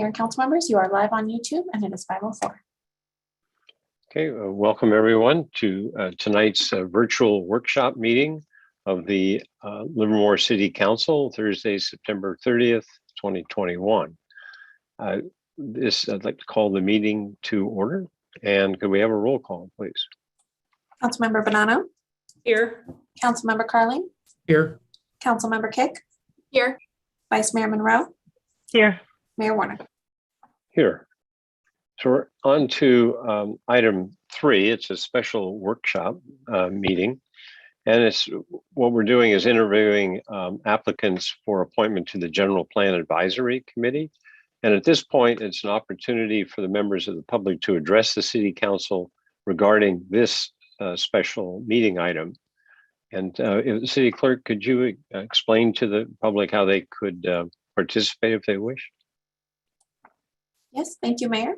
Mayor and council members, you are live on YouTube and it is 5:04. Okay, welcome everyone to tonight's virtual workshop meeting of the Livermore City Council, Thursday, September 30th, 2021. I'd like to call the meeting to order, and could we have a roll call, please? Councilmember Bonanno. Here. Councilmember Carling. Here. Councilmember Kick. Here. Vice Mayor Monroe. Here. Mayor Warner. Here. So we're on to item 3. It's a special workshop meeting. And it's what we're doing is interviewing applicants for appointment to the General Plan Advisory Committee. And at this point, it's an opportunity for the members of the public to address the City Council regarding this special meeting item. And City Clerk, could you explain to the public how they could participate if they wish? Yes, thank you, Mayor.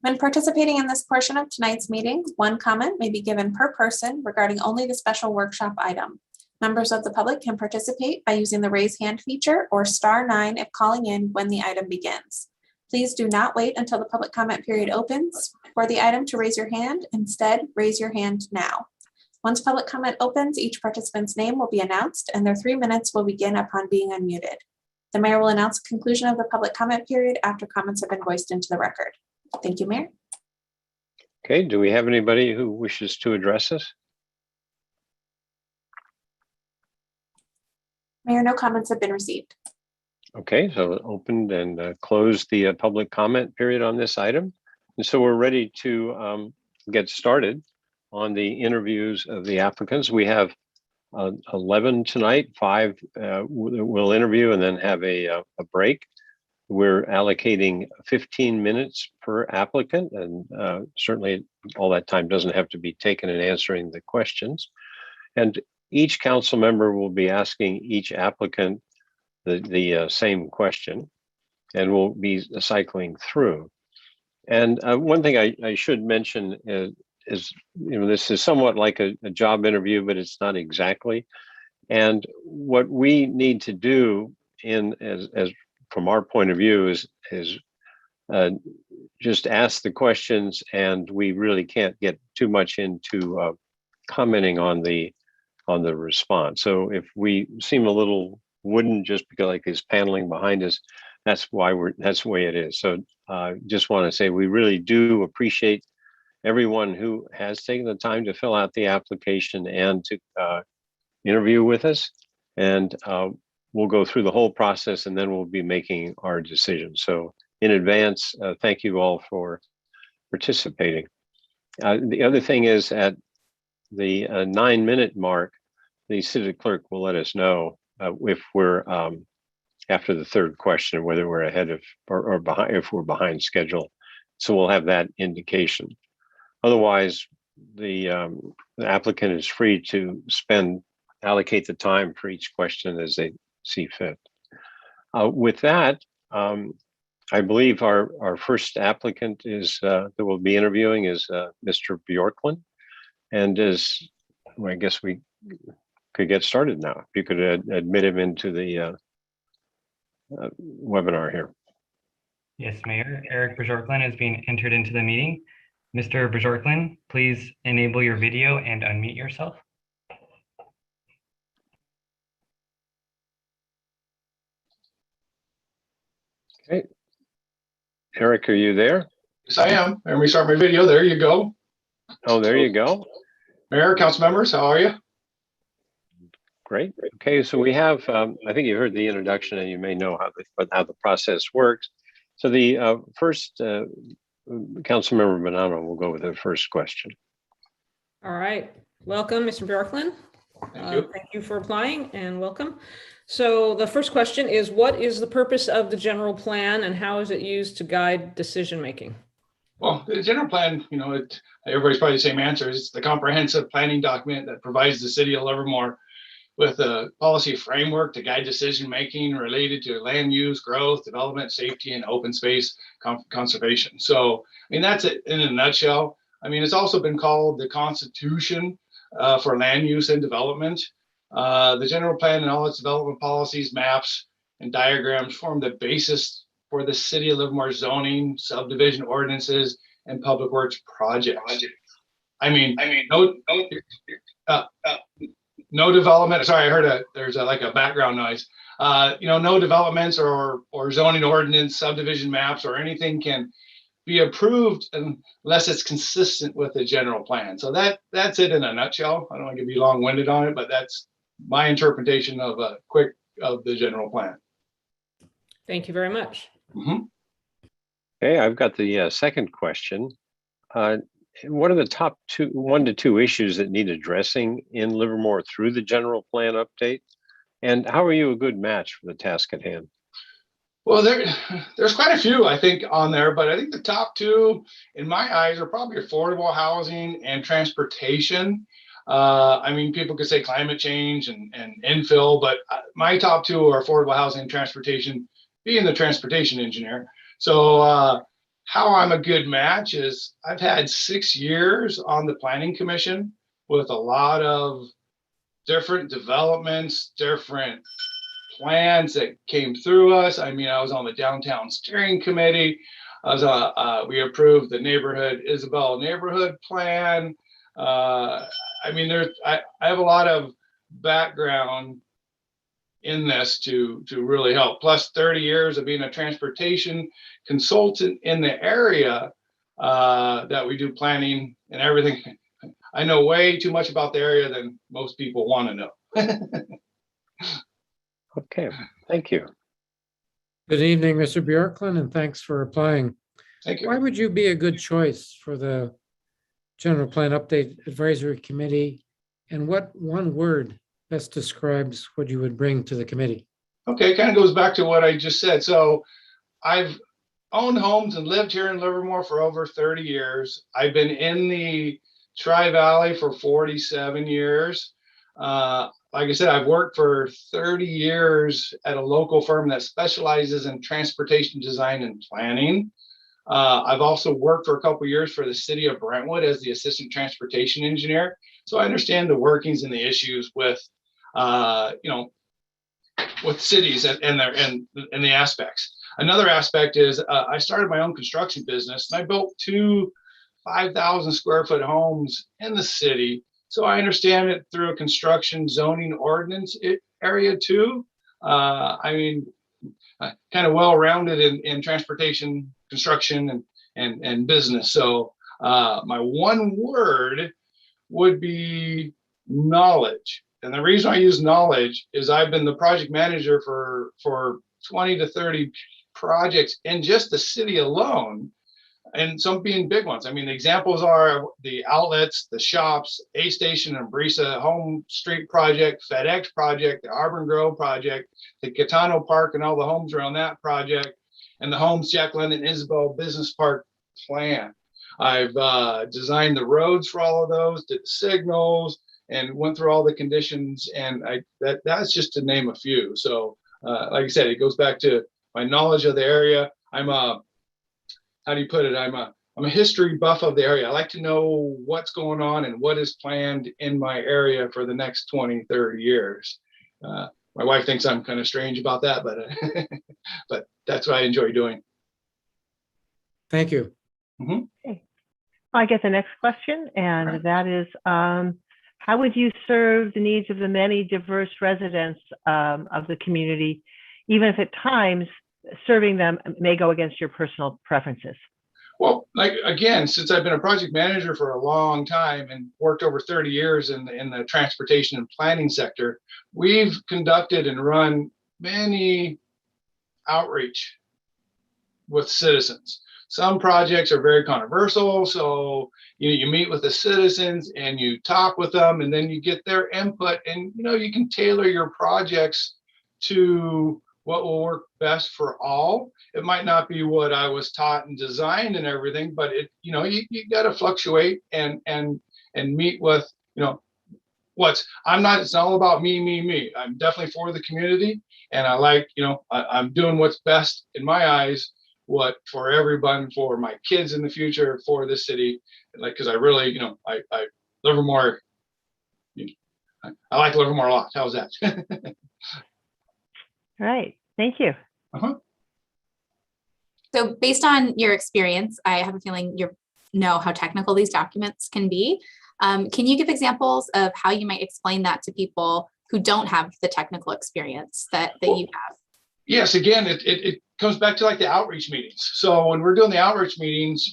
When participating in this portion of tonight's meeting, one comment may be given per person regarding only the special workshop item. Members of the public can participate by using the raise hand feature or *9 if calling in when the item begins. Please do not wait until the public comment period opens for the item to raise your hand. Instead, raise your hand now. Once public comment opens, each participant's name will be announced and their 3 minutes will begin upon being unmuted. The mayor will announce the conclusion of the public comment period after comments have been voiced into the record. Thank you, Mayor. Okay, do we have anybody who wishes to address us? Mayor, no comments have been received. Okay, so opened and closed the public comment period on this item. And so we're ready to get started on the interviews of the applicants. We have 11 tonight, 5 we'll interview and then have a break. We're allocating 15 minutes per applicant, and certainly all that time doesn't have to be taken in answering the questions. And each council member will be asking each applicant the same question, and we'll be cycling through. And one thing I should mention is, this is somewhat like a job interview, but it's not exactly. And what we need to do as from our point of view is just ask the questions, and we really can't get too much into commenting on the response. So if we seem a little wooden just because like this paneling behind us, that's the way it is. So just want to say we really do appreciate everyone who has taken the time to fill out the application and to interview with us. And we'll go through the whole process and then we'll be making our decision. So in advance, thank you all for participating. The other thing is at the 9-minute mark, the city clerk will let us know if we're after the third question, whether we're ahead of or behind, if we're behind schedule. So we'll have that indication. Otherwise, the applicant is free to allocate the time for each question as they see fit. With that, I believe our first applicant that we'll be interviewing is Mr. Bjorklund. And I guess we could get started now. If you could admit him into the webinar here. Yes, Mayor. Eric Bjorklund is being entered into the meeting. Mr. Bjorklund, please enable your video and unmute yourself. Okay. Eric, are you there? Yes, I am. Let me start my video. There you go. Oh, there you go. Mayor, council members, how are you? Great. Okay, so we have, I think you heard the introduction and you may know how the process works. So the first, Councilmember Bonanno will go with the first question. All right. Welcome, Mr. Bjorklund. Thank you for applying and welcome. So the first question is, what is the purpose of the general plan and how is it used to guide decision making? Well, the general plan, everybody's probably the same answer. It's the comprehensive planning document that provides the city of Livermore with a policy framework to guide decision making related to land use, growth, development, safety, and open space conservation. So, that's it in a nutshell. It's also been called the Constitution for land use and development. The general plan and all its development policies, maps, and diagrams form the basis for the city of Livermore zoning, subdivision ordinances, and public works projects. I mean, no development. Sorry, I heard there's like a background noise. No developments or zoning ordinance, subdivision maps, or anything can be approved unless it's consistent with the general plan. So that's it in a nutshell. I don't want to be long-winded on it, but that's my interpretation of the general plan. Thank you very much. Okay, I've got the second question. What are the top 1 to 2 issues that need addressing in Livermore through the general plan update? And how are you a good match for the task at hand? Well, there's quite a few, I think, on there, but I think the top 2 in my eyes are probably affordable housing and transportation. I mean, people could say climate change and infill, but my top 2 are affordable housing and transportation, being the transportation engineer. So how I'm a good match is I've had 6 years on the planning commission with a lot of different developments, different plans that came through us. I mean, I was on the downtown steering committee. We approved the neighborhood Isabel neighborhood plan. I mean, I have a lot of background in this to really help. Plus 30 years of being a transportation consultant in the area that we do planning and everything. I know way too much about the area than most people want to know. Okay, thank you. Good evening, Mr. Bjorklund, and thanks for applying. Thank you. Why would you be a good choice for the General Plan Update Advisory Committee? And what one word best describes what you would bring to the committee? Okay, kind of goes back to what I just said. So I've owned homes and lived here in Livermore for over 30 years. I've been in the Tri-Valley for 47 years. Like I said, I've worked for 30 years at a local firm that specializes in transportation design and planning. I've also worked for a couple of years for the city of Brentwood as the assistant transportation engineer. So I understand the workings and the issues with, with cities and the aspects. Another aspect is I started my own construction business and I built 2 5,000 square foot homes in the city. So I understand it through a construction zoning ordinance area too. I mean, kind of well-rounded in transportation, construction, and business. So my one word would be knowledge. And the reason I use knowledge is I've been the project manager for 20 to 30 projects in just the city alone, and some being big ones. I mean, the examples are the outlets, the shops, A Station and Brisa Home Street project, FedEx project, the Auburn Grove project, the Catano Park and all the homes around that project, and the Homes Jacqueline and Isabel Business Park plan. I've designed the roads for all of those, did the signals, and went through all the conditions. And that's just to name a few. So like I said, it goes back to my knowledge of the area. I'm a, how do you put it? I'm a history buff of the area. I like to know what's going on and what is planned in my area for the next 20, 30 years. My wife thinks I'm kind of strange about that, but but that's what I enjoy doing. Thank you. Okay. I get the next question, and Right. that is, how would you serve the needs of the many diverse residents of the community, even if at times serving them may go against your personal preferences? Well, like again, since I've been a project manager for a long time and worked over 30 years in the transportation and planning sector, we've conducted and run many outreach with citizens. Some projects are very controversial, so you meet with the citizens and you talk with them, and then you get their input, and you can tailor your projects to what will work best for all. It might not be what I was taught and designed and everything, but you got to fluctuate and meet with it's all about me. I'm definitely for the community, and I like I'm doing what's best in my eyes, what for everyone, for my kids in the future, for the city, because I really I Livermore, I like Livermore a lot. How's that? All right, thank you. So based on your experience, I have a feeling you know how technical these documents can be. Can you give examples of how you might explain that to people who don't have the technical experience that you have? Yes, again, it comes back to like the outreach meetings. So when we're doing the outreach meetings,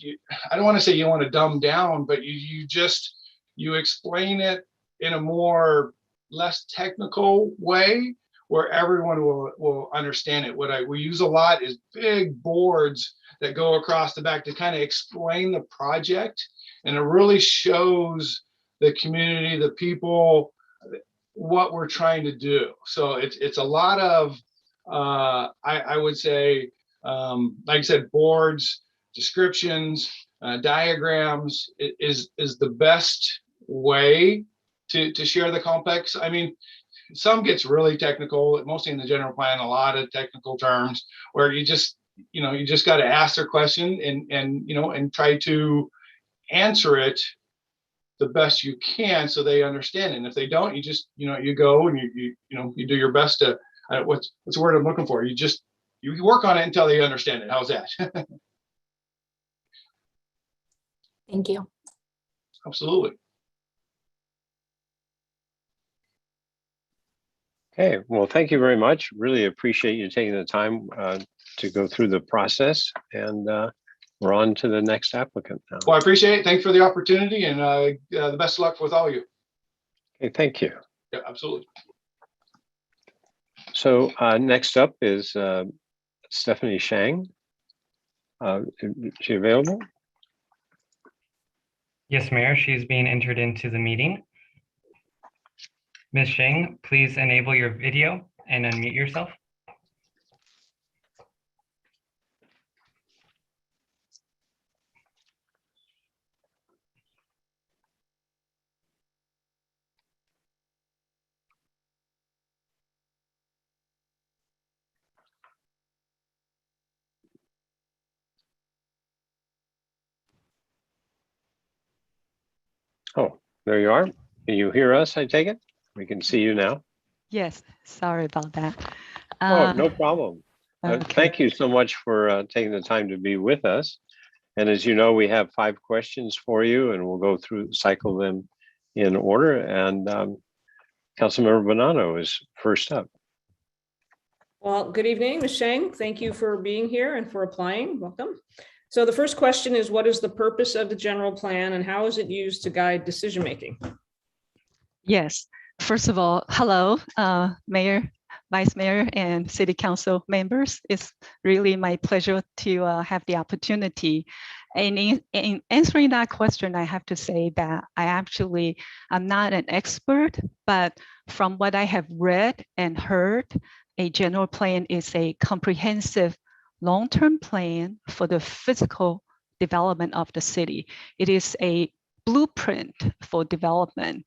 I don't want to say you want to dumb down, but you explain it in a more less technical way where everyone will understand it. What we use a lot is big boards that go across the back to kind of explain the project, and it really shows the community, the people, what we're trying to do. So it's a lot of I would say, like I said, boards, descriptions, diagrams is the best way to share the complex. I mean, some gets really technical, mostly in the general plan, a lot of technical terms where you just got to ask their question and try to answer it the best you can so they understand it. And if they don't, you go and you do your best to what's the word I'm looking for? You work on it until they understand it. How's that? Thank you. Absolutely. Okay, well, thank you very much. Really appreciate you taking the time to go through the process, and we're on to the next applicant now. Well, I appreciate it. Thanks for the opportunity, and the best of luck with all of you. Okay, thank you. Yeah, absolutely. So next up is Stephanie Shang. Is she available? Yes, Mayor, she's being entered into the meeting. Ms. Shang, please enable your video and unmute yourself. Oh, there you are. Can you hear us, I take it? We can see you now. Yes, sorry about that. Oh, no problem. Okay. Thank you so much for taking the time to be with us. And as you know, we have 5 questions for you, and we'll go through, cycle them in order. And Councilmember Bonanno is first up. Well, good evening, Ms. Shang. Thank you for being here and for applying. Welcome. So the first question is, what is the purpose of the general plan and how is it used to guide decision-making? Yes, first of all, hello, Mayor, Vice Mayor, and City Council members. It's really my pleasure to have the opportunity. And in answering that question, I have to say that I'm not an expert, but from what I have read and heard, a general plan is a comprehensive long-term plan for the physical development of the city. It is a blueprint for development.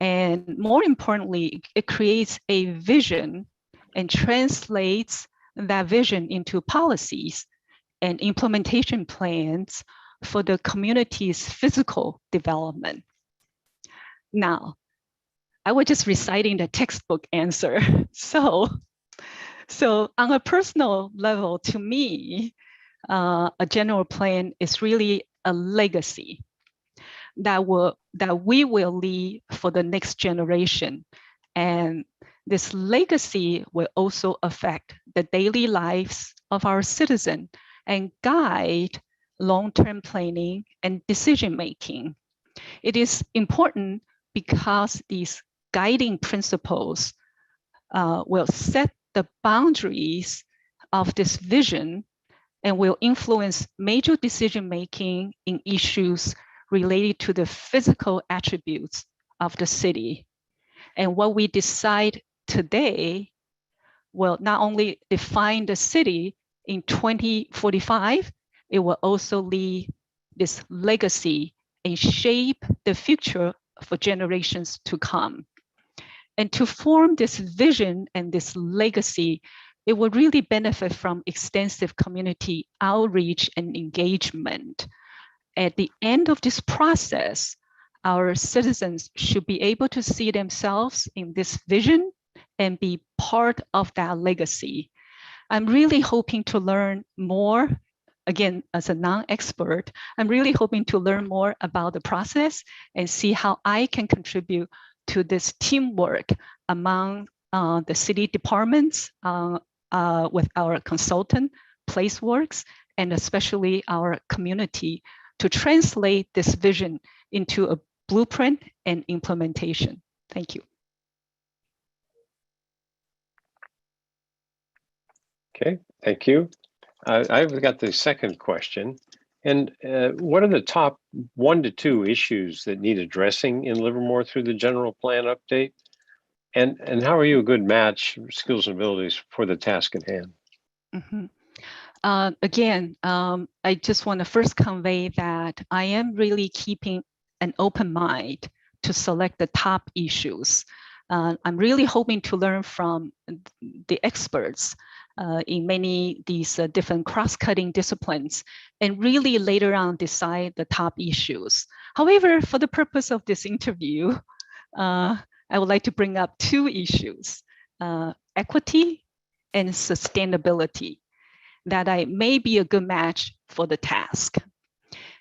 And more importantly, it creates a vision and translates that vision into policies and implementation plans for the community's physical development. Now, I was just reciting the textbook answer. So on a personal level, to me, a general plan is really a legacy that we will leave for the next generation. And this legacy will also affect the daily lives of our citizens and guide long-term planning and decision-making. It is important because these guiding principles will set the boundaries of this vision and will influence major decision-making in issues related to the physical attributes of the city. And what we decide today will not only define the city in 2045, it will also leave this legacy and shape the future for generations to come. And to form this vision and this legacy, it will really benefit from extensive community outreach and engagement. At the end of this process, our citizens should be able to see themselves in this vision and be part of that legacy. I'm really hoping to learn more again, as a non-expert, I'm really hoping to learn more about the process and see how I can contribute to this teamwork among the city departments with our consultant, PlaceWorks, and especially our community to translate this vision into a blueprint and implementation. Thank you. Okay, thank you. I've got the second question. And what are the top 1 to 2 issues that need addressing in Livermore through the general plan update? And how are you a good match, skills and abilities, for the task at hand? Again, I just want to first convey that I am really keeping an open mind to select the top issues. I'm really hoping to learn from the experts in many these different cross-cutting disciplines and really later on decide the top issues. However, for the purpose of this interview, I would like to bring up 2 issues, equity and sustainability, that I may be a good match for the task.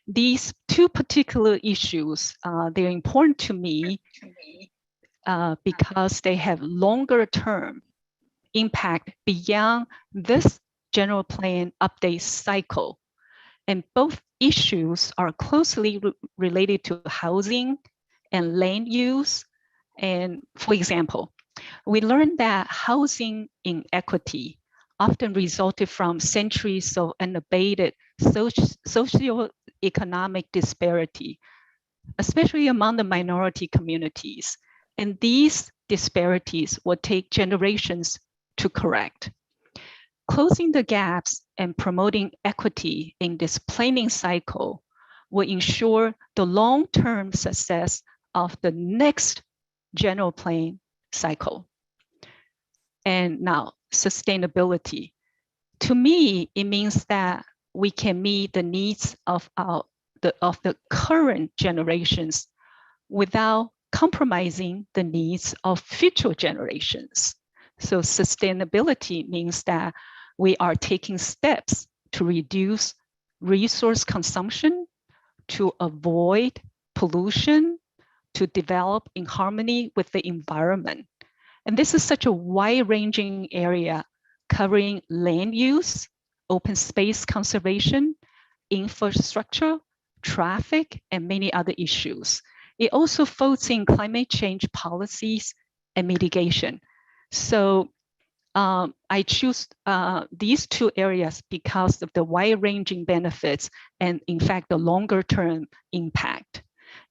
These 2 particular issues, they're important to me because they have longer term impact beyond this general plan update cycle. And both issues are closely related to housing and land use. And for example, we learned that housing inequity often resulted from centuries of unabated socioeconomic disparity, especially among the minority communities. And these disparities will take generations to correct. Closing the gaps and promoting equity in this planning cycle will ensure the long-term success of the next general plan cycle. And now, sustainability. To me, it means that we can meet the needs of the current generations without compromising the needs of future generations. So sustainability means that we are taking steps to reduce resource consumption, to avoid pollution, to develop in harmony with the environment. And this is such a wide-ranging area covering land use, open space conservation, infrastructure, traffic, and many other issues. It also folds in climate change policies and mitigation. So I choose these 2 areas because of the wide-ranging benefits and, in fact, the longer-term impact.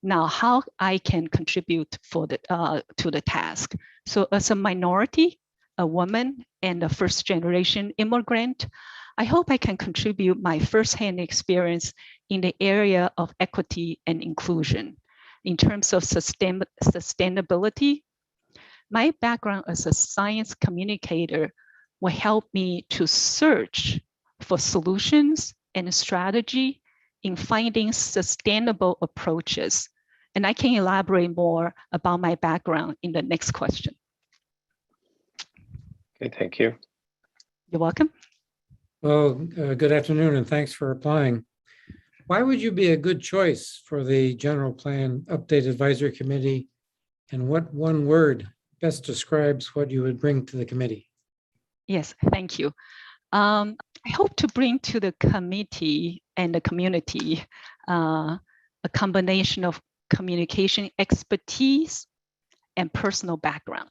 Now, how I can contribute to the task. So as a minority, a woman, and a first-generation immigrant, I hope I can contribute my firsthand experience in the area of equity and inclusion. In terms of sustainability, my background as a science communicator will help me to search for solutions and strategy in finding sustainable approaches. And I can elaborate more about my background in the next question. Okay, thank you. You're welcome. Well, good afternoon and thanks for applying. Why would you be a good choice for the General Plan Update Advisory Committee? And what 1 word best describes what you would bring to the committee? Yes, thank you. I hope to bring to the committee and the community a combination of communication expertise and personal background.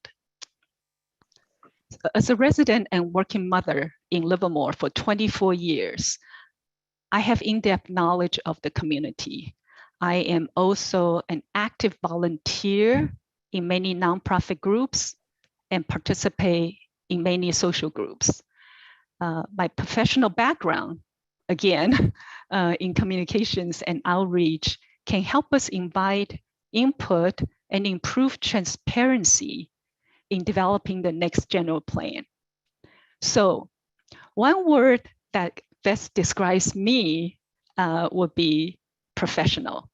As a resident and working mother in Livermore for 24 years, I have in-depth knowledge of the community. I am also an active volunteer in many nonprofit groups and participate in many social groups. My professional background, again, in communications and outreach, can help us invite input and improve transparency in developing the next general plan. So 1 word that best describes me would be professional.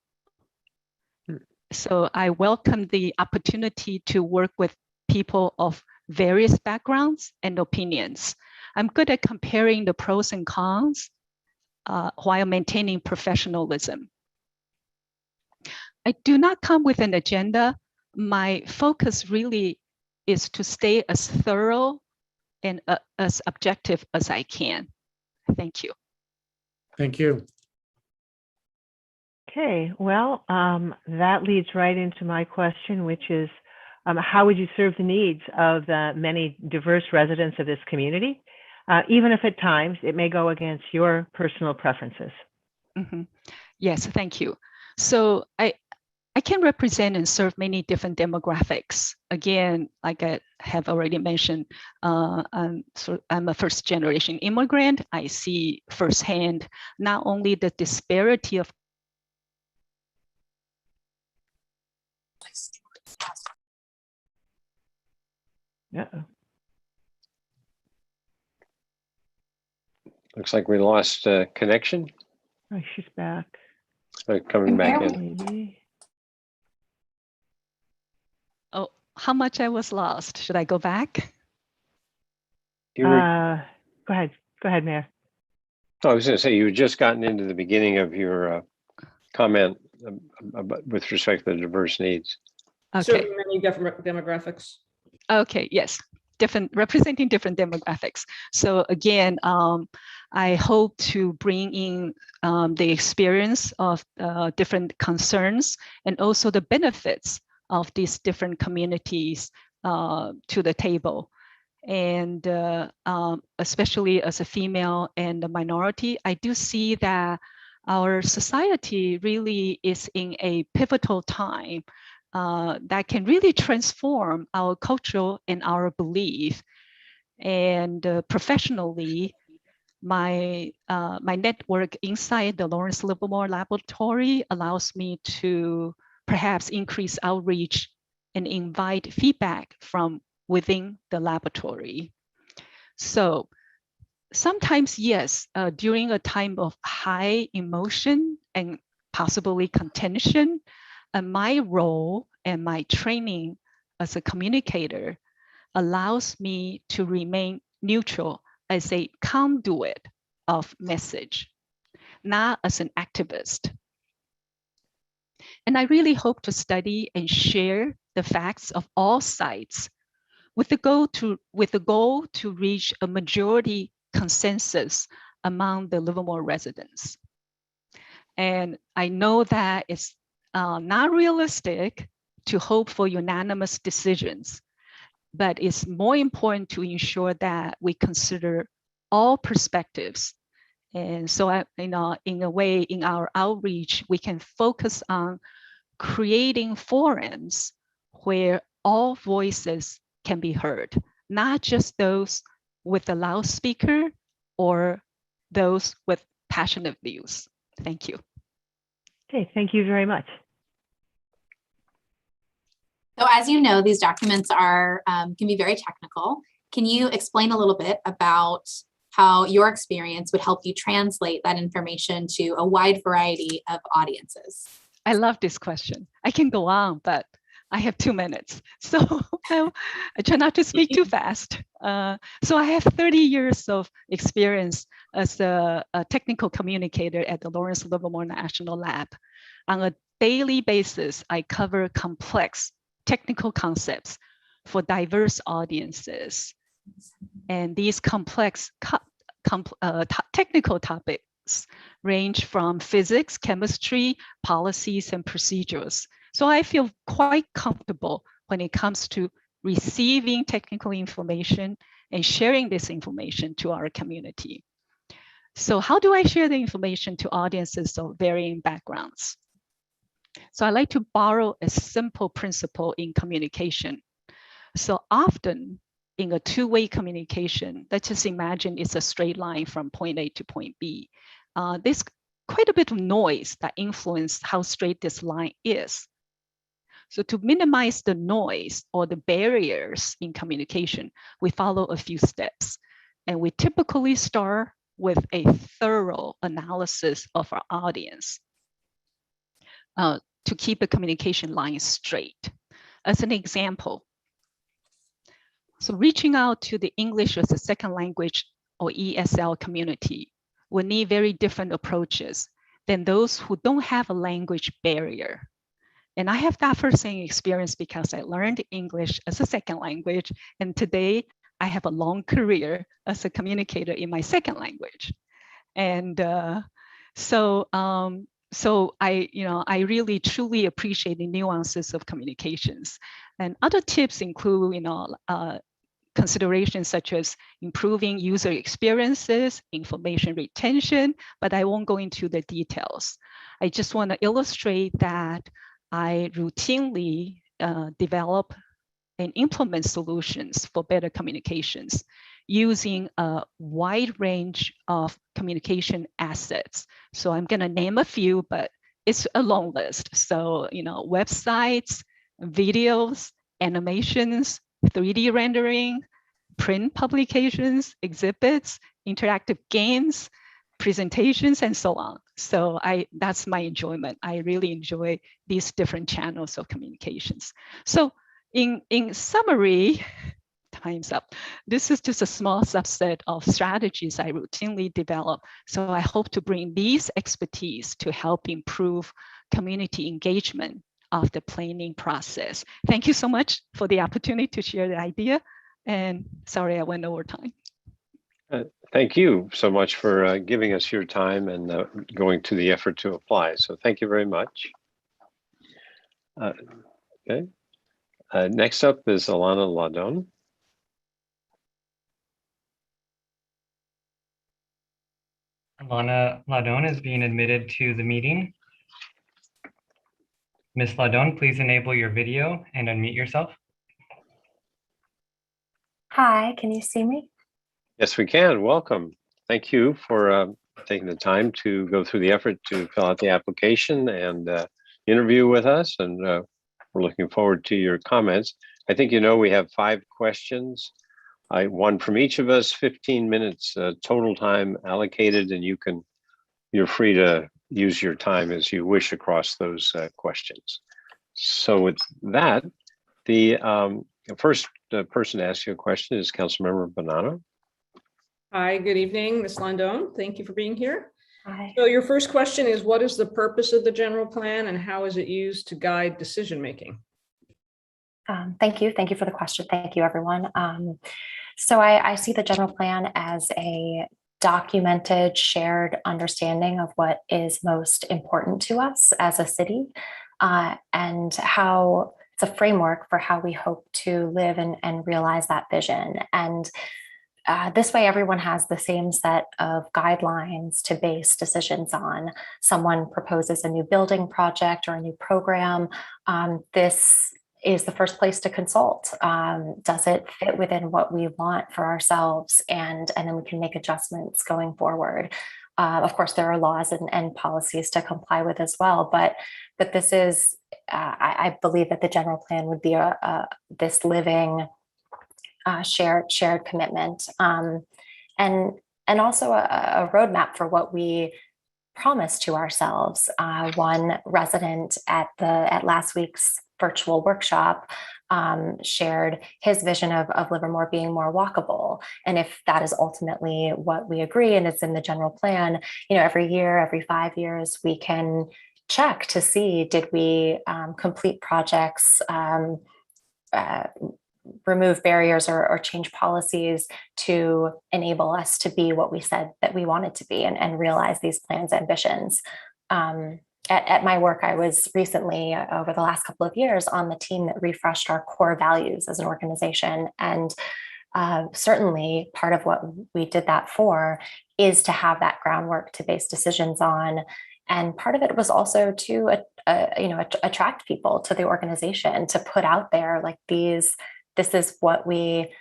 So I welcome the opportunity to work with people of various backgrounds and opinions. I'm good at comparing the pros and cons while maintaining professionalism. I do not come with an agenda. My focus really is to stay as thorough and as objective as I can. Thank you. Thank you. Okay, well, that leads right into my question, which is, how would you serve the needs of the many diverse residents of this community, even if at times it may go against your personal preferences? Mm-hmm. Yes, thank you. So I can represent and serve many different demographics. Again, like I have already mentioned, I'm a first generation immigrant. I see firsthand not only the disparity of Uh-oh. Looks like we lost connection. Oh, she's back. Coming back in. Maybe. Oh, how much I was lost. Should I go back? You were, Go ahead, Mayor. I was going to say, you had just gotten into the beginning of your comment with respect to the diverse needs. Okay. Serving many different demographics. Okay, yes, representing different demographics. So again, I hope to bring in the experience of different concerns and also the benefits of these different communities to the table. And especially as a female and a minority, I do see that our society really is in a pivotal time that can really transform our culture and our belief. And professionally, my network inside the Lawrence Livermore Laboratory allows me to perhaps increase outreach and invite feedback from within the laboratory. So sometimes, yes, during a time of high emotion and possibly contention, my role and my training as a communicator allows me to remain neutral as a conduit of message, not as an activist. And I really hope to study and share the facts of all sides with the goal to reach a majority consensus among the Livermore residents. And I know that it's not realistic to hope for unanimous decisions, but it's more important to ensure that we consider all perspectives. And so, in a way, in our outreach, we can focus on creating forums where all voices can be heard, not just those with a loudspeaker or those with passionate views. Thank you. Okay, thank you very much. So as you know, these documents are can be very technical. Can you explain a little bit about how your experience would help you translate that information to a wide variety of audiences? I love this question. I can go on, but I have 2 minutes. So I try not to speak too fast. So I have 30 years of experience as a technical communicator at the Lawrence Livermore National Lab. On a daily basis, I cover complex technical concepts for diverse audiences. And these complex technical topics range from physics, chemistry, policies, and procedures. So I feel quite comfortable when it comes to receiving technical information and sharing this information to our community. So how do I share the information to audiences of varying backgrounds? So I like to borrow a simple principle in communication. So often in a two-way communication, let's just imagine it's a straight line from point A to point B. There's quite a bit of noise that influences how straight this line is. So to minimize the noise or the barriers in communication, we follow a few steps. And we typically start with a thorough analysis of our audience to keep a communication line straight. As an example, so reaching out to the English as a second language or ESL community, will need very different approaches than those who don't have a language barrier. And I have that firsthand experience because I learned English as a second language. And today I have a long career as a communicator in my second language. And so I really truly appreciate the nuances of communications. And other tips include, considerations such as improving user experiences, information retention, but I won't go into the details. I just want to illustrate that I routinely develop and implement solutions for better communications using a wide range of communication assets. So I'm going to name a few, but it's a long list. So, websites, videos, animations, 3D rendering, print publications, exhibits, interactive games, presentations, and so on. So that's my enjoyment. I really enjoy these different channels of communications. So in summary, time's up. This is just a small subset of strategies I routinely develop. So I hope to bring these expertise to help improve community engagement of the planning process. Thank you so much for the opportunity to share the idea. And sorry, I went over time. Thank you so much for giving us your time and going to the effort to apply. So thank you very much. Okay. Next up is Alana Ladon. Alana Ladon is being admitted to the meeting. Ms. Ladon, please enable your video and unmute yourself. Hi, can you see me? Yes, we can. Welcome. Thank you for taking the time to go through the effort to fill out the application and interview with us. And we're looking forward to your comments. I think we have 5 questions. One from each of us, 15 minutes total time allocated, and you're free to use your time as you wish across those questions. So with that, the first person to ask you a question is Councilmember Bonanno. Hi, good evening, Ms. Landon. Thank you for being here. Hi. So your first question is, what is the purpose of the general plan and how is it used to guide decision-making? Thank you. Thank you for the question. Thank you, everyone. So I see the general plan as a documented, shared understanding of what is most important to us as a city, and how it's a framework for how we hope to live and realize that vision. And this way, everyone has the same set of guidelines to base decisions on. Someone proposes a new building project or a new program. This is the first place to consult. Does it fit within what we want for ourselves? And then we can make adjustments going forward. Of course, there are laws and policies to comply with as well, but this is, I believe that the general plan would be this living shared commitment, and also a roadmap for what we promise to ourselves. One resident at last week's virtual workshop shared his vision of Livermore being more walkable. And if that is ultimately what we agree and it's in the general plan, every year, every 5 years, we can check to see, did we complete projects, remove barriers or change policies to enable us to be what we said that we wanted to be and realize these plans' ambitions. At my work, I was recently, over the last couple of years, on the team that refreshed our core values as an organization. And certainly part of what we did that for is to have that groundwork to base decisions on. And part of it was also to attract people to the organization, to put out there like this is what we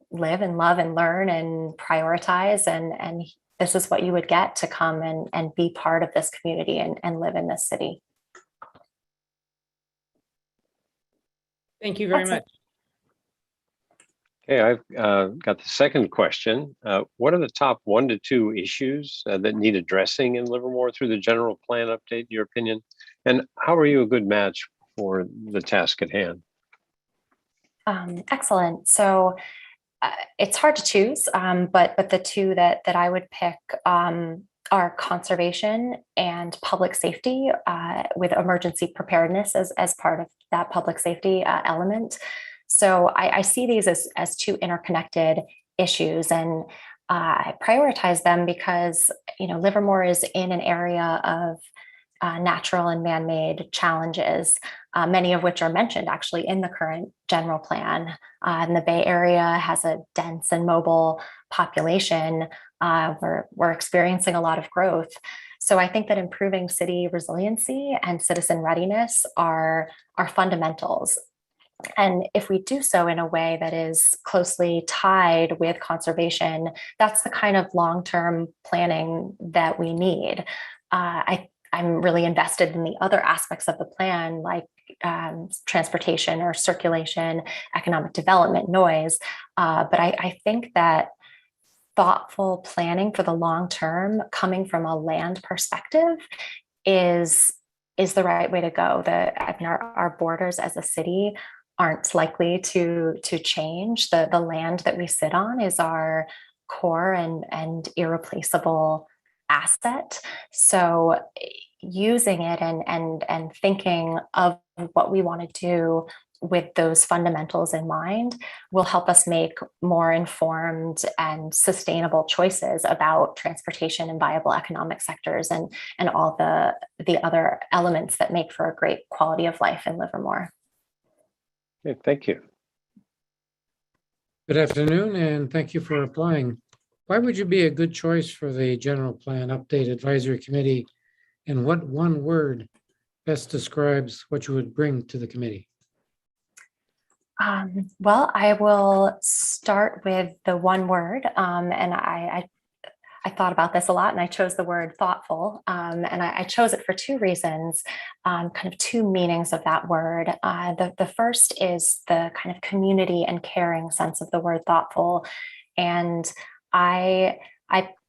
live and love and learn and prioritize, and this is what you would get to come and be part of this community and live in this city. Thank you very much. Okay, I've got the second question. What are the top 1 to 2 issues that need addressing in Livermore through the general plan update, in your opinion? And how are you a good match for the task at hand? Excellent. So it's hard to choose, but the 2 that I would pick are conservation and public safety, with emergency preparedness as part of that public safety element. So I see these as two interconnected issues, and I prioritize them because, Livermore is in an area of natural and man-made challenges, many of which are mentioned actually in the current general plan. And the Bay Area has a dense and mobile population. We're experiencing a lot of growth. So I think that improving city resiliency and citizen readiness are fundamentals. And if we do so in a way that is closely tied with conservation, that's the kind of long-term planning that we need. I'm really invested in the other aspects of the plan, like transportation or circulation, economic development, noise. But I think that thoughtful planning for the long term, coming from a land perspective, is the right way to go. Our borders as a city aren't likely to change. The land that we sit on is our core and irreplaceable asset. So using it and thinking of what we want to do with those fundamentals in mind will help us make more informed and sustainable choices about transportation and viable economic sectors and all the other elements that make for a great quality of life in Livermore. Okay, thank you. Good afternoon, and thank you for applying. Why would you be a good choice for the General Plan Update Advisory Committee, and what one word best describes what you would bring to the committee? Well, I will start with the one word, and I thought about this a lot, and I chose the word thoughtful, and I chose it for two reasons, kind of two meanings of that word. The first is the kind of community and caring sense of the word thoughtful, and I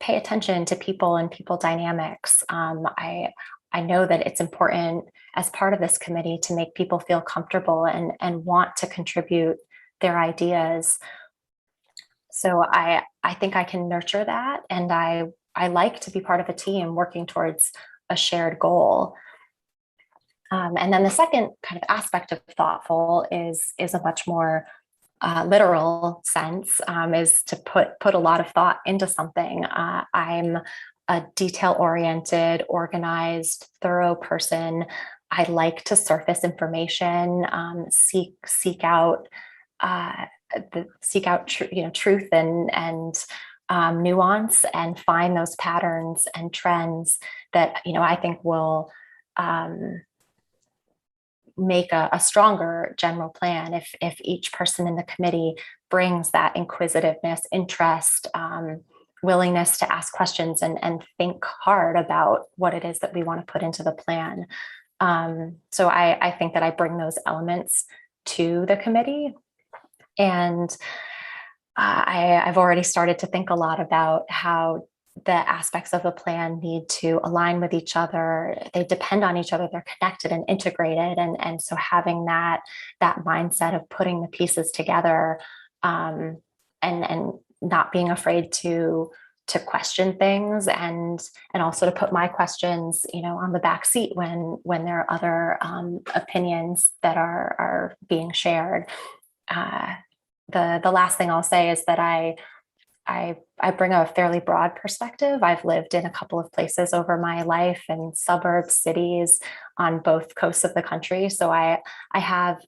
pay attention to people and people dynamics. I know that it's important as part of this committee to make people feel comfortable and want to contribute their ideas. So I think I can nurture that, and I like to be part of a team working towards a shared goal. And then the second kind of aspect of thoughtful is a much more literal sense, is to put a lot of thought into something. I'm a detail-oriented, organized, thorough person. I like to surface information, seek out truth and nuance, and find those patterns and trends that I think will make a stronger general plan if each person in the committee brings that inquisitiveness, interest, willingness to ask questions and think hard about what it is that we want to put into the plan. So I think that I bring those elements to the committee, and I've already started to think a lot about how the aspects of the plan need to align with each other. They depend on each other. They're connected and integrated. And so having that mindset of putting the pieces together, and not being afraid to question things, and also to put my questions, on the back seat when there are other opinions that are being shared. The last thing I'll say is that I bring a fairly broad perspective. I've lived in a couple of places over my life, in suburbs, cities, on both coasts of the country. So I have,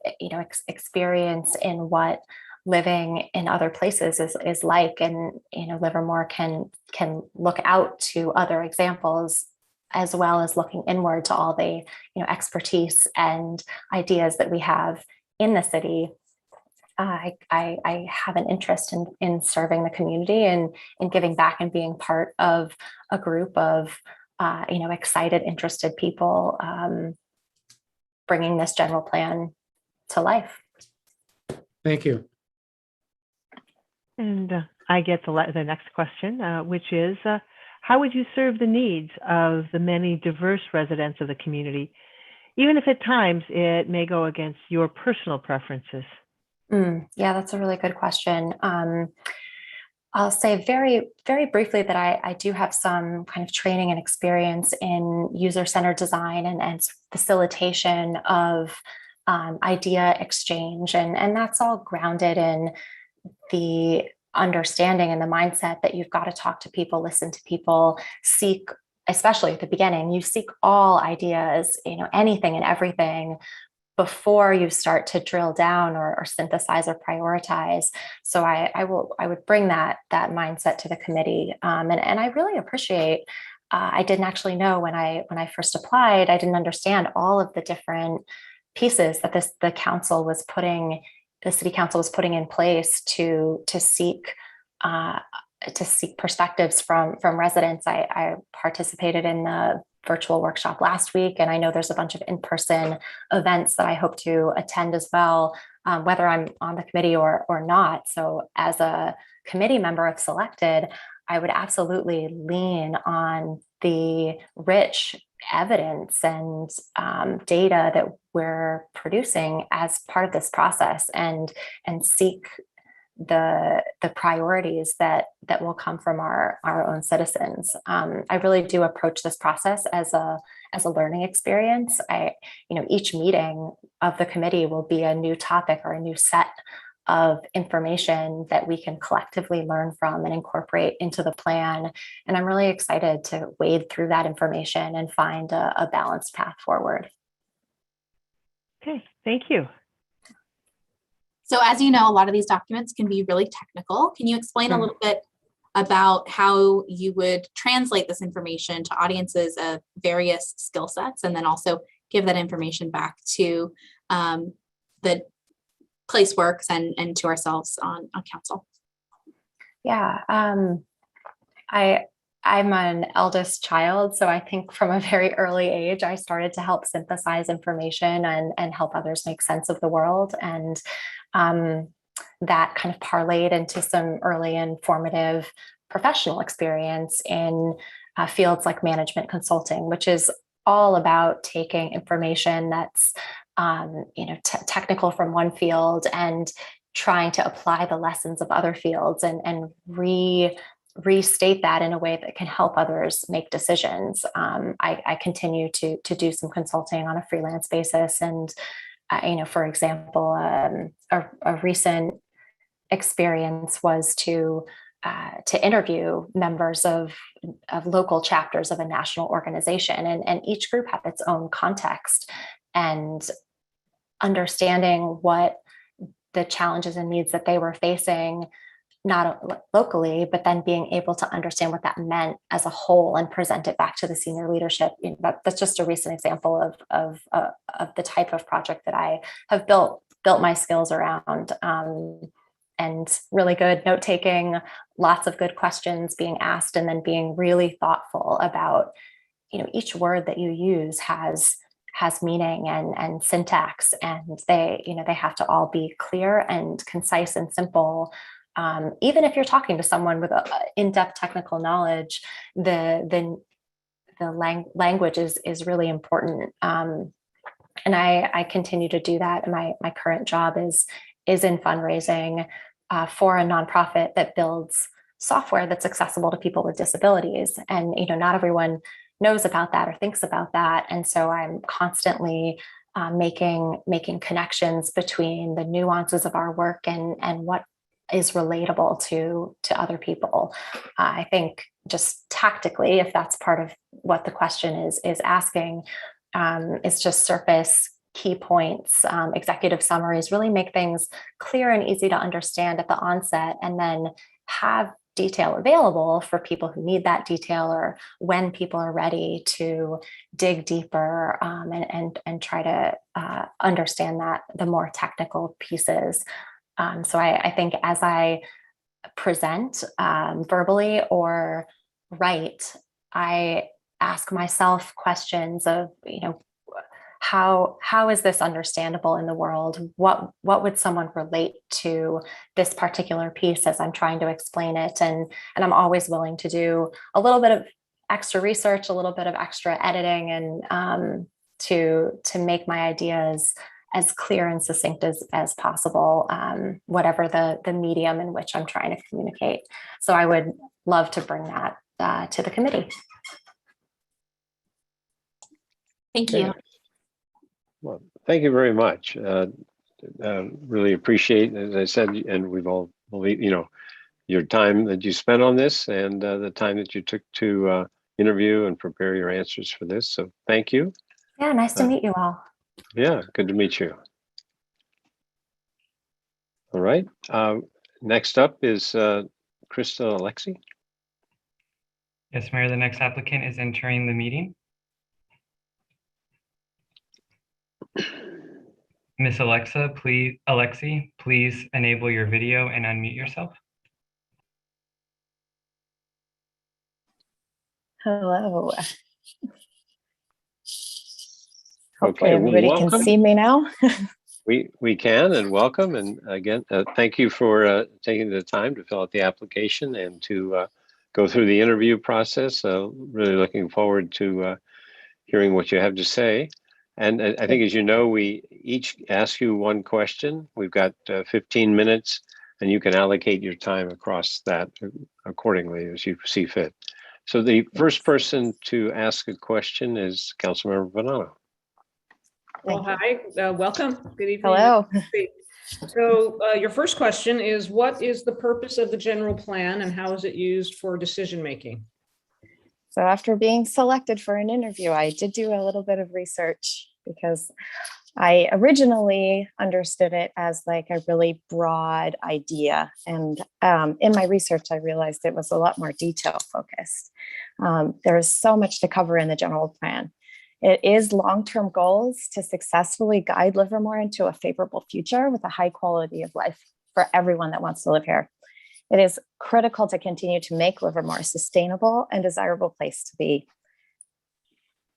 experience in what living in other places is like, and Livermore can look out to other examples, as well as looking inward to all the expertise and ideas that we have in the city. I have an interest in serving the community and in giving back and being part of a group of excited, interested people, bringing this general plan to life. Thank you. And I get the next question, which is, how would you serve the needs of the many diverse residents of the community, even if at times it may go against your personal preferences? Yeah, that's a really good question. I'll say very, very briefly that I do have some kind of training and experience in user-centered design and facilitation of idea exchange. And that's all grounded in the understanding and the mindset that you've got to talk to people, listen to people, seek, especially at the beginning, you seek all ideas, anything and everything before you start to drill down or synthesize or prioritize. So I would bring that mindset to the committee. And I really appreciate, I didn't actually know when I first applied, I didn't understand all of the different pieces that the city council was putting in place to seek perspectives from residents. I participated in the virtual workshop last week, and I know there's a bunch of in-person events that I hope to attend as well, whether I'm on the committee or not. So as a committee member if selected, I would absolutely lean on the rich evidence and data that we're producing as part of this process, and seek the priorities that will come from our own citizens. I really do approach this process as a learning experience. Each meeting of the committee will be a new topic or a new set of information that we can collectively learn from and incorporate into the plan. And I'm really excited to wade through that information and find a balanced path forward. Okay, thank you. So as you know, a lot of these documents can be really technical. Can you explain a little bit about how you would translate this information to audiences of various skill sets, and then also give that information back to the Placeworks and to ourselves on council? Yeah, I'm an eldest child, so I think from a very early age, I started to help synthesize information and help others make sense of the world. And that kind of parlayed into some early and formative professional experience in fields like management consulting, which is all about taking information that's technical from one field and trying to apply the lessons of other fields and restate that in a way that can help others make decisions. I continue to do some consulting on a freelance basis, and for example, a recent experience was to interview members of local chapters of a national organization, and each group had its own context, and understanding what the challenges and needs that they were facing, not locally, but then being able to understand what that meant as a whole and present it back to the senior leadership. That's just a recent example of the type of project that I have built my skills around. And really good note taking, lots of good questions being asked, and then being really thoughtful about, each word that you use has meaning and syntax, and they have to all be clear and concise and simple. Even if you're talking to someone with in-depth technical knowledge, the language is really important. And I continue to do that. And my current job is in fundraising for a nonprofit that builds software that's accessible to people with disabilities. And not everyone knows about that or thinks about that. And so I'm constantly making connections between the nuances of our work and what is relatable to other people. I think just tactically, if that's part of what the question is asking, is just surface key points, executive summaries, really make things clear and easy to understand at the onset, and then have detail available for people who need that detail, or when people are ready to dig deeper and try to understand that the more technical pieces. So I think as I present verbally or write, I ask myself questions of, how is this understandable in the world? What would someone relate to this particular piece as I'm trying to explain it? And I'm always willing to do a little bit of extra research, a little bit of extra editing, and to make my ideas as clear and succinct as possible, whatever the medium in which I'm trying to communicate. So I would love to bring that to the committee. Thank you. Well, thank you very much. Really appreciate, as I said, and we've all believe, your time that you spent on this and the time that you took to interview and prepare your answers for this. So thank you. Yeah, nice to meet you all. Yeah, good to meet you. All right. Next up is Krista Alexi. Yes, Mayor, the next applicant is entering the meeting. Miss Alexi, please enable your video and unmute yourself. Hello. Okay, Hopefully everybody welcome. can see me now. We can, and welcome. And again, thank you for taking the time to fill out the application and to go through the interview process. Really looking forward to hearing what you have to say. And I think, as you know, we each ask you one question. We've got 15 minutes, and you can allocate your time across that accordingly as you see fit. So the first person to ask a question is Councilmember Bonanno. Well, hi, welcome. Good evening. Hello. So your first question is, what is the purpose of the general plan and how is it used for decision making? So after being selected for an interview, I did do a little bit of research because I originally understood it as like a really broad idea. And in my research, I realized it was a lot more detail focused. There is so much to cover in the general plan. It is long-term goals to successfully guide Livermore into a favorable future with a high quality of life for everyone that wants to live here. It is critical to continue to make Livermore a sustainable and desirable place to be.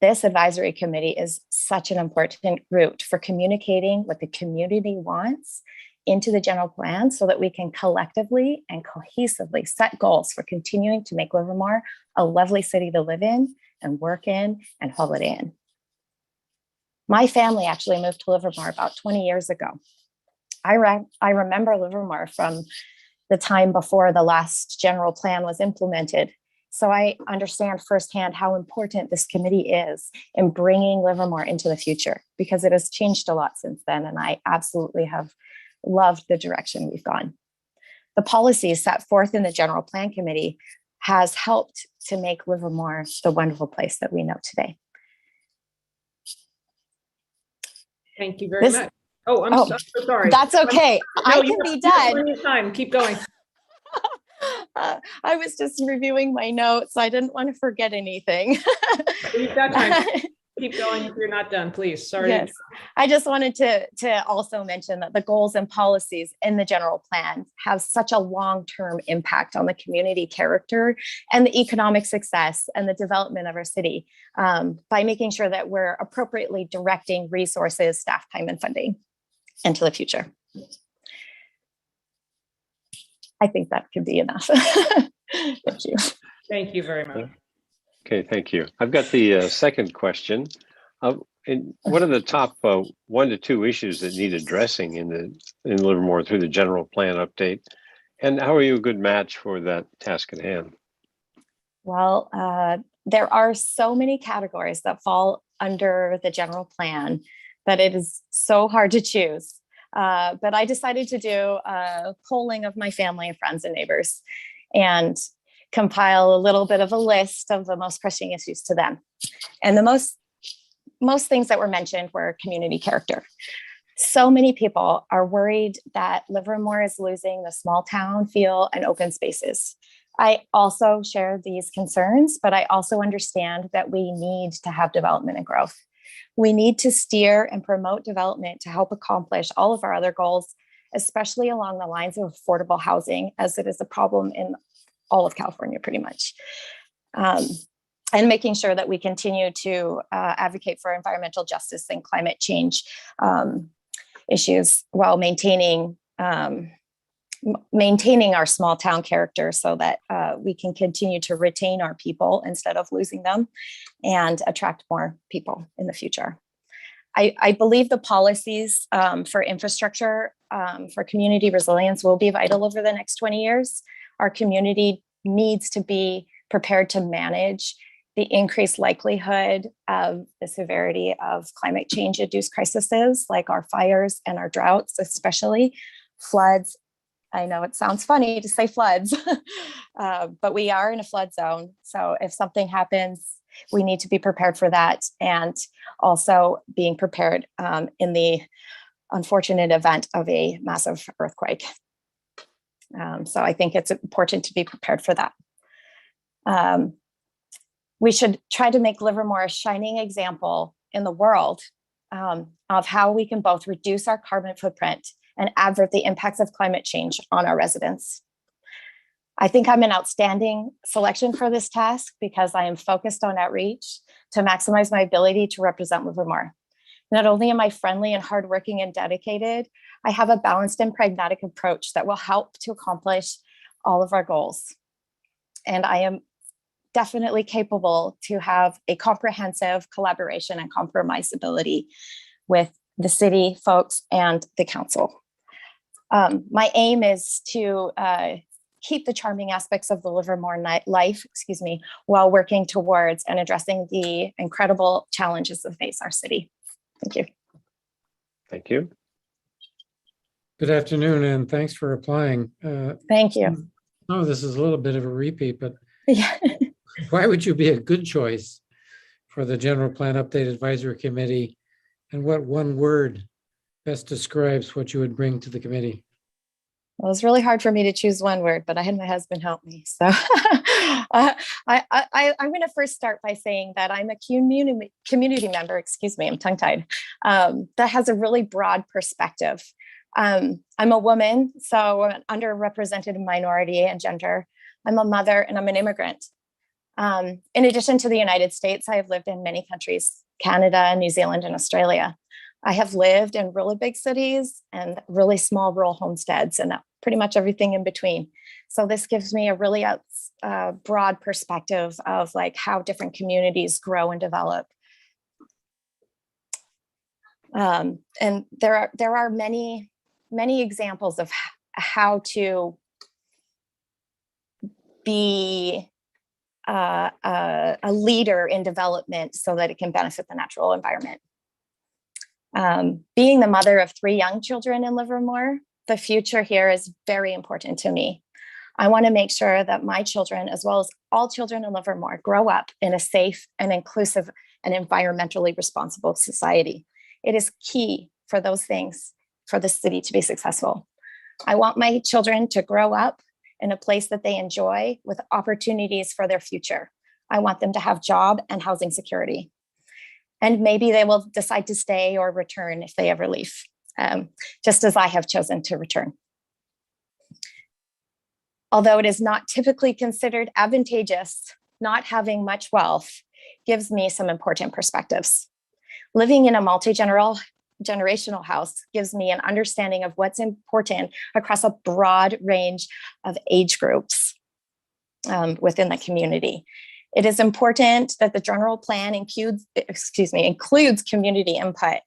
This advisory committee is such an important route for communicating what the community wants into the general plan so that we can collectively and cohesively set goals for continuing to make Livermore a lovely city to live in and work in and holiday in. My family actually moved to Livermore about 20 years ago. I remember Livermore from the time before the last general plan was implemented. So I understand firsthand how important this committee is in bringing Livermore into the future, because it has changed a lot since then. And I absolutely have loved the direction we've gone. The policies set forth in the general plan committee has helped to make Livermore the wonderful place that we know today. Thank you very much. Oh, I'm so sorry. That's okay. I can be done. Plenty of time. Keep going. I was just reviewing my notes. I didn't want to forget anything. You've got time. Keep going if you're not done, please. Sorry. Yes. I just wanted to also mention that the goals and policies in the general plan have such a long-term impact on the community character and the economic success and the development of our city by making sure that we're appropriately directing resources, staff time, and funding into the future. I think that could be enough. Thank you. Thank you very much. Okay, thank you. I've got the second question. And what are the top 1 to 2 issues that need addressing in Livermore through the general plan update? And how are you a good match for that task at hand? Well, there are so many categories that fall under the general plan that it is so hard to choose. But I decided to do a polling of my family and friends and neighbors and compile a little bit of a list of the most pressing issues to them. And the most things that were mentioned were community character. So many people are worried that Livermore is losing the small town feel and open spaces. I also share these concerns, but I also understand that we need to have development and growth. We need to steer and promote development to help accomplish all of our other goals, especially along the lines of affordable housing, as it is a problem in all of California, pretty much. And making sure that we continue to advocate for environmental justice and climate change issues while maintaining our small town character so that we can continue to retain our people instead of losing them and attract more people in the future. I believe the policies for infrastructure for community resilience will be vital over the next 20 years. Our community needs to be prepared to manage the increased likelihood of the severity of climate change induced crises like our fires and our droughts, especially floods. I know it sounds funny to say floods, but we are in a flood zone. So if something happens, we need to be prepared for that, and also being prepared in the unfortunate event of a massive earthquake. So I think it's important to be prepared for that. We should try to make Livermore a shining example in the world of how we can both reduce our carbon footprint and avert the impacts of climate change on our residents. I think I'm an outstanding selection for this task because I am focused on outreach to maximize my ability to represent Livermore. Not only am I friendly and hardworking and dedicated, I have a balanced and pragmatic approach that will help to accomplish all of our goals. And I am definitely capable to have a comprehensive collaboration and compromisability with the city folks and the council. My aim is to keep the charming aspects of the Livermore life, while working towards and addressing the incredible challenges that face our city. Thank you. Thank you. Good afternoon, and thanks for applying. Thank you. Oh, this is a little bit of a repeat, but Yeah. why would you be a good choice for the General Plan Update Advisory Committee? And what one word best describes what you would bring to the committee? Well, it was really hard for me to choose one word, but I had my husband help me. So I'm going to first start by saying that I'm a community member, I'm tongue-tied, that has a really broad perspective. I'm a woman, so I'm an underrepresented minority and gender. I'm a mother and I'm an immigrant. In addition to the United States, I have lived in many countries, Canada, New Zealand, and Australia. I have lived in really big cities and really small rural homesteads and pretty much everything in between. So this gives me a really broad perspective of like how different communities grow and develop. And there are many examples of how to be a leader in development so that it can benefit the natural environment. Being the mother of 3 young children in Livermore, the future here is very important to me. I want to make sure that my children, as well as all children in Livermore, grow up in a safe and inclusive and environmentally responsible society. It is key for those things for the city to be successful. I want my children to grow up in a place that they enjoy with opportunities for their future. I want them to have job and housing security. And maybe they will decide to stay or return if they ever leave, just as I have chosen to return. Although it is not typically considered advantageous, not having much wealth gives me some important perspectives. Living in a multi-generational house gives me an understanding of what's important across a broad range of age groups within the community. It is important that the general plan includes community input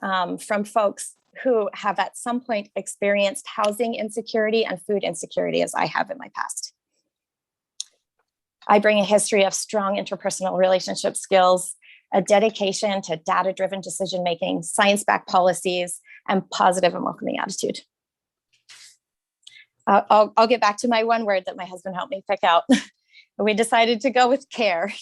from folks who have at some point experienced housing insecurity and food insecurity, as I have in my past. I bring a history of strong interpersonal relationship skills, a dedication to data-driven decision-making, science-backed policies, and positive and welcoming attitude. I'll get back to my one word that my husband helped me pick out. We decided to go with care.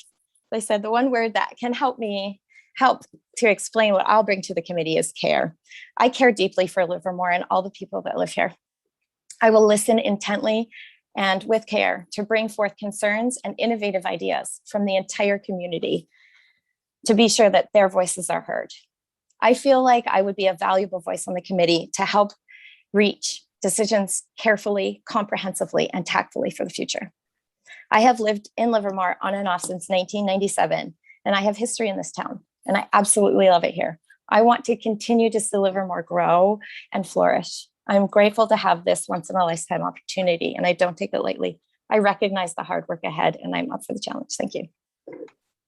They said the one word that can help to explain what I'll bring to the committee is care. I care deeply for Livermore and all the people that live here. I will listen intently and with care to bring forth concerns and innovative ideas from the entire community to be sure that their voices are heard. I feel like I would be a valuable voice on the committee to help reach decisions carefully, comprehensively, and tactfully for the future. I have lived in Livermore on and off since 1997, and I have history in this town, and I absolutely love it here. I want to continue to see Livermore grow and flourish. I'm grateful to have this once in a lifetime opportunity, and I don't take it lightly. I recognize the hard work ahead, and I'm up for the challenge. Thank you.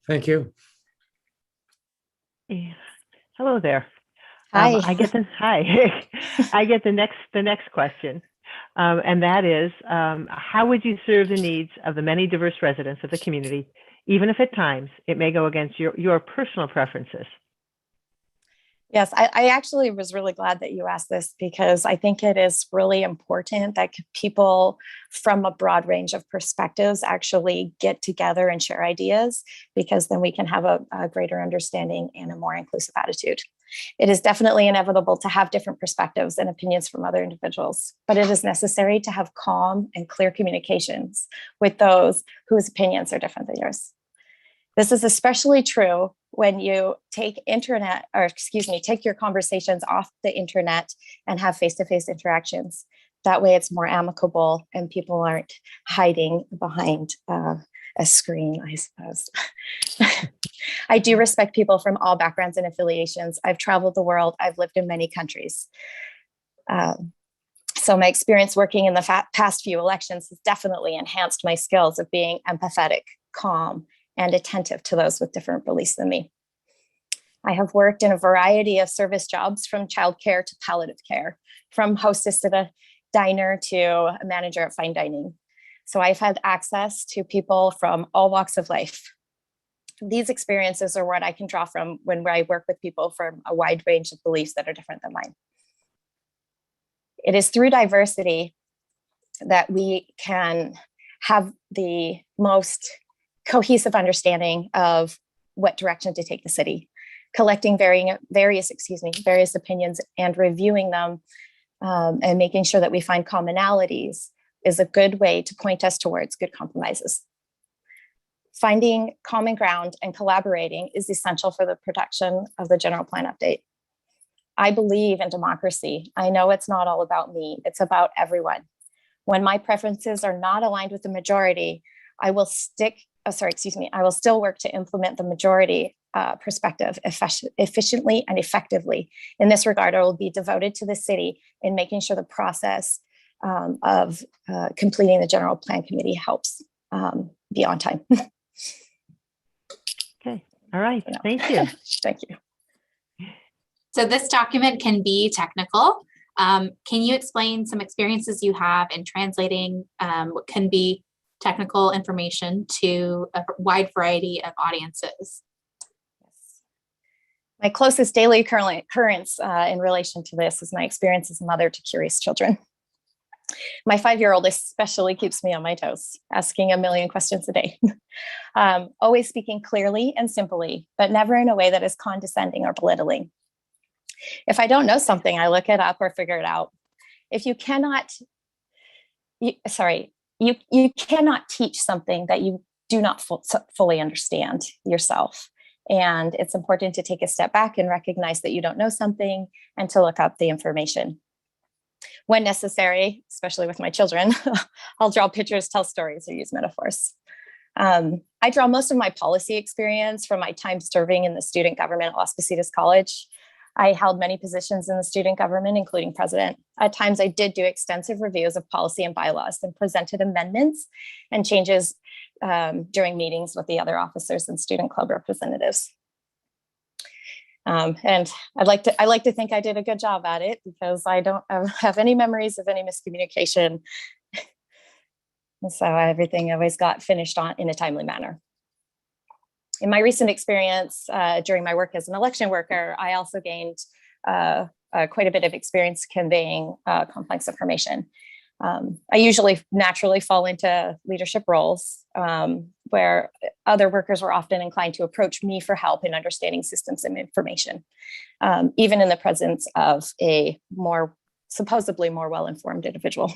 Thank you. Yeah. Hello there. Hi. I get the hi. I get the next question, and that is, how would you serve the needs of the many diverse residents of the community, even if at times it may go against your personal preferences? Yes, I actually was really glad that you asked this, because I think it is really important that people from a broad range of perspectives actually get together and share ideas, because then we can have a greater understanding and a more inclusive attitude. It is definitely inevitable to have different perspectives and opinions from other individuals, but it is necessary to have calm and clear communications with those whose opinions are different than yours. This is especially true when you take your conversations off the internet and have face-to-face interactions. That way it's more amicable and people aren't hiding behind a screen, I suppose. I do respect people from all backgrounds and affiliations. I've traveled the world. I've lived in many countries. So my experience working in the past few elections has definitely enhanced my skills of being empathetic, calm, and attentive to those with different beliefs than me. I have worked in a variety of service jobs, from childcare to palliative care, from hostess at a diner to a manager at fine dining. So I've had access to people from all walks of life. These experiences are what I can draw from when I work with people from a wide range of beliefs that are different than mine. It is through diversity that we can have the most cohesive understanding of what direction to take the city, collecting various opinions and reviewing them, and making sure that we find commonalities is a good way to point us towards good compromises. Finding common ground and collaborating is essential for the production of the general plan update. I believe in democracy. I know it's not all about me, it's about everyone. When my preferences are not aligned with the majority, I will still work to implement the majority perspective efficiently and effectively. In this regard, I will be devoted to the city in making sure the process of completing the general plan committee helps be on time. Okay, all right, thank you. Thank you. So this document can be technical. Can you explain some experiences you have in translating what can be technical information to a wide variety of audiences? Yes. My closest daily occurrence in relation to this is my experience as a mother to curious children. My 5-year-old especially keeps me on my toes, asking a million questions a day. Always speaking clearly and simply, but never in a way that is condescending or belittling. If I don't know something, I look it up or figure it out. If you cannot, you cannot teach something that you do not fully understand yourself. And it's important to take a step back and recognize that you don't know something and to look up the information. When necessary, especially with my children, I'll draw pictures, tell stories, or use metaphors. I draw most of my policy experience from my time serving in the student government at Las Positas College. I held many positions in the student government, including president. At times, I did do extensive reviews of policy and bylaws and presented amendments and changes during meetings with the other officers and student club representatives. And I like to think I did a good job at it, because I don't have any memories of any miscommunication. So everything always got finished on in a timely manner. In my recent experience during my work as an election worker, I also gained quite a bit of experience conveying complex information. I usually naturally fall into leadership roles where other workers were often inclined to approach me for help in understanding systems and information, even in the presence of a supposedly more well-informed individual.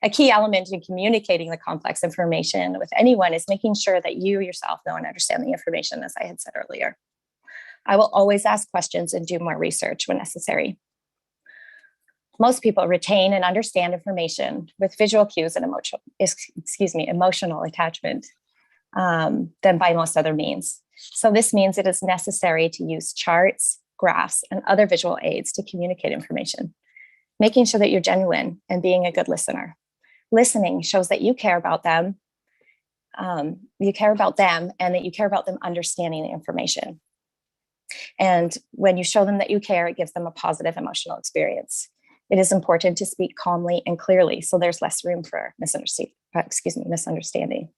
A key element in communicating the complex information with anyone is making sure that you yourself know and understand the information, as I had said earlier. I will always ask questions and do more research when necessary. Most people retain and understand information with visual cues and emotional attachment than by most other means. So this means it is necessary to use charts, graphs, and other visual aids to communicate information, making sure that you're genuine and being a good listener. Listening shows that you care about them, and that you care about them understanding the information. And when you show them that you care, it gives them a positive emotional experience. It is important to speak calmly and clearly, so there's less room for misunderstanding.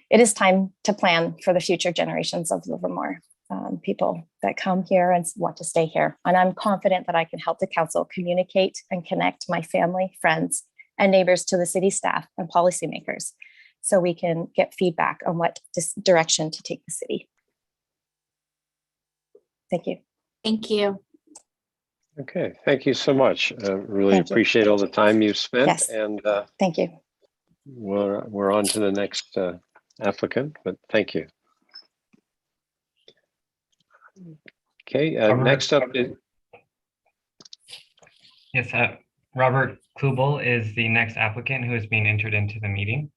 It is time to plan for the future generations of Livermore, people that come here and want to stay here. And I'm confident that I can help the council communicate and connect my family, friends, and neighbors to the city staff and policymakers, so we can get feedback on what direction to take the city. Thank you. Thank you. Okay, thank you so much. Really Thank you. appreciate all the time you've spent. Yes. And Thank you. we're on to the next applicant, but thank you. Okay, next up is. Yes, Robert Kluble is the next applicant who is being entered into the meeting.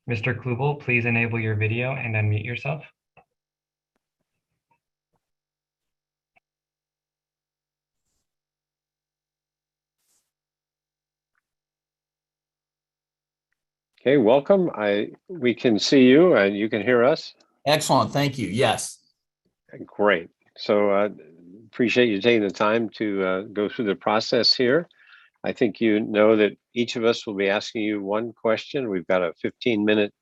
Mr. Kluble, please enable your video and unmute yourself. Okay, welcome. We can see you and you can hear us. Excellent, thank you. Yes. Great. So appreciate you taking the time to go through the process here. I think you know that each of us will be asking you one question. We've got a 15-minute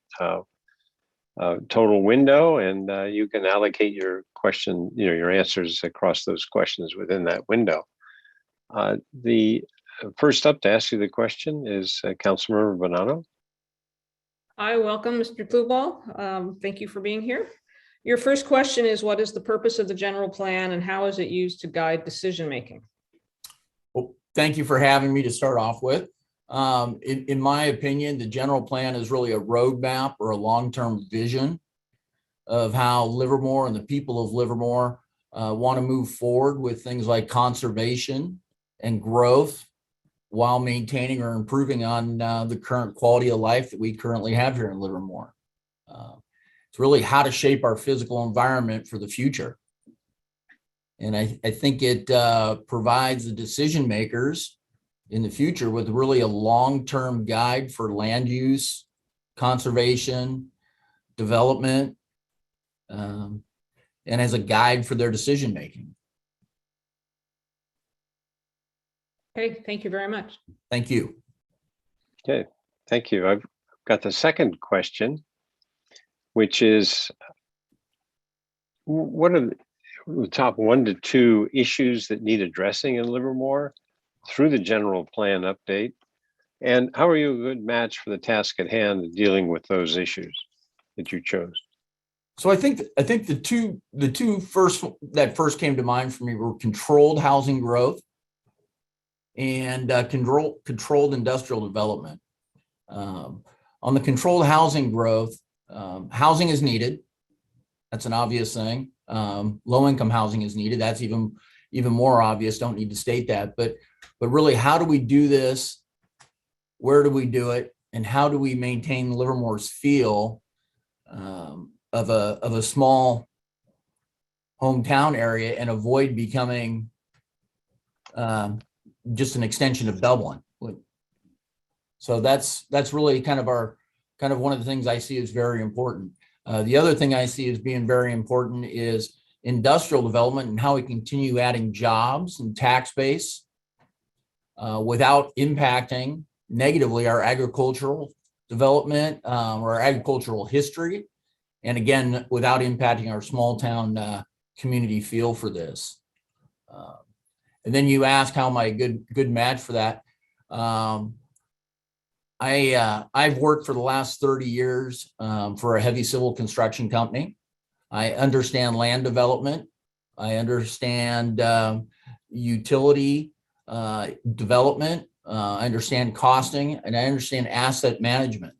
total window, and you can allocate your question, your answers across those questions within that window. The first up to ask you the question is Councilmember Bonanno. Hi, welcome, Mr. Kluble. Thank you for being here. Your first question is, what is the purpose of the general plan and how is it used to guide decision-making? Well, thank you for having me to start off with. In my opinion, the general plan is really a roadmap or a long-term vision of how Livermore and the people of Livermore want to move forward with things like conservation and growth, while maintaining or improving on the current quality of life that we currently have here in Livermore. It's really how to shape our physical environment for the future. And I think it provides the decision makers in the future with really a long-term guide for land use, conservation, development, and as a guide for their decision making. Okay, thank you very much. Thank you. Okay, thank you. I've got the second question, which is, what are the top 1 to 2 issues that need addressing in Livermore through the general plan update? And how are you a good match for the task at hand in dealing with those issues that you chose? So I think the two first came to mind for me were controlled housing growth and controlled industrial development. On the controlled housing growth, housing is needed. That's an obvious thing. Low-income housing is needed. That's even more obvious. Don't need to state that. But really, how do we do this? Where do we do it? And how do we maintain Livermore's feel of a small hometown area and avoid becoming just an extension of Dublin? So that's really kind of one of the things I see as very important. The other thing I see as being very important is industrial development and how we continue adding jobs and tax base without impacting negatively our agricultural development or our agricultural history. And again, without impacting our small town community feel for this. And then you ask, how am I a good match for that? I've worked for the last 30 years for a heavy civil construction company. I understand land development. I understand utility development. I understand costing, and I understand asset management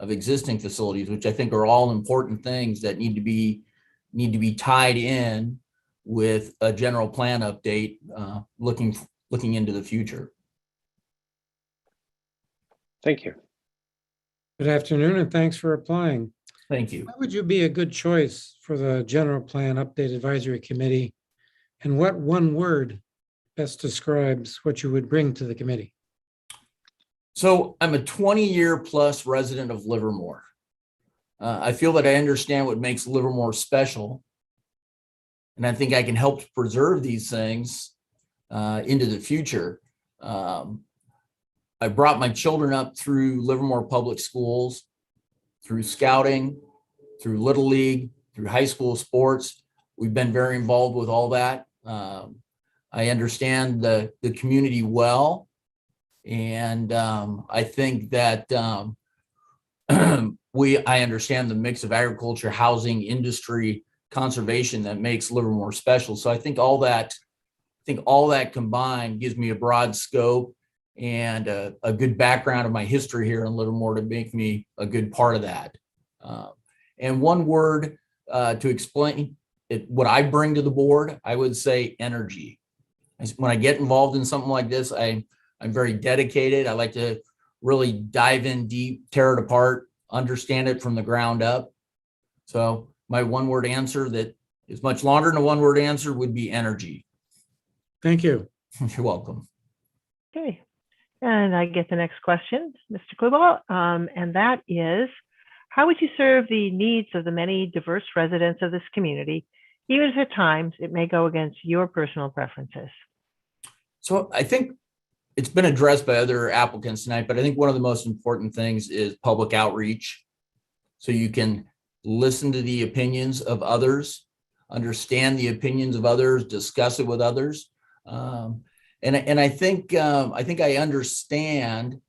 of existing facilities, which I think are all important things that need to be tied in with a general plan update, looking into the future. Thank you. Good afternoon, and thanks for applying. Thank you. Why would you be a good choice for the General Plan Update Advisory Committee? And what one word best describes what you would bring to the committee? So I'm a 20-year plus resident of Livermore. I feel that I understand what makes Livermore special. And I think I can help to preserve these things into the future. I brought my children up through Livermore Public Schools, through scouting, through Little League, through high school sports. We've been very involved with all that. I understand the community well. And I think that I understand the mix of agriculture, housing, industry, conservation that makes Livermore special. So I think all that combined gives me a broad scope and a good background of my history here in Livermore to make me a good part of that. And one word to explain what I bring to the board, I would say energy. When I get involved in something like this, I'm very dedicated. I like to really dive in deep, tear it apart, understand it from the ground up. So my one word answer that is much longer than a one word answer would be energy. Thank you. You're welcome. Okay. And I get the next question, Mr. Kluble, and that is, how would you serve the needs of the many diverse residents of this community, even if at times it may go against your personal preferences? So I think it's been addressed by other applicants tonight, but I think one of the most important things is public outreach. So you can listen to the opinions of others, understand the opinions of others, discuss it with others. And I think I understand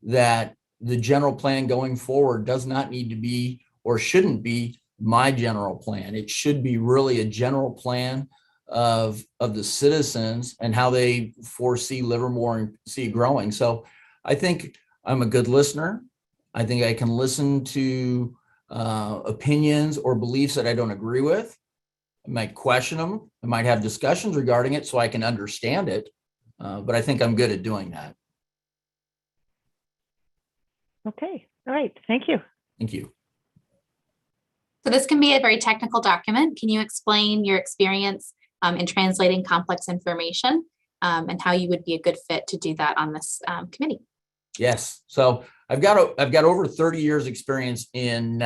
that the general plan going forward does not need to be or shouldn't be my general plan. It should be really a general plan of the citizens and how they foresee Livermore and see it growing. So I think I'm a good listener. I think I can listen to opinions or beliefs that I don't agree with. I might question them. I might have discussions regarding it so I can understand it. But I think I'm good at doing that. Okay. All right. Thank you. Thank you. So this can be a very technical document. Can you explain your experience in translating complex information and how you would be a good fit to do that on this committee? Yes. So I've got over 30 years experience in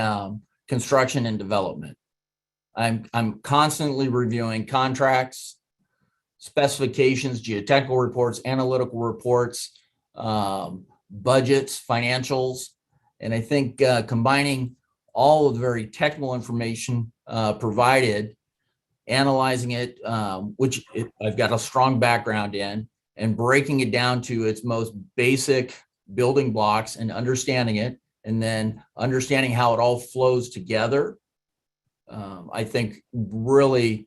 construction and development. I'm constantly reviewing contracts, specifications, geotechnical reports, analytical reports, budgets, financials. And I think combining all of the very technical information provided, analyzing it, I've got a strong background in, and breaking it down to its most basic building blocks and understanding it, and then understanding how it all flows together, I think really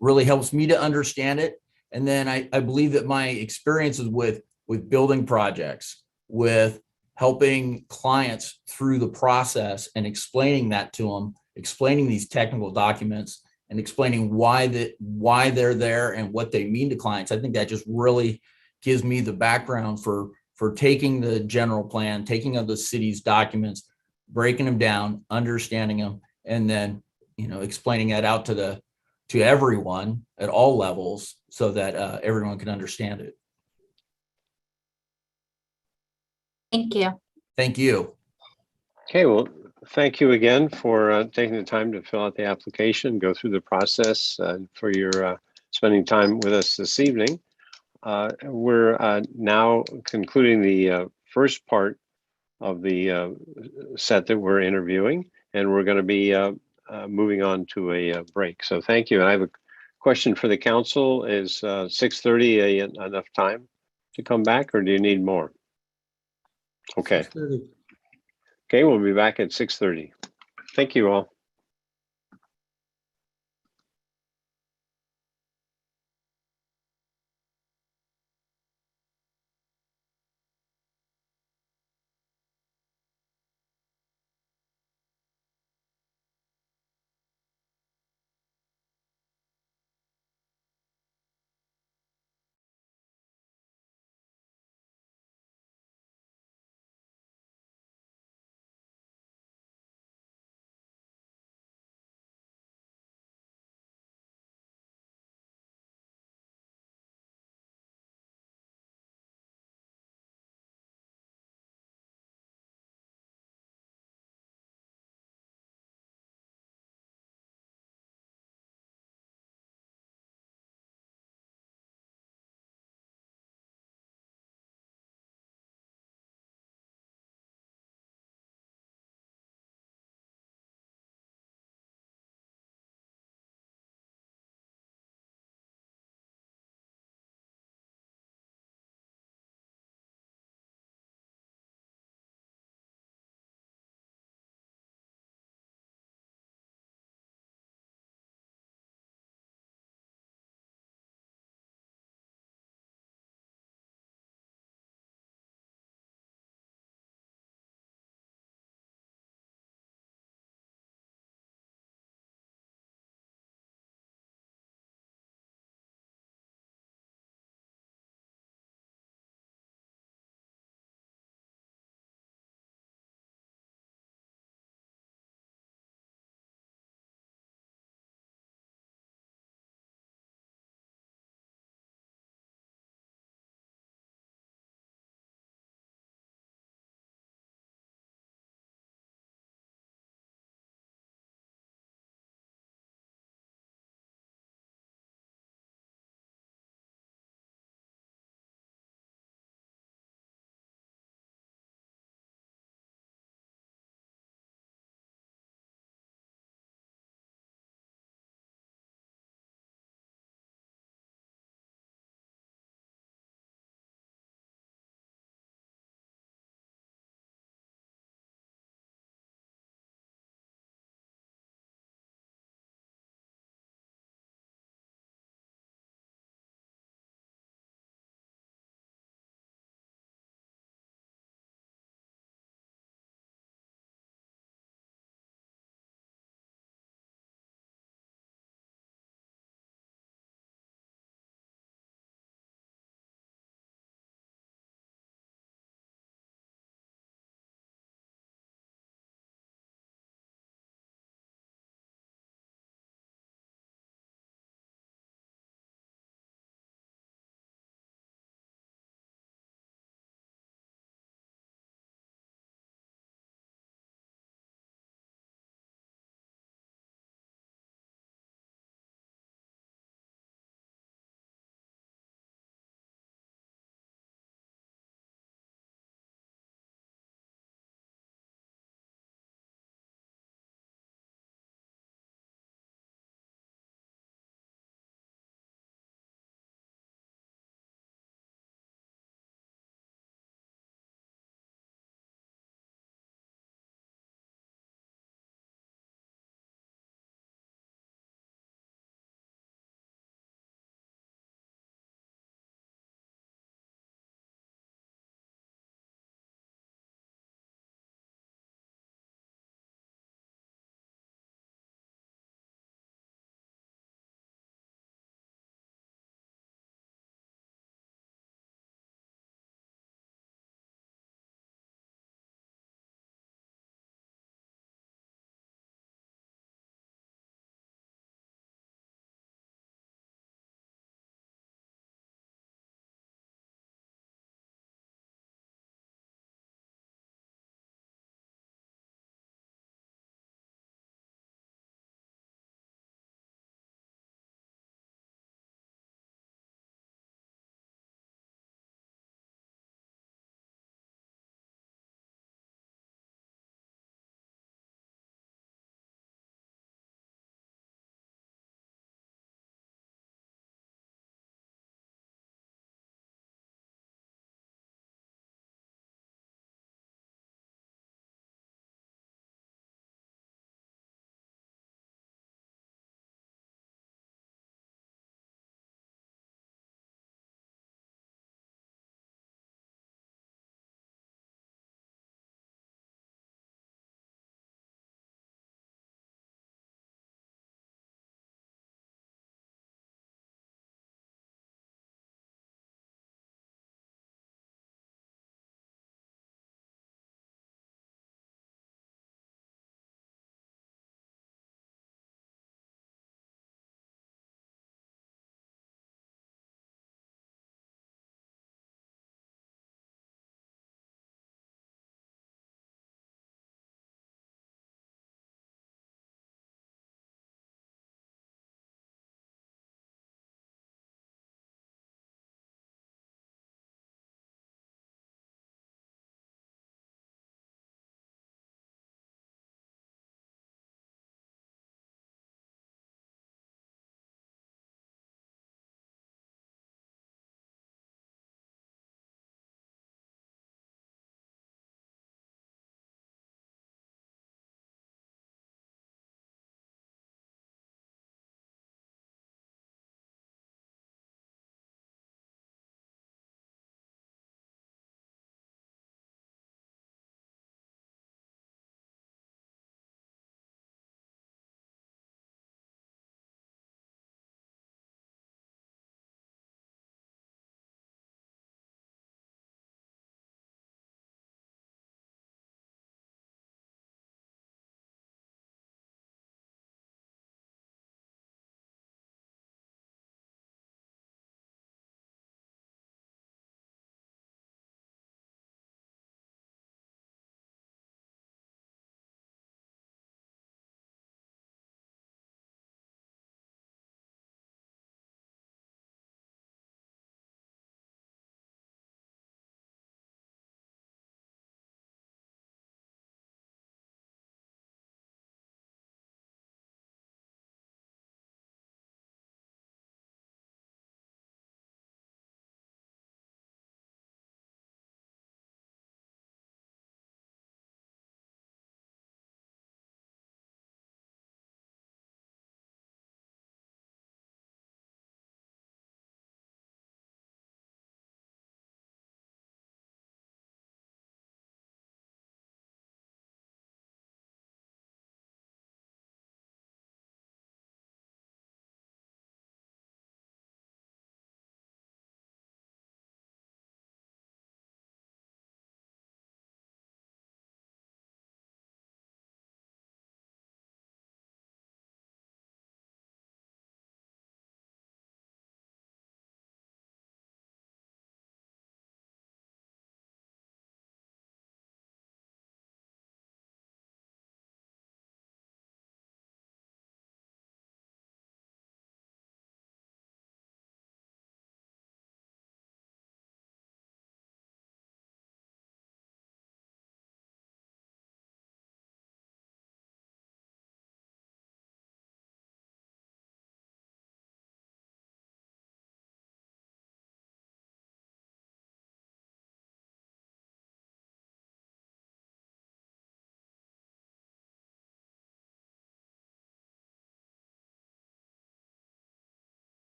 helps me to understand it. And then I believe that my experiences with building projects, with helping clients through the process and explaining that to them, explaining these technical documents and explaining why they're there and what they mean to clients, I think that just really gives me the background for taking the general plan, taking of the city's documents, breaking them down, understanding them, and then explaining that out to everyone at all levels so that everyone can understand it. Thank you. Thank you. Okay, well, thank you again for taking the time to fill out the application, go through the process, for your spending time with us this evening. We're now concluding the first part of the set that we're interviewing, and we're going to be moving on to a break. So thank you. And I have a question for the council. Is 6:30 enough time to come back, or do you need more? Okay. 6:30. Okay, we'll be back at 6:30. Thank you all.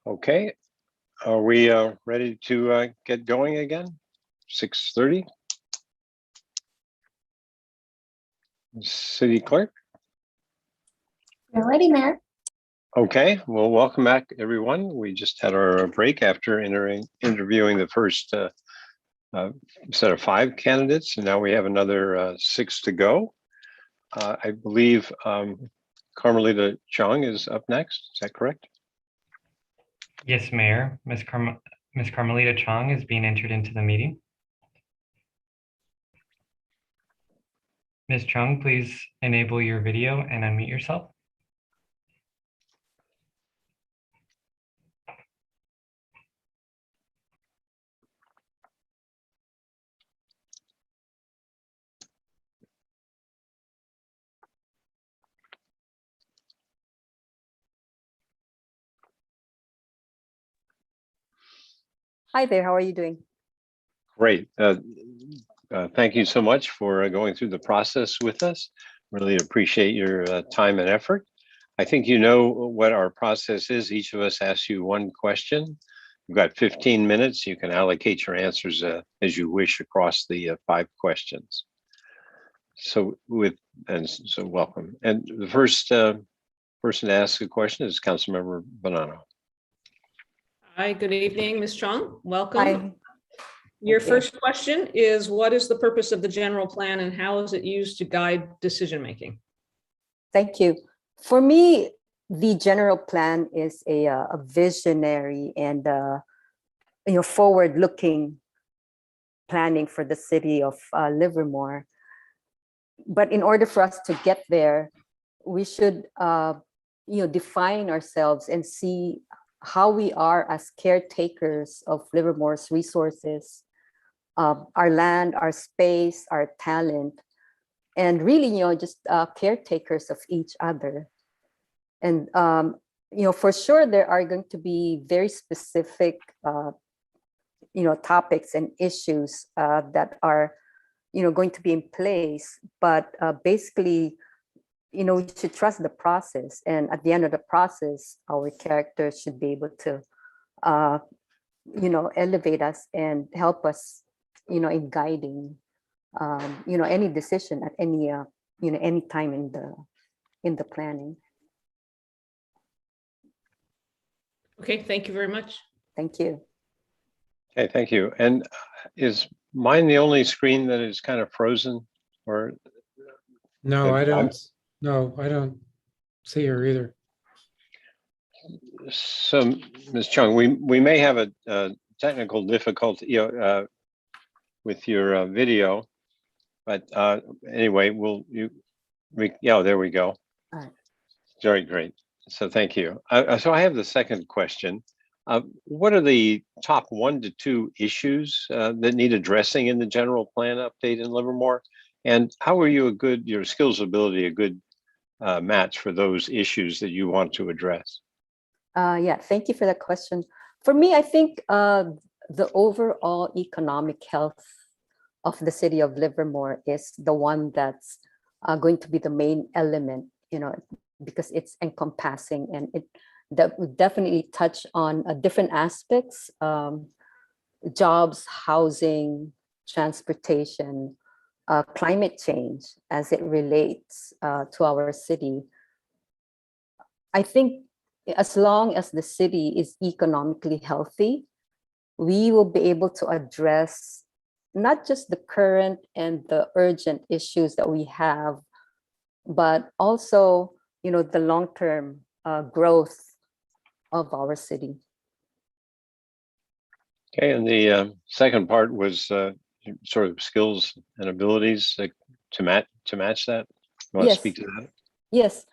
Okay, are we ready to get going again? 6:30. City Clerk. You're ready, Mayor. Okay, well, welcome back, everyone. We just had our break after interviewing the first set of 5 candidates, and now we have another 6 to go. I believe Carmelita Chong is up next. Is that correct? Yes, Mayor. Ms. Carmelita Chong is being entered into the meeting. Ms. Chong, please enable your video and unmute yourself. Hi there, how are you doing? Great. Thank you so much for going through the process with us. Really appreciate your time and effort. I think you know what our process is. Each of us asks you one question. You've got 15 minutes. You can allocate your answers as you wish across the 5 questions. So welcome. And the first person to ask a question is Councilmember Bonanno. Hi, good evening, Ms. Chong. Welcome. Hi. Your Okay. first question is, what is the purpose of the general plan and how is it used to guide decision-making? Thank you. For me, the general plan is a visionary and forward-looking planning for the city of Livermore. But in order for us to get there, we should define ourselves and see how we are as caretakers of Livermore's resources, our land, our space, our talent, and really, just caretakers of each other. And, for sure, there are going to be very specific, topics and issues that are, going to be in place. But basically, we should trust the process. And at the end of the process, our characters should be able to, elevate us and help us, in guiding, any decision at any time in the planning. Okay, thank you very much. Thank you. Okay, thank you. And is mine the only screen that is kind of frozen, or? No, I don't. No, I don't see her either. So, Ms. Chung, we may have a technical difficulty, with your video, but anyway, yeah, there we go. All right. Very great. So thank you. So I have the second question. What are the top 1 to 2 issues that need addressing in the general plan update in Livermore? And how are you your skills ability a good match for those issues that you want to address? Yeah, thank you for that question. For me, I think the overall economic health of the city of Livermore is the one that's going to be the main element, because it's encompassing and that would definitely touch on different aspects, jobs, housing, transportation, climate change as it relates to our city. I think as long as the city is economically healthy, we will be able to address not just the current and the urgent issues that we have, but also, the long-term growth of our city. Okay, and the second part was sort of skills and abilities to match that. You want to speak to that? Yes.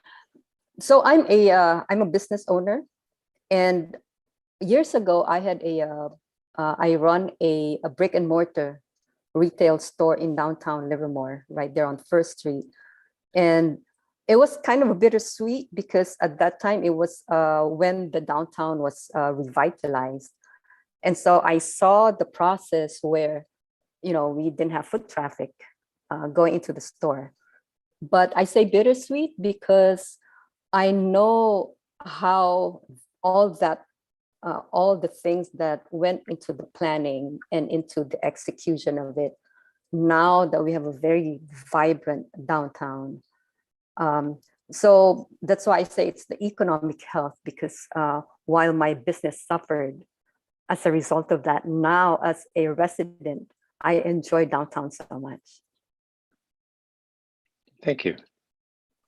So I'm a business owner, and years ago I had I run a brick and mortar retail store in downtown Livermore, right there on First Street, and it was kind of a bittersweet because at that time it was when the downtown was revitalized, and so I saw the process where we didn't have foot traffic going into the store. But I say bittersweet because I know how all that all the things that went into the planning and into the execution of it, now that we have a very vibrant downtown. So that's why I say it's the economic health, because while my business suffered as a result of that, now as a resident, I enjoy downtown so much. Thank you.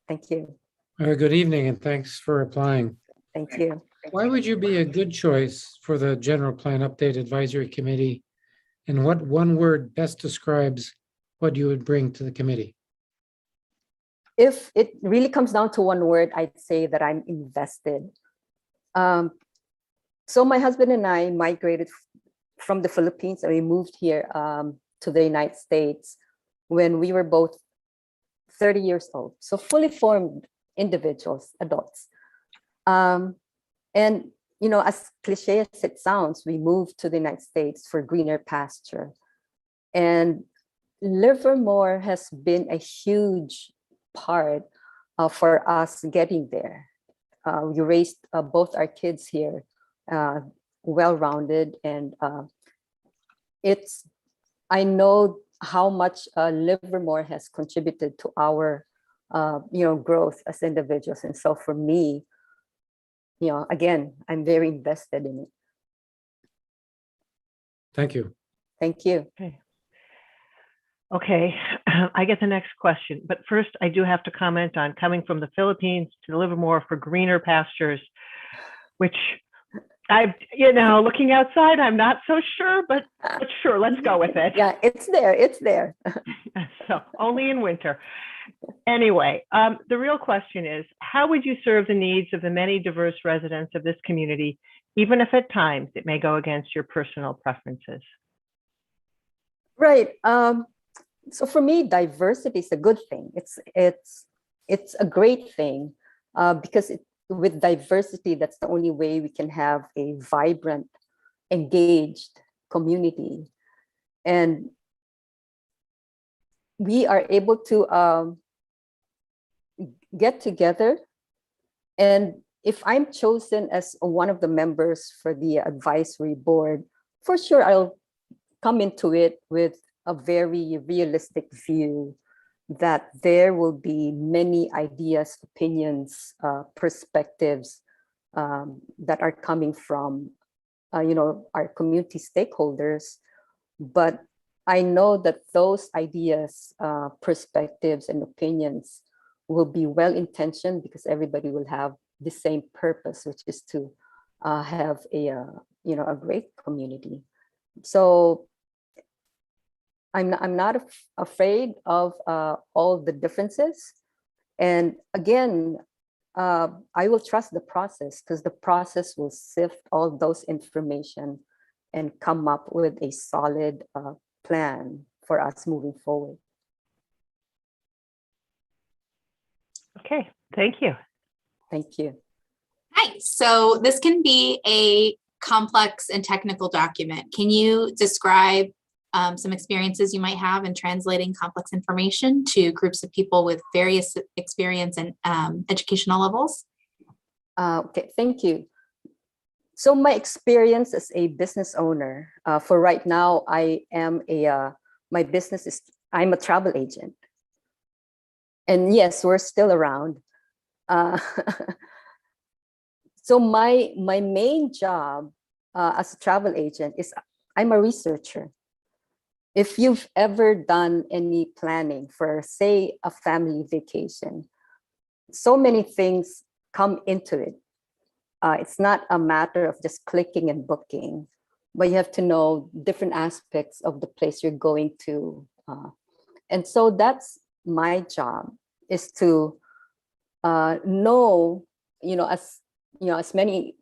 Thank you. Good evening, and thanks for applying. Thank you. Why would you be a good choice for the General Plan Update Advisory Committee? And what one word best describes what you would bring to the committee? If it really comes down to one word, I'd say that I'm invested. So my husband and I migrated from the Philippines, and we moved here to the United States when we were both 30 years old. So fully formed individuals, adults. And, you know, as cliche as it sounds, we moved to the United States for greener pasture. And Livermore has been a huge part for us getting there. We raised both our kids here, well-rounded, and I know how much Livermore has contributed to our growth as individuals. And so for me, again, I'm very invested in it. Thank you. Thank you. Okay, I get the next question, but first I do have to comment on coming from the Philippines to Livermore for greener pastures, which looking outside, I'm not so sure, but sure, let's go with it. Yeah, it's there, it's there. So only in winter. Anyway, the real question is, how would you serve the needs of the many diverse residents of this community, even if at times it may go against your personal preferences? Right. So for me, diversity is a good thing. It's a great thing because with diversity, that's the only way we can have a vibrant, engaged community. And we are able to get together. And if I'm chosen as one of the members for the advisory board, for sure, I'll come into it with a very realistic view that there will be many ideas, opinions, perspectives that are coming from, our community stakeholders. But I know that those ideas, perspectives, and opinions will be well-intentioned because everybody will have the same purpose, which is to have a great community. So I'm not afraid of all the differences. And again, I will trust the process because the process will sift all those information and come up with a solid plan for us moving forward. Okay, thank you. Thank you. Hi, so this can be a complex and technical document. Can you describe some experiences you might have in translating complex information to groups of people with various experience and educational levels? Okay, thank you. So my experience as a business owner, for right now, I'm a travel agent. And yes, we're still around. So my main job as a travel agent is I'm a researcher. If you've ever done any planning for, say, a family vacation, so many things come into it. It's not a matter of just clicking and booking, but you have to know different aspects of the place you're going to. And so that's my job, is to know, as many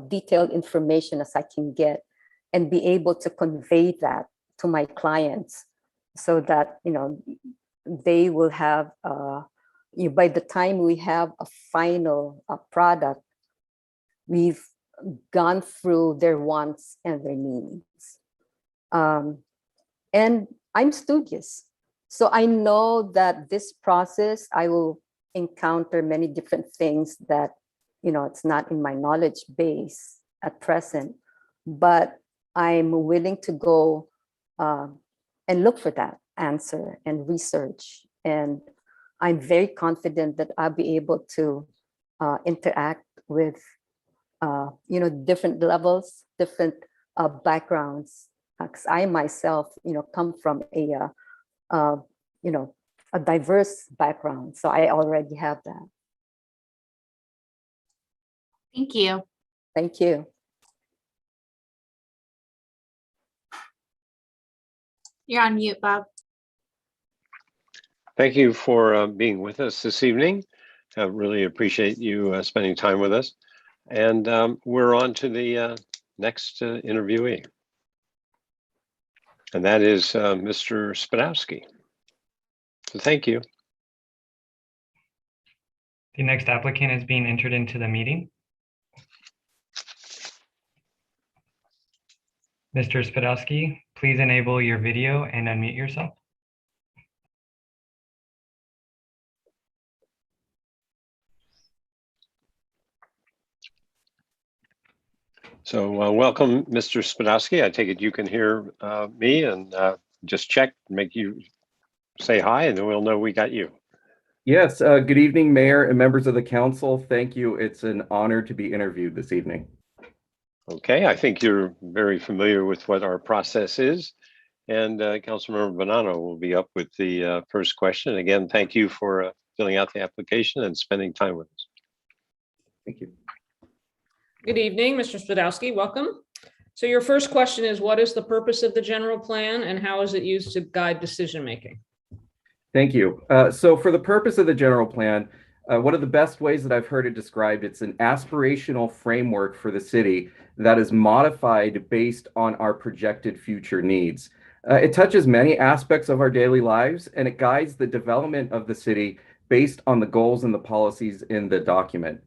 detailed information as I can get and be able to convey that to my clients so that, they will have, by the time we have a final product, we've gone through their wants and their needs. And I'm studious. So I know that this process, I will encounter many different things that, it's not in my knowledge base at present, but I'm willing to go and look for that answer and research. And I'm very confident that I'll be able to interact with, different levels, different backgrounds. Because I myself, come from a diverse background. So I already have that. Thank you. Thank you. You're on mute, Bob. Thank you for being with us this evening. I really appreciate you spending time with us. And we're on to the next interviewee. And that is Mr. Spadowski. So thank you. The next applicant is being entered into the meeting. Mr. Spadowski, please enable your video and unmute yourself. So welcome, Mr. Spadowski. I take it you can hear me, and just check, make you say hi, and then we'll know we got you. Yes, good evening, Mayor and members of the council. Thank you. It's an honor to be interviewed this evening. Okay, I think you're very familiar with what our process is, and Councilmember Bonanno will be up with the first question. Again, thank you for filling out the application and spending time with us. Thank you. Good evening, Mr. Spadowski. Welcome. So your first question is, what is the purpose of the general plan and how is it used to guide decision making? Thank you. So for the purpose of the general plan, one of the best ways that I've heard it described, it's an aspirational framework for the city that is modified based on our projected future needs. It touches many aspects of our daily lives, and it guides the development of the city based on the goals and the policies in the document.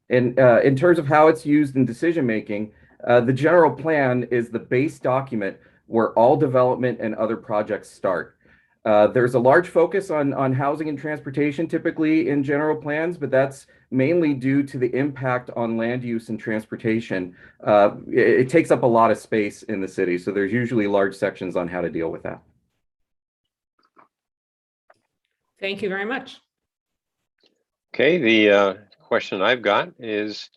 And in terms of how it's used in decision making, the general plan is the base document where all development and other projects start. There's a large focus on housing and transportation typically in general plans, but that's mainly due to the impact on land use and transportation. It takes up a lot of space in the city, so there's usually large sections on how to deal with that. Thank you very much. Okay, the question I've got is,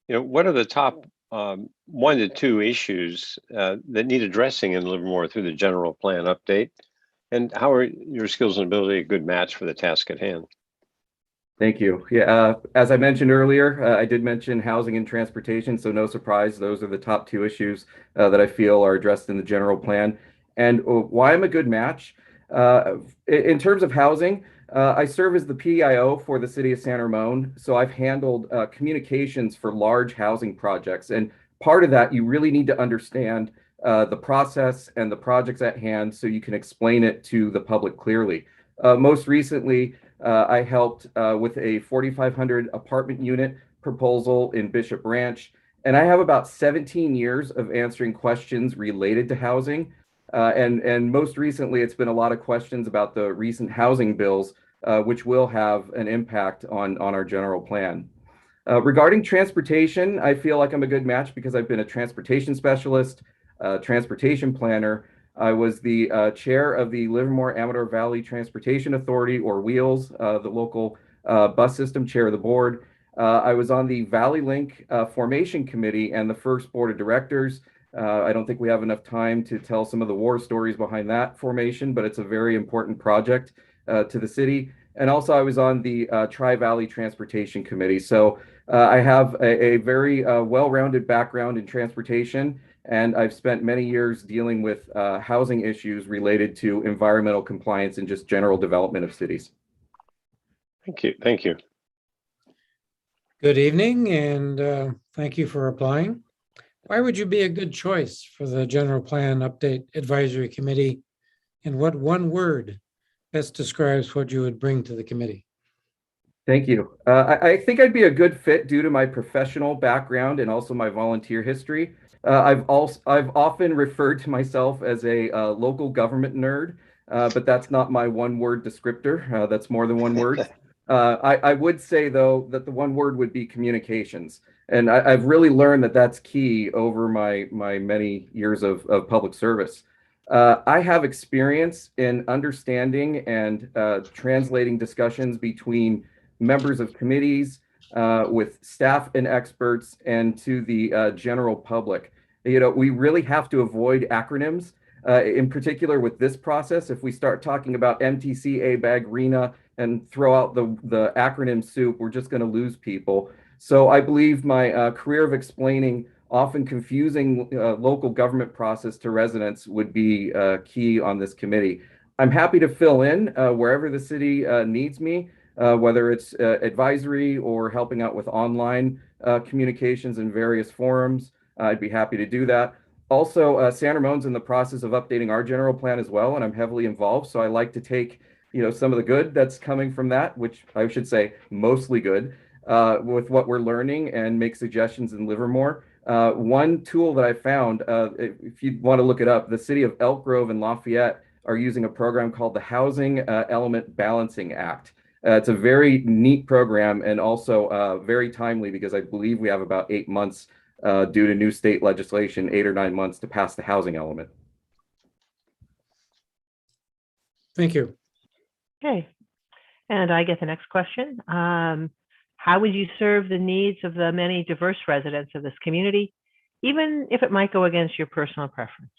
what are the top 1 to 2 issues that need addressing in Livermore through the general plan update? And how are your skills and ability a good match for the task at hand? Thank you. Yeah, as I mentioned earlier, I did mention housing and transportation, so no surprise, those are the top 2 issues that I feel are addressed in the general plan. And why I'm a good match? In terms of housing, I serve as the PIO for the city of San Ramon, so I've handled communications for large housing projects. And part of that, you really need to understand the process and the projects at hand so you can explain it to the public clearly. Most recently, I helped with a 4,500 apartment unit proposal in Bishop Ranch, and I have about 17 years of answering questions related to housing. And most recently, it's been a lot of questions about the recent housing bills, which will have an impact on our general plan. Regarding transportation, I feel like I'm a good match because I've been a transportation specialist, transportation planner. I was the chair of the Livermore Amador Valley Transportation Authority, or WHEELS, the local bus system, chair of the board. I was on the Valley Link Formation Committee and the first board of directors. I don't think we have enough time to tell some of the war stories behind that formation, but it's a very important project to the city. And also I was on the Tri-Valley Transportation Committee. So I have a very well-rounded background in transportation, and I've spent many years dealing with housing issues related to environmental compliance and just general development of cities. Thank you. Thank you. Good evening, and thank you for applying. Why would you be a good choice for the General Plan Update Advisory Committee? And what 1 word best describes what you would bring to the committee? Thank you. I think I'd be a good fit due to my professional background and also my volunteer history. I've often referred to myself as a local government nerd, but that's not my 1 word descriptor. That's more than 1 word. I would say, though, that the one word would be communications. And I've really learned that that's key over my many years of public service. I have experience in understanding and translating discussions between members of committees, with staff and experts, and to the general public. You know, we really have to avoid acronyms. In particular with this process, if we start talking about MTC, ABAG, RENA, and throw out the acronym soup, we're just going to lose people. So I believe my career of explaining often confusing local government process to residents would be key on this committee. I'm happy to fill in wherever the city needs me, whether it's advisory or helping out with online communications in various forums. I'd be happy to do that. Also, San Ramon's in the process of updating our general plan as well, and I'm heavily involved. So I like to take, you know, some of the good that's coming from that, which I should say mostly good, with what we're learning, and make suggestions in Livermore. One tool that I found, if you want to look it up, the city of Elk Grove and Lafayette are using a program called the Housing Element Balancing Act. It's a very neat program, and also very timely, because I believe we have about 8 months due to new state legislation, 8 or 9 months to pass the housing element. Thank you. Okay. And I get the next question. How would you serve the needs of the many diverse residents of this community, even if it might go against your personal preference?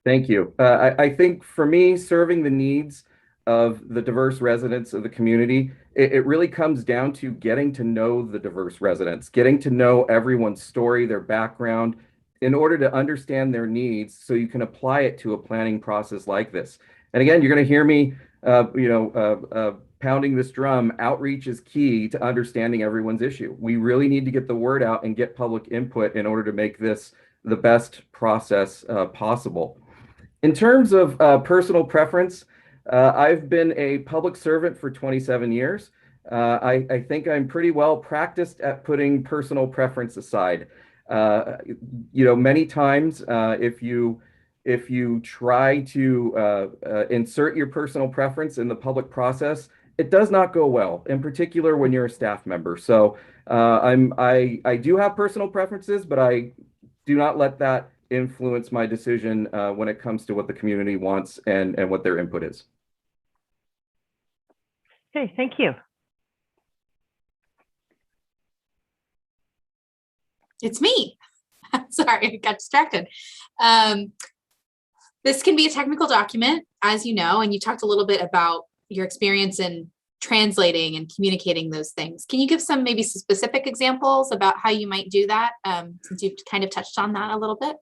Thank you. I think for me, serving the needs of the diverse residents of the community, it really comes down to getting to know the diverse residents, getting to know everyone's story, their background, in order to understand their needs, so you can apply it to a planning process like this. And again, you're going to hear me, pounding this drum. Outreach is key to understanding everyone's issue. We really need to get the word out and get public input in order to make this the best process possible. In terms of personal preference, I've been a public servant for 27 years. I think I'm pretty well practiced at putting personal preference aside. Many times, if you try to insert your personal preference in the public process, it does not go well, in particular when you're a staff member. So I do have personal preferences, but I do not let that influence my decision when it comes to what the community wants and what their input is. Okay, thank you. It's me. Sorry, I got distracted. This can be a technical document, as you know, and you talked a little bit about your experience in translating and communicating those things. Can you give some maybe some specific examples about how you might do that, since you've kind of touched on that a little bit?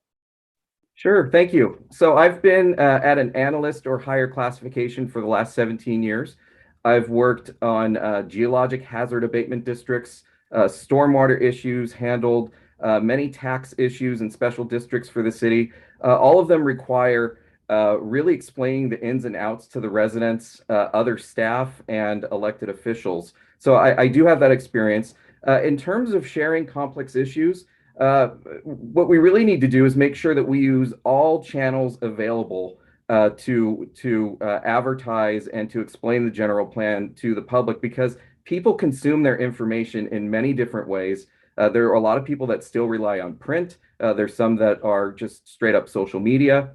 Sure, thank you. So I've been at an analyst or higher classification for the last 17 years. I've worked on geologic hazard abatement districts, stormwater issues, handled many tax issues and special districts for the city. All of them require really explaining the ins and outs to the residents, other staff, and elected officials. So I do have that experience. In terms of sharing complex issues, what we really need to do is make sure that we use all channels available to advertise and to explain the general plan to the public, because people consume their information in many different ways. There are a lot of people that still rely on print. There's some that are just straight up social media.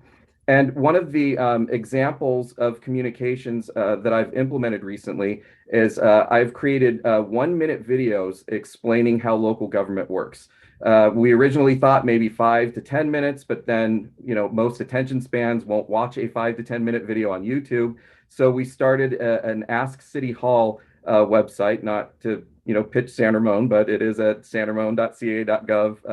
And one of the examples of communications that I've implemented recently is I've created 1-minute videos explaining how local government works. We originally thought maybe 5 to 10 minutes, but then, most attention spans won't watch a 5 to 10 minute video on YouTube. So we started an Ask City Hall website, not to, pitch San Ramon, but it is at sanramon.ca.gov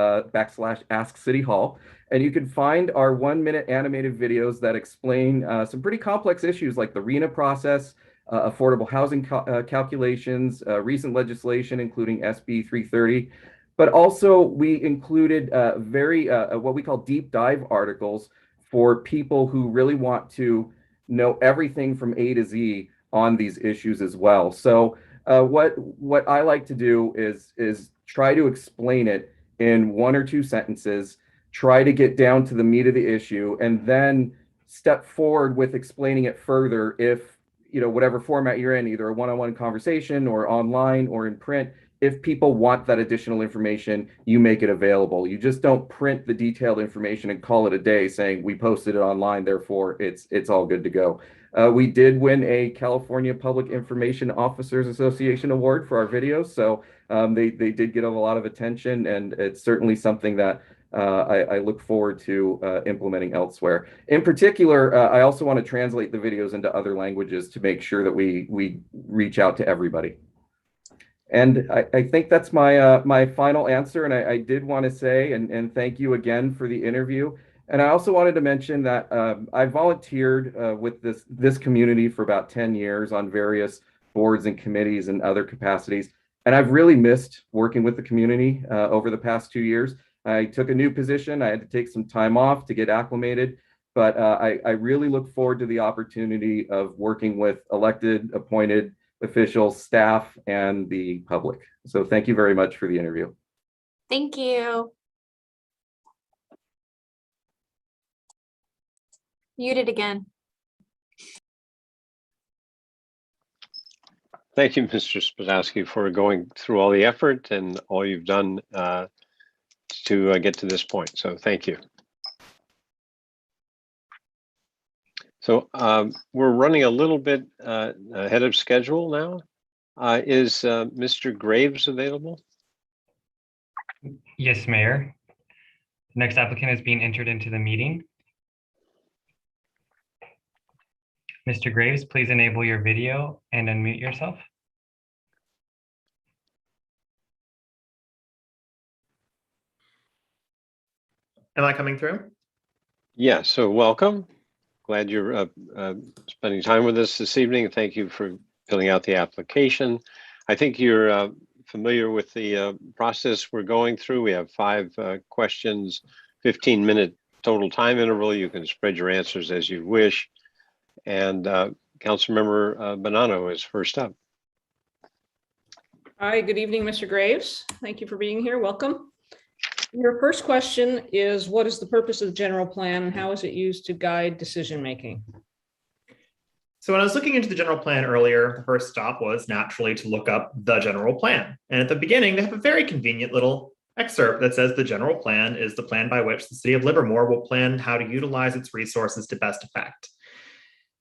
/Ask City Hall. And you can find our 1-minute animated videos that explain some pretty complex issues like the RENA process, affordable housing calculations, recent legislation, including SB 330. But also we included very what we call deep dive articles for people who really want to know everything from A to Z on these issues as well. So what I like to do is try to explain it in 1 or 2 sentences, try to get down to the meat of the issue, and then step forward with explaining it further if whatever format you're in, either a one-on-one conversation or online or in print, if people want that additional information, you make it available. You just don't print the detailed information and call it a day saying we posted it online, therefore it's all good to go. We did win a California Public Information Officers Association award for our videos, so they did get a lot of attention, and it's certainly something that I look forward to implementing elsewhere. In particular, I also want to translate the videos into other languages to make sure that we reach out to everybody. And I think that's my final answer. And I did want to say, and thank you again for the interview. And I also wanted to mention that I volunteered with this community for about 10 years on various boards and committees and other capacities. And I've really missed working with the community over the past 2 years. I took a new position. I had to take some time off to get acclimated, but I really look forward to the opportunity of working with elected, appointed officials, staff, and the public. So thank you very much for the interview. Thank you. Muted again. Thank you, Mr. Spadowski, for going through all the effort and all you've done to get to this point. So thank you. So we're running a little bit ahead of schedule now. Is Mr. Graves available? Yes, Mayor. The next applicant is being entered into the meeting. Mr. Graves, please enable your video and unmute yourself. Am I coming through? Yeah, so welcome. Glad you're spending time with us this evening. Thank you for filling out the application. I think you're familiar with the process we're going through. We have 5 questions, 15-minute total time interval. You can spread your answers as you wish. And Councilmember Bonanno is first up. Hi, good evening, Mr. Graves. Thank you for being here. Welcome. Your first question is, what is the purpose of the general plan and how is it used to guide decision making? So when I was looking into the general plan earlier, the first stop was naturally to look up the general plan. And at the beginning, they have a very convenient little excerpt that says the general plan is the plan by which the city of Livermore will plan how to utilize its resources to best effect.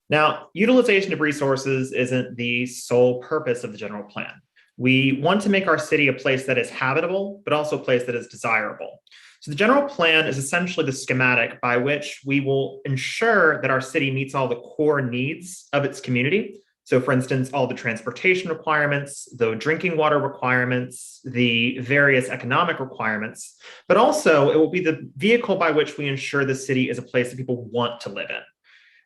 Now, utilization of resources isn't the sole purpose of the general plan. We want to make our city a place that is habitable, but also a place that is desirable. So the general plan is essentially the schematic by which we will ensure that our city meets all the core needs of its community. So for instance, all the transportation requirements, the drinking water requirements, the various economic requirements, but also it will be the vehicle by which we ensure the city is a place that people want to live in.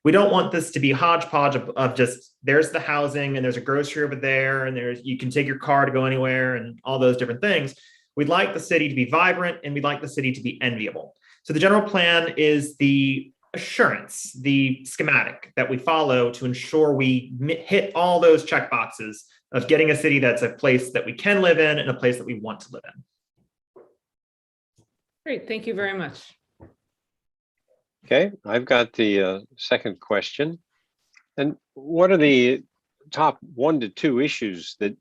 We don't want this to be hodgepodge of just, there's the housing and there's a grocery over there and you can take your car to go anywhere and all those different things. We'd like the city to be vibrant and we'd like the city to be enviable. So the general plan is the assurance, the schematic that we follow to ensure we hit all those check boxes of getting a city that's a place that we can live in and a place that we want to live in. Great, thank you very much. Okay, I've got the second question. And what are the top 1 to 2 issues that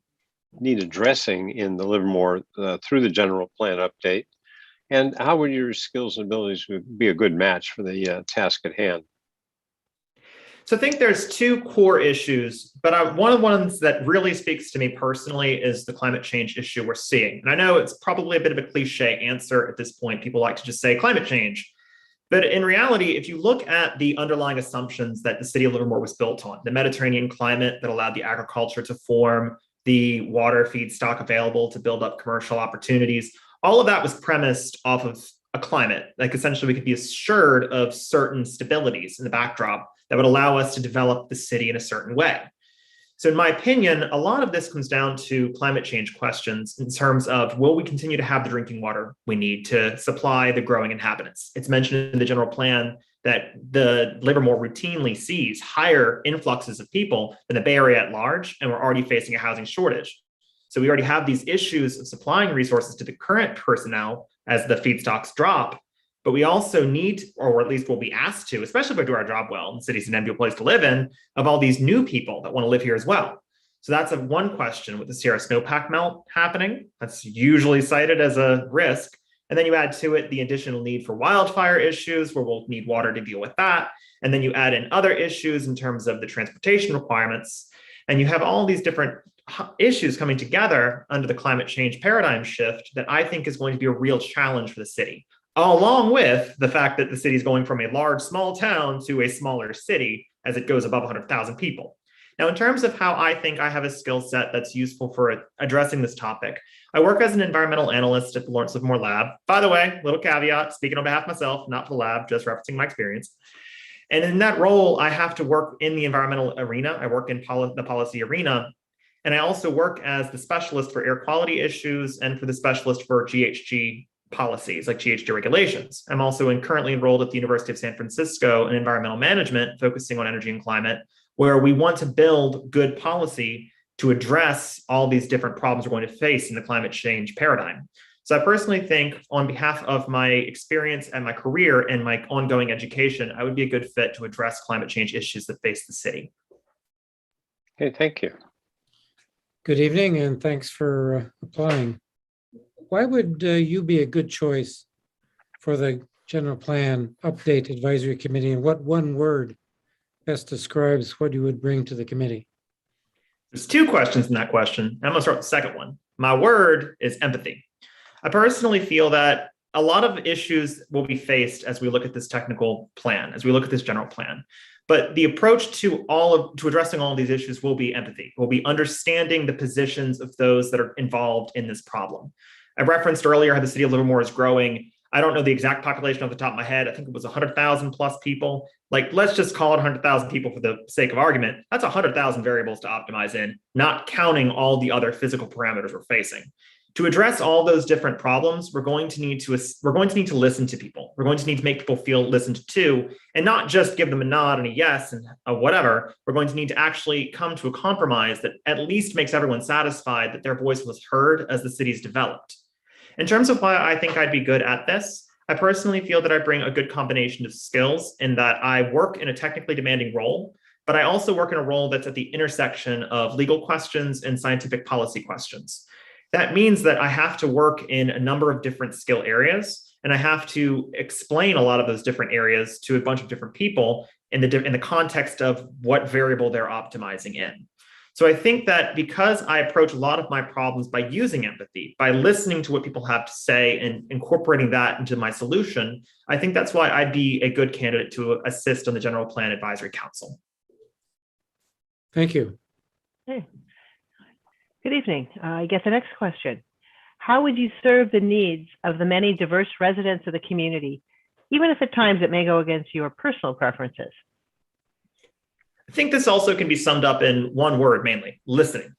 need addressing in the Livermore through the general plan update? And how would your skills and abilities be a good match for the task at hand? So I think there's 2 core issues, but one of the ones that really speaks to me personally is the climate change issue we're seeing. And I know it's probably a bit of a cliche answer at this point. People like to just say climate change. But in reality, if you look at the underlying assumptions that the city of Livermore was built on, the Mediterranean climate that allowed the agriculture to form, the water feedstock available to build up commercial opportunities, all of that was premised off of a climate. Like essentially we could be assured of certain stabilities in the backdrop that would allow us to develop the city in a certain way. So in my opinion, a lot of this comes down to climate change questions in terms of, will we continue to have the drinking water we need to supply the growing inhabitants? It's mentioned in the general plan that the Livermore routinely sees higher influxes of people than the Bay Area at large, and we're already facing a housing shortage. So we already have these issues of supplying resources to the current personnel as the feedstocks drop, But we also need, or at least we'll be asked to, especially if we do our job well, the city's an enviable place to live in, of all these new people that want to live here as well. So that's one question with the Sierra snowpack melt happening. That's usually cited as a risk. And then you add to it the additional need for wildfire issues, where we'll need water to deal with that. And then you add in other issues in terms of the transportation requirements. And you have all these different issues coming together under the climate change paradigm shift that I think is going to be a real challenge for the city, along with the fact that the city is going from a large, small town to a smaller city as it goes above 100,000 people. Now, in terms of how I think I have a skill set that's useful for addressing this topic, I work as an environmental analyst at the Lawrence Livermore Lab. By the way, little caveat, speaking on behalf of myself, not for the lab, just referencing my experience. And in that role, I have to work in the environmental arena. I work in the policy arena. And I also work as the specialist for air quality issues and for the specialist for GHG policies, like GHG regulations. I'm also currently enrolled at the University of San Francisco in environmental management, focusing on energy and climate, where we want to build good policy to address all these different problems we're going to face in the climate change paradigm. So I personally think, on behalf of my experience and my career and my ongoing education, I would be a good fit to address climate change issues that face the city. Okay, thank you. Good evening, and thanks for applying. Why would you be a good choice for the General Plan Update Advisory Committee, and what one word best describes what you would bring to the committee? There's two questions in that question. I'm going to start with the second one. My word is empathy. I personally feel that a lot of issues will be faced as we look at this technical plan, as we look at this general plan. But the approach to addressing all of these issues will be empathy. Will be understanding the positions of those that are involved in this problem. I referenced earlier how the city of Livermore is growing. I don't know the exact population off the top of my head. I think it was 100,000 plus people. Like, let's just call it 100,000 people for the sake of argument. That's 100,000 variables to optimize in, not counting all the other physical parameters we're facing. To address all those different problems, we're going to need to listen to people. We're going to need to make people feel listened to, and not just give them a nod and a yes and a whatever. We're going to need to actually come to a compromise that at least makes everyone satisfied that their voice was heard as the city's developed. In terms of why I think I'd be good at this, I personally feel that I bring a good combination of skills in that I work in a technically demanding role, but I also work in a role that's at the intersection of legal questions and scientific policy questions. That means that I have to work in a number of different skill areas, and I have to explain a lot of those different areas to a bunch of different people in the context of what variable they're optimizing in. So I think that because I approach a lot of my problems by using empathy, by listening to what people have to say and incorporating that into my solution, I think that's why I'd be a good candidate to assist on the General Plan Advisory Council. Thank you. Hey. Good evening. I guess the next question. How would you serve the needs of the many diverse residents of the community, even if at times it may go against your personal preferences? I think this also can be summed up in one word, mainly: listening.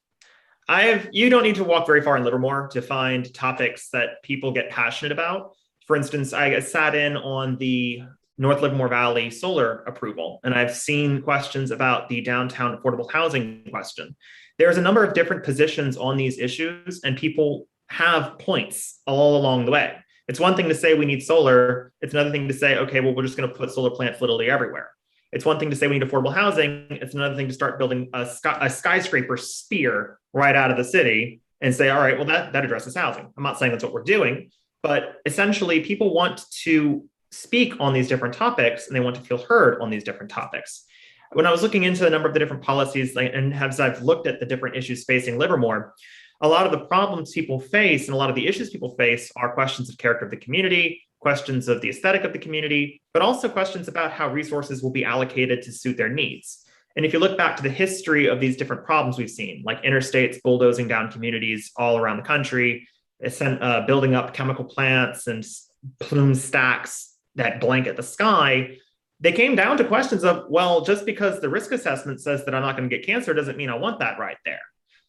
You don't need to walk very far in Livermore to find topics that people get passionate about. For instance, I sat in on the North Livermore Valley solar approval, and I've seen questions about the downtown affordable housing question. There's a number of different positions on these issues, and people have points all along the way. It's one thing to say we need solar. It's another thing to say, okay, well, we're just going to put solar plants literally everywhere. It's one thing to say we need affordable housing. It's another thing to start building a skyscraper spear right out of the city and say, all right, well, that addresses housing. I'm not saying that's what we're doing, but essentially people want to speak on these different topics, and they want to feel heard on these different topics. When I was looking into a number of the different policies, and as I've looked at the different issues facing Livermore, a lot of the problems people face and a lot of the issues people face are questions of character of the community, questions of the aesthetic of the community, but also questions about how resources will be allocated to suit their needs. And if you look back to the history of these different problems we've seen, like interstates bulldozing down communities all around the country, building up chemical plants and plume stacks that blanket the sky, they came down to questions of, well, just because the risk assessment says that I'm not going to get cancer doesn't mean I want that right there.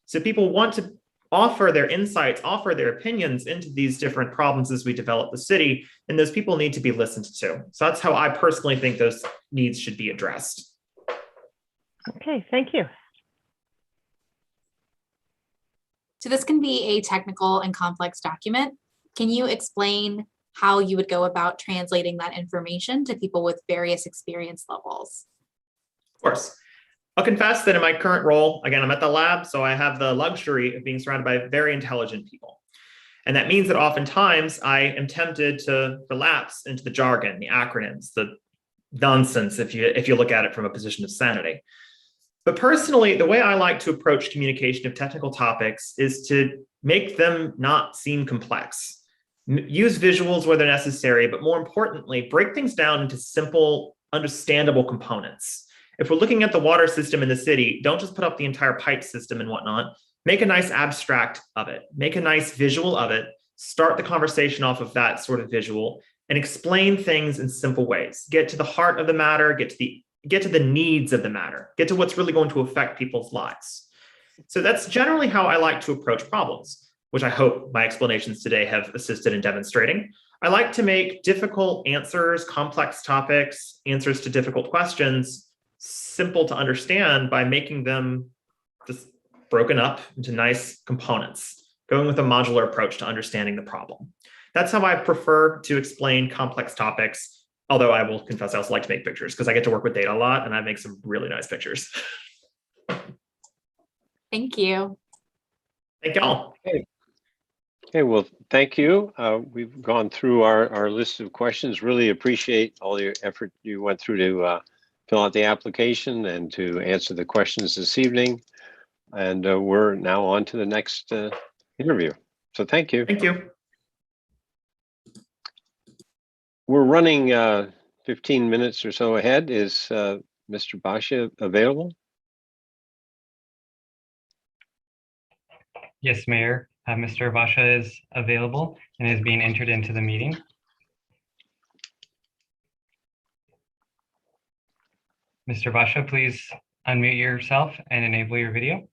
So people want to offer their insights, offer their opinions into these different problems as we develop the city, and those people need to be listened to. So that's how I personally think those needs should be addressed. Okay, thank you. So this can be a technical and complex document. Can you explain how you would go about translating that information to people with various experience levels. Of course. I'll confess that in my current role, again, I'm at the lab, so I have the luxury of being surrounded by very intelligent people. And that means that oftentimes I am tempted to relapse into the jargon, the acronyms, the nonsense, if you look at it from a position of sanity. But personally, the way I like to approach communication of technical topics is to make them not seem complex. Use visuals where they're necessary, but more importantly, break things down into simple, understandable components. If we're looking at the water system in the city, don't just put up the entire pipe system and whatnot. Make a nice abstract of it. Make a nice visual of it. Start the conversation off of that sort of visual and explain things in simple ways. Get to the heart of the matter, get to the needs of the matter, get to what's really going to affect people's lives. So that's generally how I like to approach problems, which I hope my explanations today have assisted in demonstrating. I like to make difficult answers, complex topics, answers to difficult questions simple to understand by making them just broken up into nice components, going with a modular approach to understanding the problem. That's how I prefer to explain complex topics, although I will confess I also like to make pictures because I get to work with data a lot and I make some really nice pictures. Thank you. Thank y'all. Okay, well, thank you. We've gone through our list of questions. Really appreciate all your effort you went through to fill out the application and to answer the questions this evening. And we're now on to the next interview. So thank you. Thank you. We're running 15 minutes or so ahead. Is Mr. Basha available? Yes, Mayor. Mr. Basha is available and is being entered into the meeting. Mr. Basha, please unmute yourself and enable your video.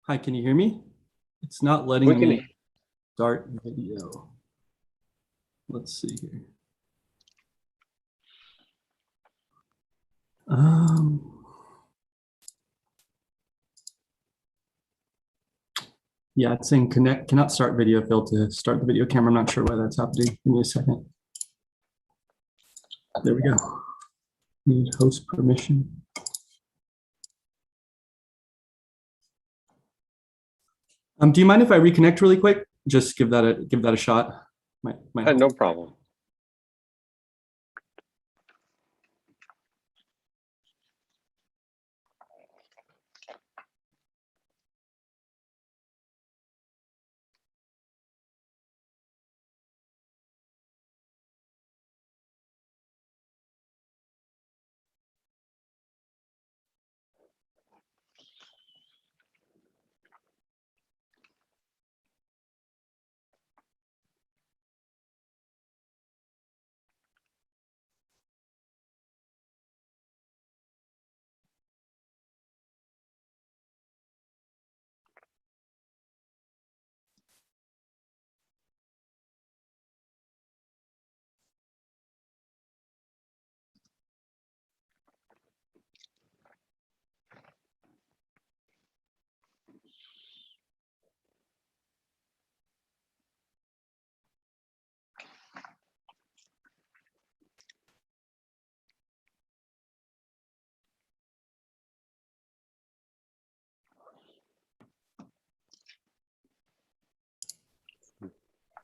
Hi, can you hear me? It's not letting me start video. Let's see here. Yeah, it's saying cannot start video failed to start the video camera. I'm not sure why that's happening. Give me a second. There we go. Need host permission. Do you mind if I reconnect really quick? Just give that a shot. No problem.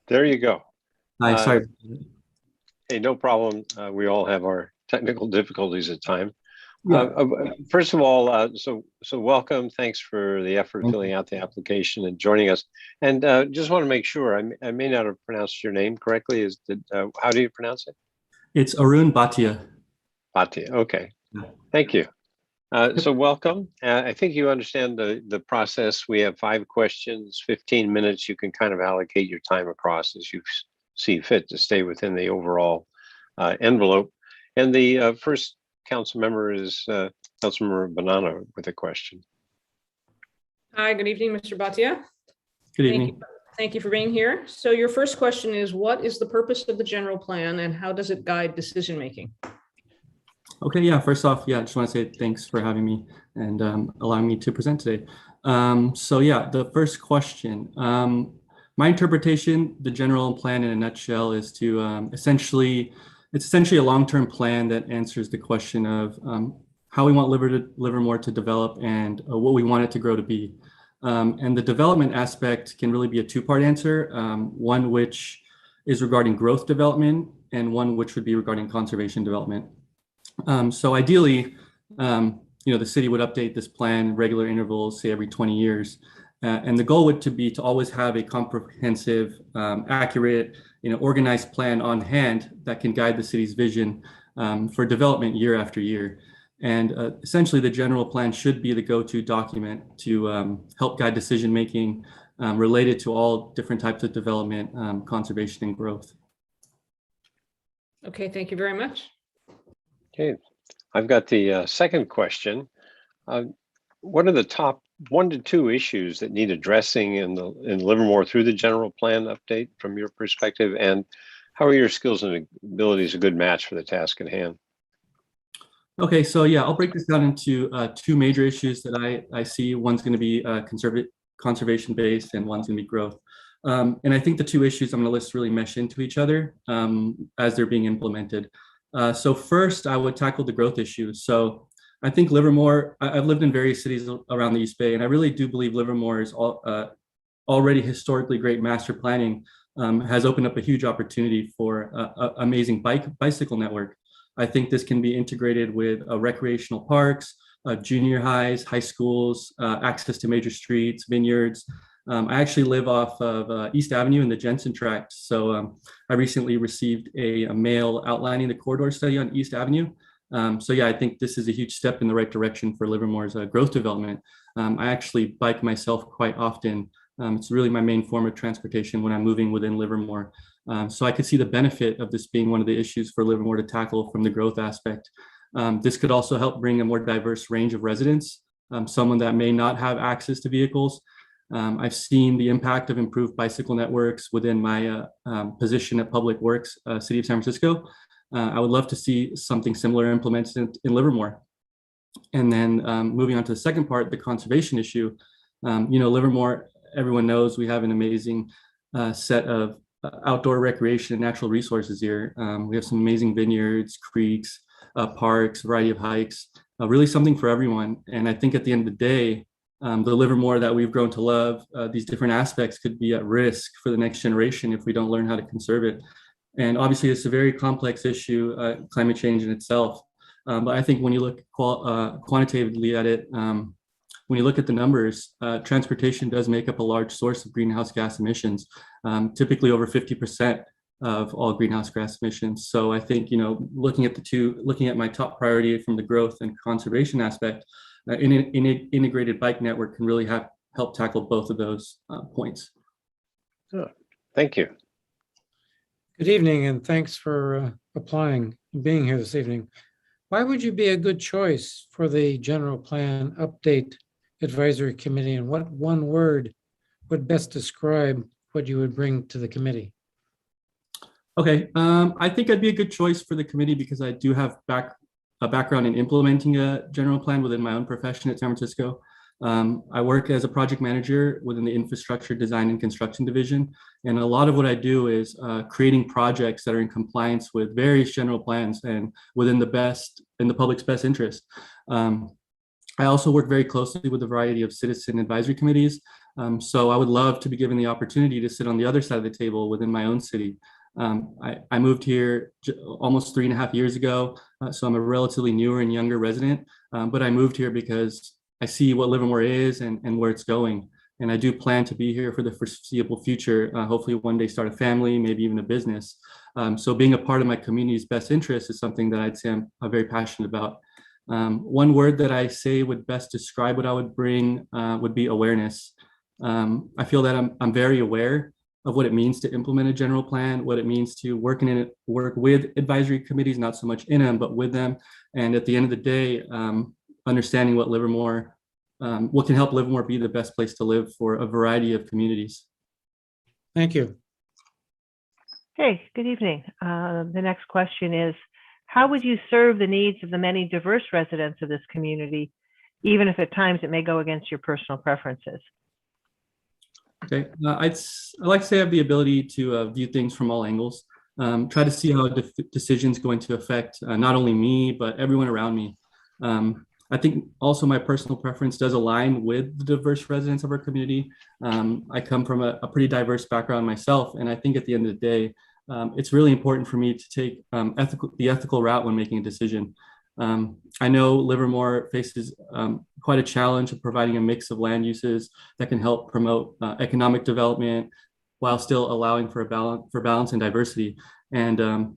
There you go. Hi, sorry. Hey, no problem. We all have our technical difficulties at times. Yeah. First of all, so welcome. Thanks for the effort filling out the application and joining us. And just want to make sure, I may not have pronounced your name correctly. How do you pronounce it? It's Arun Bhatia. Bhatia, okay. Thank you. So welcome. I think you understand the process. We have 5 questions, 15 minutes. You can kind of allocate your time across as you see fit to stay within the overall envelope. And the first council member is Councilmember Banana with a question. Hi, good evening, Mr. Bhatia. Good evening. Thank you for being here. So your first question is, what is the purpose of the general plan and how does it guide decision making? Okay, yeah, first off, yeah, I just want to say thanks for having me and allowing me to present today. So yeah, the first question. My interpretation, the general plan in a nutshell is to it's essentially a long-term plan that answers the question of how we want Livermore to develop and what we want it to grow to be. And the development aspect can really be a two-part answer, one which is regarding growth development and one which would be regarding conservation development. So ideally, the city would update this plan in regular intervals, say every 20 years. And the goal would be to always have a comprehensive, accurate, organized plan on hand that can guide the city's vision for development year after year. And essentially, the general plan should be the go-to document to help guide decision-making related to all different types of development, conservation, and growth. Okay, thank you very much. Okay, I've got the second question. What are the top 1 to 2 issues that need addressing in Livermore through the general plan update from your perspective? And how are your skills and abilities a good match for the task at hand? Okay, so yeah, I'll break this down into 2 major issues that I see. One's going to be conservation based and one's going to be growth. And I think the 2 issues I'm going to list really mesh into each other as they're being implemented. So first, I would tackle the growth issue. So I think Livermore, I've lived in various cities around the East Bay, and I really do believe Livermore is already historically great master planning, has opened up a huge opportunity for amazing bicycle network. I think this can be integrated with recreational parks, junior highs, high schools, access to major streets, vineyards. I actually live off of East Avenue in the Jensen Tract. So I recently received a mail outlining the corridor study on East Avenue. So yeah, I think this is a huge step in the right direction for Livermore's growth development. I actually bike myself quite often. It's really my main form of transportation when I'm moving within Livermore. So I could see the benefit of this being one of the issues for Livermore to tackle from the growth aspect. This could also help bring a more diverse range of residents, someone that may not have access to vehicles. I've seen the impact of improved bicycle networks within my position at Public Works, City of San Francisco. I would love to see something similar implemented in Livermore. And then moving on to the second part, the conservation issue. Livermore, everyone knows we have an amazing set of outdoor recreation and natural resources here. We have some amazing vineyards, creeks, parks, variety of hikes, really something for everyone. And I think at the end of the day, the Livermore that we've grown to love, these different aspects could be at risk for the next generation if we don't learn how to conserve it. And obviously, it's a very complex issue, climate change in itself. But I think when you look quantitatively at it, when you look at the numbers, transportation does make up a large source of greenhouse gas emissions, typically over 50% of all greenhouse gas emissions. So I think, looking at my top priority from the growth and conservation aspect, an integrated bike network can really help tackle both of those points. Oh, thank you. Good evening, and thanks for applying and being here this evening. Why would you be a good choice for the general plan update advisory committee, and what one word would best describe what you would bring to the committee? Okay, I think I'd be a good choice for the committee because I do have a background in implementing a general plan within my own profession at San Francisco. I work as a project manager within the infrastructure design and construction division. And a lot of what I do is creating projects that are in compliance with various general plans and in the public's best interest. I also work very closely with a variety of citizen advisory committees. So I would love to be given the opportunity to sit on the other side of the table within my own city. I moved here almost 3.5 years ago. So I'm a relatively newer and younger resident, but I moved here because I see what Livermore is and where it's going. And I do plan to be here for the foreseeable future, hopefully one day start a family, maybe even a business. So being a part of my community's best interest is something that I'd say I'm very passionate about. One word that I say would best describe what I would bring would be awareness. I feel that I'm very aware what it means to implement a general plan, what it means to work with advisory committees, not so much in them, but with them. And at the end of the day, understanding what Livermore, what can help Livermore be the best place to live for a variety of communities. Thank you. Okay, good evening. The next question is, how would you serve the needs of the many diverse residents of this community, even if at times it may go against your personal preferences? Okay, I'd like to say I have the ability to view things from all angles, try to see how decisions going to affect not only me, but everyone around me. I think also my personal preference does align with the diverse residents of our community. I come from a pretty diverse background myself, and I think at the end of the day, it's really important for me to take the ethical route when making a decision. I know Livermore faces quite a challenge of providing a mix of land uses that can help promote economic development while still allowing for balance and diversity. And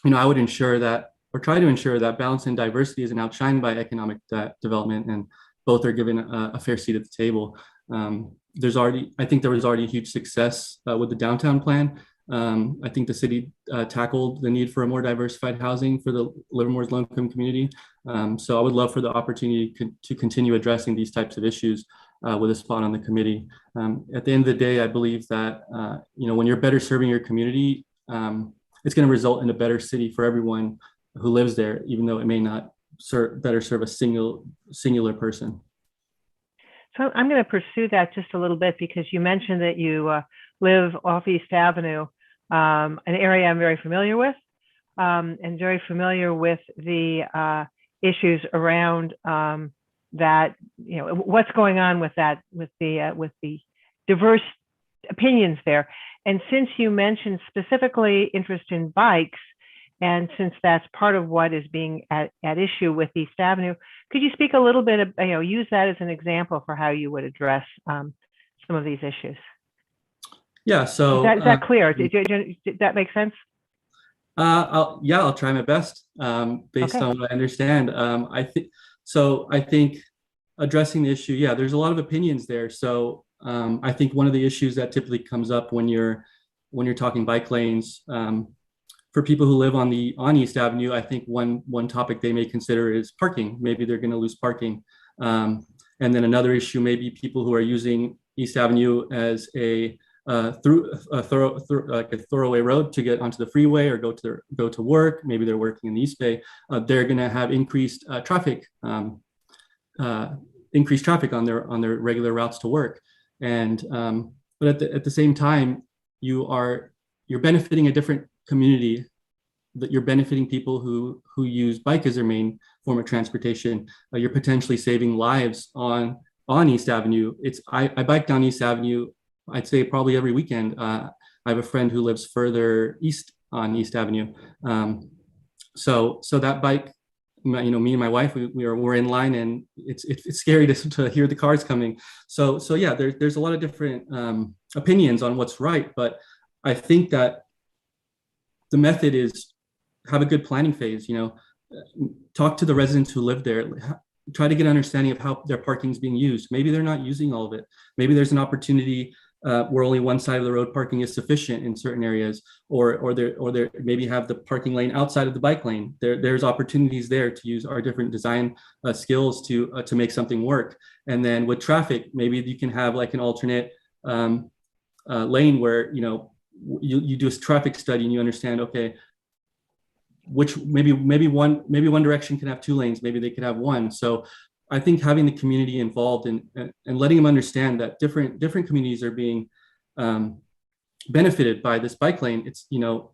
I would ensure that, or try to ensure that balance and diversity isn't outshined by economic development, and both are given a fair seat at the table. I think there was already a huge success with the downtown plan. I think the city tackled the need for a more diversified housing for the Livermore's low-income community. So I would love for the opportunity to continue addressing these types of issues with a spot on the committee. At the end of the day, I believe that when you're better serving your community, it's going to result in a better city for everyone who lives there, even though it may not better serve a singular person. So I'm going to pursue that just a little bit, because you mentioned that you live off East Avenue, an area I'm very familiar with, and very familiar with the issues around that, what's going on with that, with the diverse opinions there. And since you mentioned specifically interest in bikes, and since that's part of what is being at issue with East Avenue, could you speak a little bit, use that as an example for how you would address some of these issues? Yeah, so is that clear? Did that make sense? I'll try my best based on what I understand. I think addressing the issue, there's a lot of opinions there. So I think one of the issues that typically comes up when you're talking bike lanes, for people who live on East Avenue, I think one topic they may consider is parking. Maybe they're going to lose parking. And then another issue may be people who are using East Avenue as a throwaway road to get onto the freeway or go to work. Maybe they're working in the East Bay. They're going to have increased traffic on their regular routes to work. And but at the same time, you're benefiting a different community, that you're benefiting people who use bike as their main form of transportation. You're potentially saving lives on East Avenue. I bike down East Avenue, I'd say probably every weekend. I have a friend who lives further east on East Avenue. So that bike, me and my wife, we're in line, and it's scary to hear the cars coming. So yeah, there's a lot of different opinions on what's right, but I think that the method is have a good planning phase. Talk to the residents who live there. Try to get an understanding of how their parking is being used. Maybe they're not using all of it. Maybe there's an opportunity where only one side of the road parking is sufficient in certain areas, or they maybe have the parking lane outside of the bike lane. There's opportunities there to use our different design skills to make something work. And then with traffic, maybe you can have like an alternate lane where you do a traffic study and you understand, okay, which maybe one direction can have 2 lanes, maybe they could have 1. So I think having the community involved and letting them understand that different communities are being benefited by this bike lane,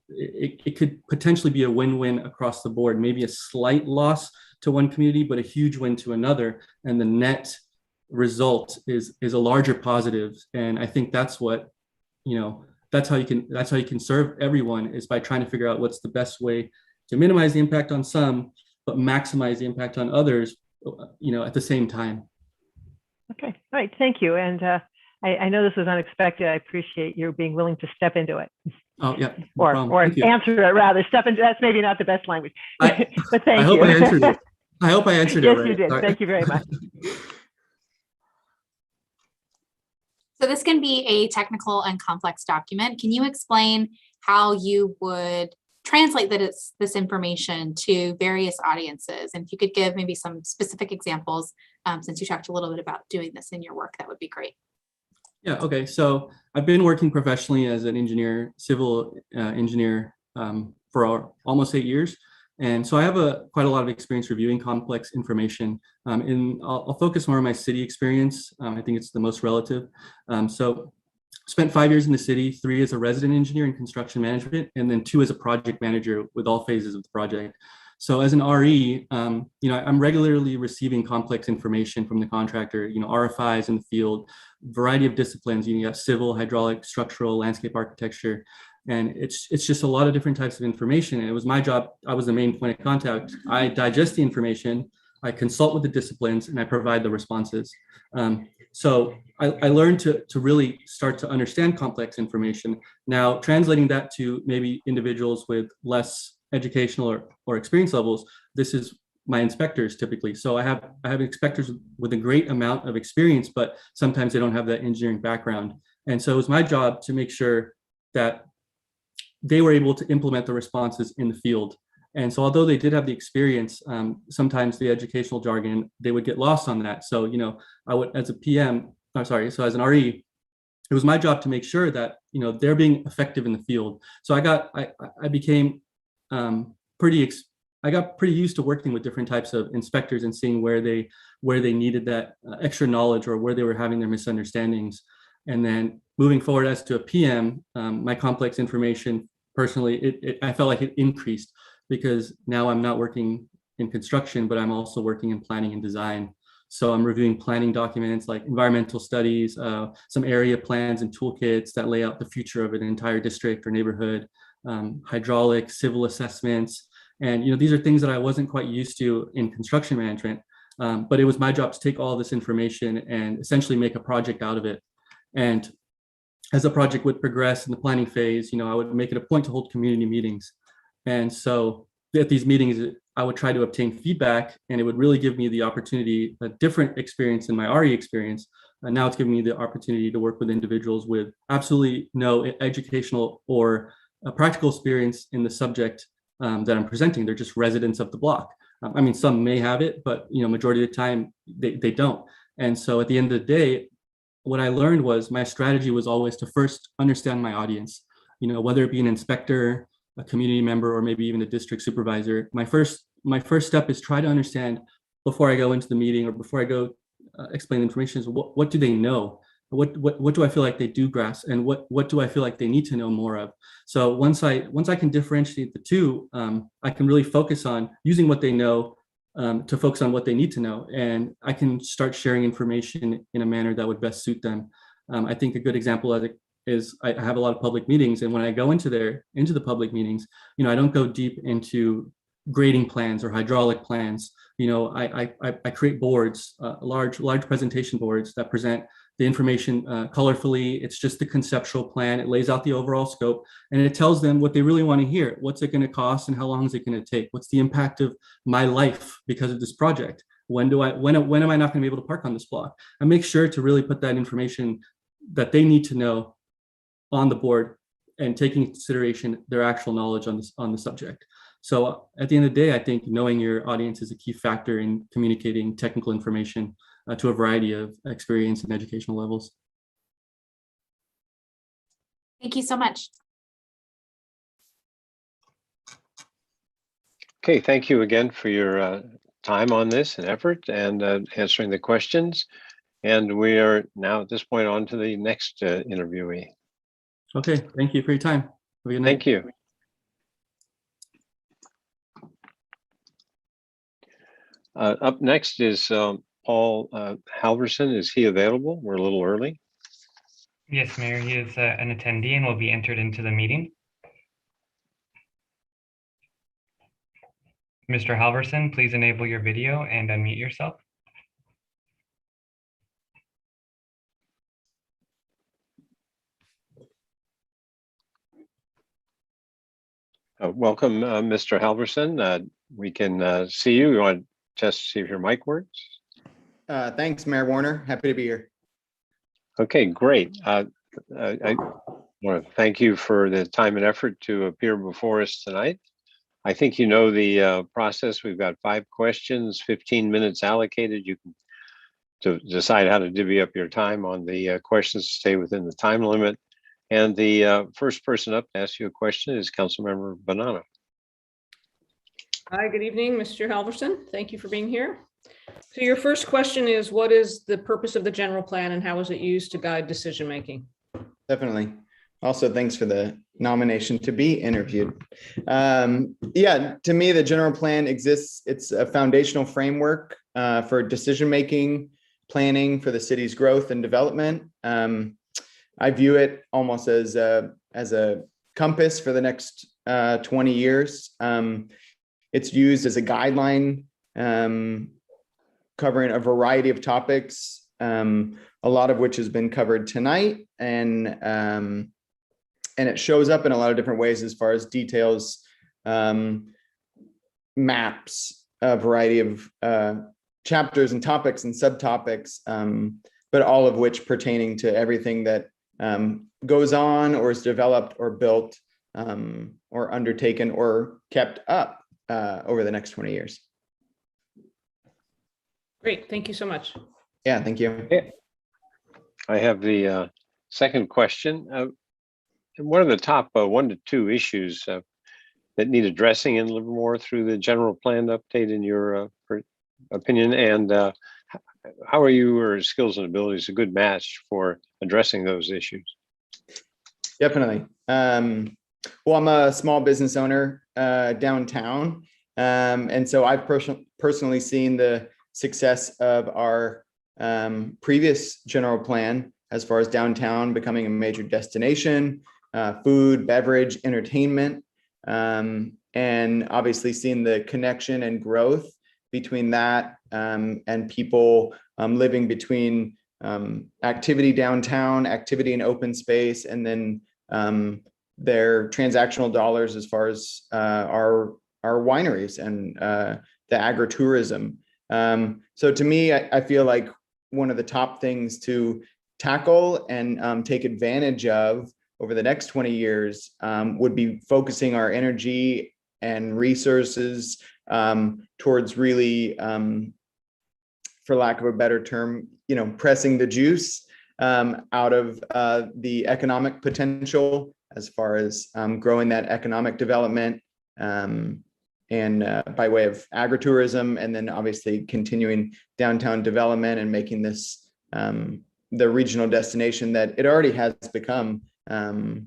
it could potentially be a win-win across the board. Maybe a slight loss to one community, but a huge win to another, and the net result is a larger positive. And I think that's what that's how you can serve everyone, is by trying to figure out what's the best way to minimize the impact on some, but maximize the impact on others, at the same time. Okay, all right, thank you. And I know this was unexpected. I appreciate your being willing to step into it. Oh yeah, no or answer it rather. Step into, that's maybe not the best language, but thank you. I hope I answered it. I hope I answered it yes, right. You did. Sorry. Thank you very much. So this can be a technical and complex document. Can you explain how you would translate this information to various audiences? And if you could give maybe some specific examples, since you talked a little bit about doing this in your work, that would be great. Yeah, okay. So I've been working professionally as an engineer, civil engineer for almost 8 years. And so I have quite a lot of experience reviewing complex information. I'll focus more on my city experience. I think it's the most relative. So spent 5 years in the city, 3 as a resident engineer in construction management, and then 2 as a project manager with all phases of the project. So as an RE, I'm regularly receiving complex information from the contractor, RFIs in the field, variety of disciplines. You got civil, hydraulic, structural, landscape architecture. And it's just a lot of different types of information. And it was my job. I was the main point of contact. I digest the information, I consult with the disciplines, and I provide the responses. So I learned to really start to understand complex information. Now, translating that to maybe individuals with less educational or experience levels, this is my inspectors typically. So I have inspectors with a great amount of experience, but sometimes they don't have that engineering background. And so it was my job to make sure that they were able to implement the responses in the field. And so although they did have the experience, sometimes the educational jargon, they would get lost on that. So, I would, as a PM, so as an RE, it was my job to make sure that, they're being effective in the field. So I got pretty used to working with different types of inspectors and seeing where they needed that extra knowledge or where they were having their misunderstandings. And then moving forward as to a PM, my complex information, personally, I felt like it increased because now I'm not working in construction, but I'm also working in planning and design. So I'm reviewing planning documents like environmental studies, some area plans and toolkits that lay out the future of an entire district or neighborhood, hydraulic, civil assessments. And these are things that I wasn't quite used to in construction management, but it was my job to take all this information and essentially make a project out of it. And as the project would progress in the planning phase, I would make it a point to hold community meetings. And so at these meetings, I would try to obtain feedback, and it would really give me the opportunity, a different experience in my RE experience. And now it's giving me the opportunity to work with individuals with absolutely no educational or practical experience in the subject that I'm presenting. They're just residents of the block. Some may have it, but majority of the time they don't. And so at the end of the day, what I learned was my strategy was always to first understand my audience, whether it be an inspector, a community member, or maybe even a district supervisor. My first step is try to understand before I go into the meeting or before I go explain the information is what do they know? What do I feel like they do grasp, and what do I feel like they need to know more of? So once I can differentiate the two, I can really focus on using what they know to focus on what they need to know, and I can start sharing information in a manner that would best suit them. I think a good example of it is I have a lot of public meetings, and when I go into the public meetings, I don't go deep into grading plans or hydraulic plans. I create boards, large presentation boards that present the information colorfully. It's just the conceptual plan. It lays out the overall scope, and it tells them what they really want to hear. What's it going to cost, and how long is it going to take? What's the impact of my life because of this project? When am I not going to be able to park on this block? I make sure to really put that information that they need to know on the board, and taking into consideration their actual knowledge on the subject. So at the end of the day, I think knowing your audience is a key factor in communicating technical information to a variety of experience and educational levels. Thank you so much. Okay, thank you again for your time on this and effort and answering the questions. And we are now at this point on to the next interviewee. Okay, thank you for your time. Have a good night. Thank you. Up next is Paul Halverson. Is he available? We're a little early. Yes, Mayor, he is an attendee and will be entered into the meeting. Mr. Halverson, please enable your video and unmute yourself. Welcome, Mr. Halverson. We can see you. You want to test to see if your mic works? Thanks, Mayor Warner. Happy to be here. Okay, great. I want to thank you for the time and effort to appear before us tonight. I think you know the process. We've got 5 questions, 15 minutes allocated. You can decide how to divvy up your time on the questions to stay within the time limit. And the first person up to ask you a question is Councilmember Banana. Hi, good evening, Mr. Halverson. Thank you for being here. So your first question is, what is the purpose of the general plan and how is it used to guide decision making? Definitely. Also, thanks for the nomination to be interviewed. Yeah, to me, the general plan exists. It's a foundational framework for decision making, planning for the city's growth and development. I view it almost as a compass for the next 20 years. It's used as a guideline covering a variety of topics, a lot of which has been covered tonight, and it shows up in a lot of different ways as far as details, maps, a variety of chapters and topics and subtopics, but all of which pertaining to everything that goes on or is developed or built or undertaken or kept up over the next 20 years. Great, thank you so much. Yeah, thank you. I have the second question. What are the top 1 to 2 issues that need addressing in Livermore through the general plan update in your opinion? And how are your skills and abilities a good match for addressing those issues? Definitely. Well, I'm a small business owner downtown. And so I've personally seen the success of our previous general plan as far as downtown becoming a major destination, food, beverage, entertainment, and obviously seeing the connection and growth between that and people living between activity downtown, activity in open space, and then their transactional dollars as far as our wineries and the agritourism. So to me, I feel like one of the top things to tackle and take advantage of over the next 20 years would be focusing our energy and resources towards really, for lack of a better term, pressing the juice out of the economic potential as far as growing that economic development and by way of agritourism, and then obviously continuing downtown development and making this the regional destination that it already has become. Okay.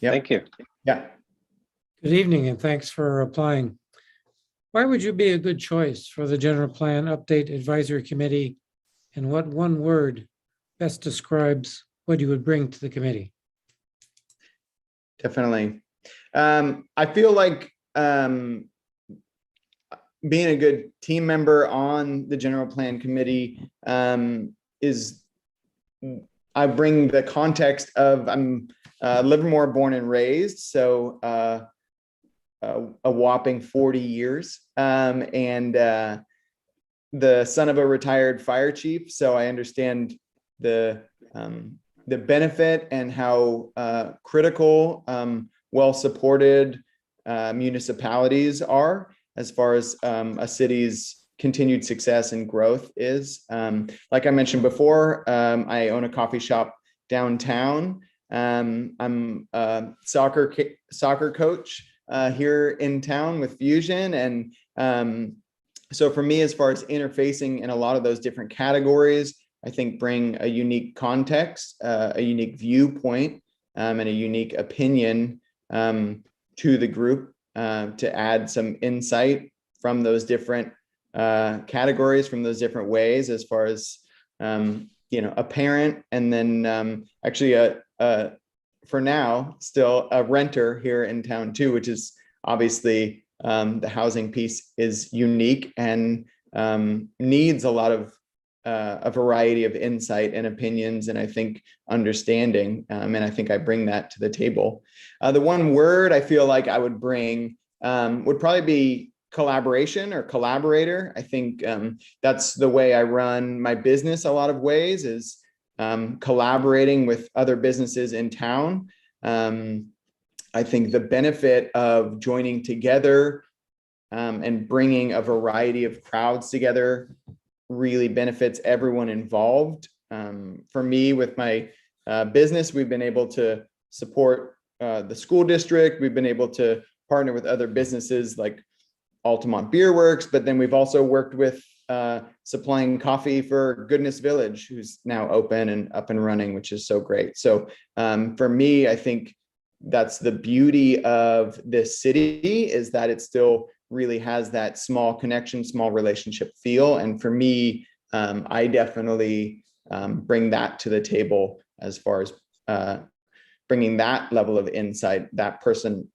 Yeah. Thank you. Yeah. Good evening, and thanks for applying. Why would you be a good choice for the General Plan Update Advisory Committee, and what one word best describes what you would bring to the committee? Definitely. I feel like being a good team member on the General Plan Committee is, I bring the context of, I'm Livermore born and raised, so a whopping 40 years, and the son of a retired fire chief. So I understand the benefit and how critical well-supported municipalities are as far as a city's continued success and growth is. Like I mentioned before, I own a coffee shop downtown. I'm a soccer coach here in town with Fusion. And so for me, as far as interfacing in a lot of those different categories, I think bring a unique context, a unique viewpoint, and a unique opinion to the group to add some insight from those different categories, from those different ways, as far as a parent, and then actually for now still a renter here in town too, which is obviously the housing piece is unique and needs a lot of a variety of insight and opinions, and I think understanding, and I think I bring that to the table. The one word I feel like I would bring would probably be collaboration or collaborator. I think that's the way I run my business a lot of ways, is collaborating with other businesses in town. I think the benefit of joining together and bringing a variety of crowds together really benefits everyone involved. For me, with my business, we've been able to support the school district. We've been able to partner with other businesses like Altamont Beer Works, but then we've also worked with supplying coffee for Goodness Village, who's now open and up and running, which is so great. So for me, I think that's the beauty of this city, is that it still really has that small connection, small relationship feel. And for me, I definitely bring that to the table as far as bringing that level of insight, that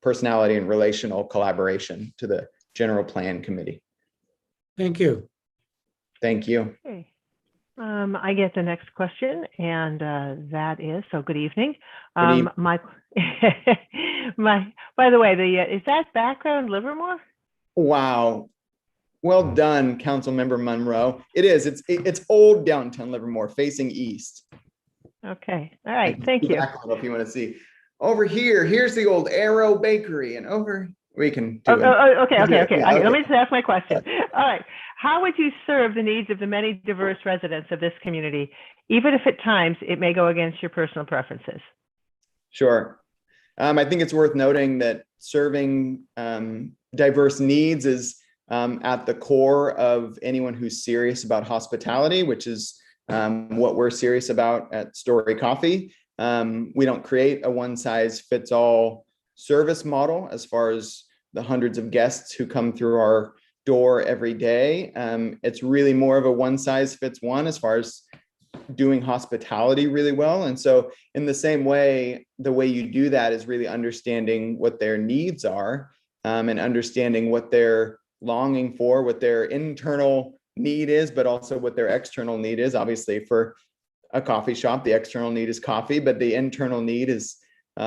personality and relational collaboration to the General Plan Committee. Thank you. Thank you. Okay. I get the next question, and that is, so good evening. By the way, is that background Livermore? Wow. Well done, Councilmember Monroe. It is. It's old downtown Livermore, facing east. Okay. All right. Thank you. If you want to see over here, here's the old Arrow Bakery, and over we can do it. Okay. Yeah, Let me just ask my question. All right. How would you serve the needs of the many diverse residents of this community, even if at times it may go against your personal preferences? Sure. I think it's worth noting that serving diverse needs is at the core of anyone who's serious about hospitality, which is what we're serious about at Story Coffee. We don't create a one-size-fits-all service model as far as the hundreds of guests who come through our door every day. It's really more of a one-size-fits-one as far as doing hospitality really well. And so in the same way, the way you do that is really understanding what their needs are, and understanding what they're longing for, what their internal need is, but also what their external need is. Obviously, for a coffee shop, the external need is coffee, but the internal need is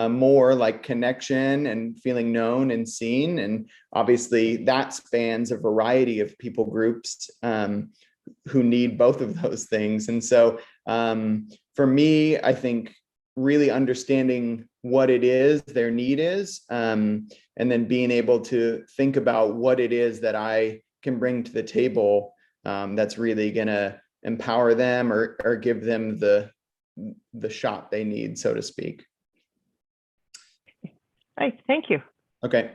more like connection and feeling known and seen. And obviously that spans a variety of people groups who need both of those things. And so for me, I think really understanding what it is their need is, and then being able to think about what it is that I can bring to the table that's really going to empower them or give them the shot they need, so to speak. All right, thank you. Okay.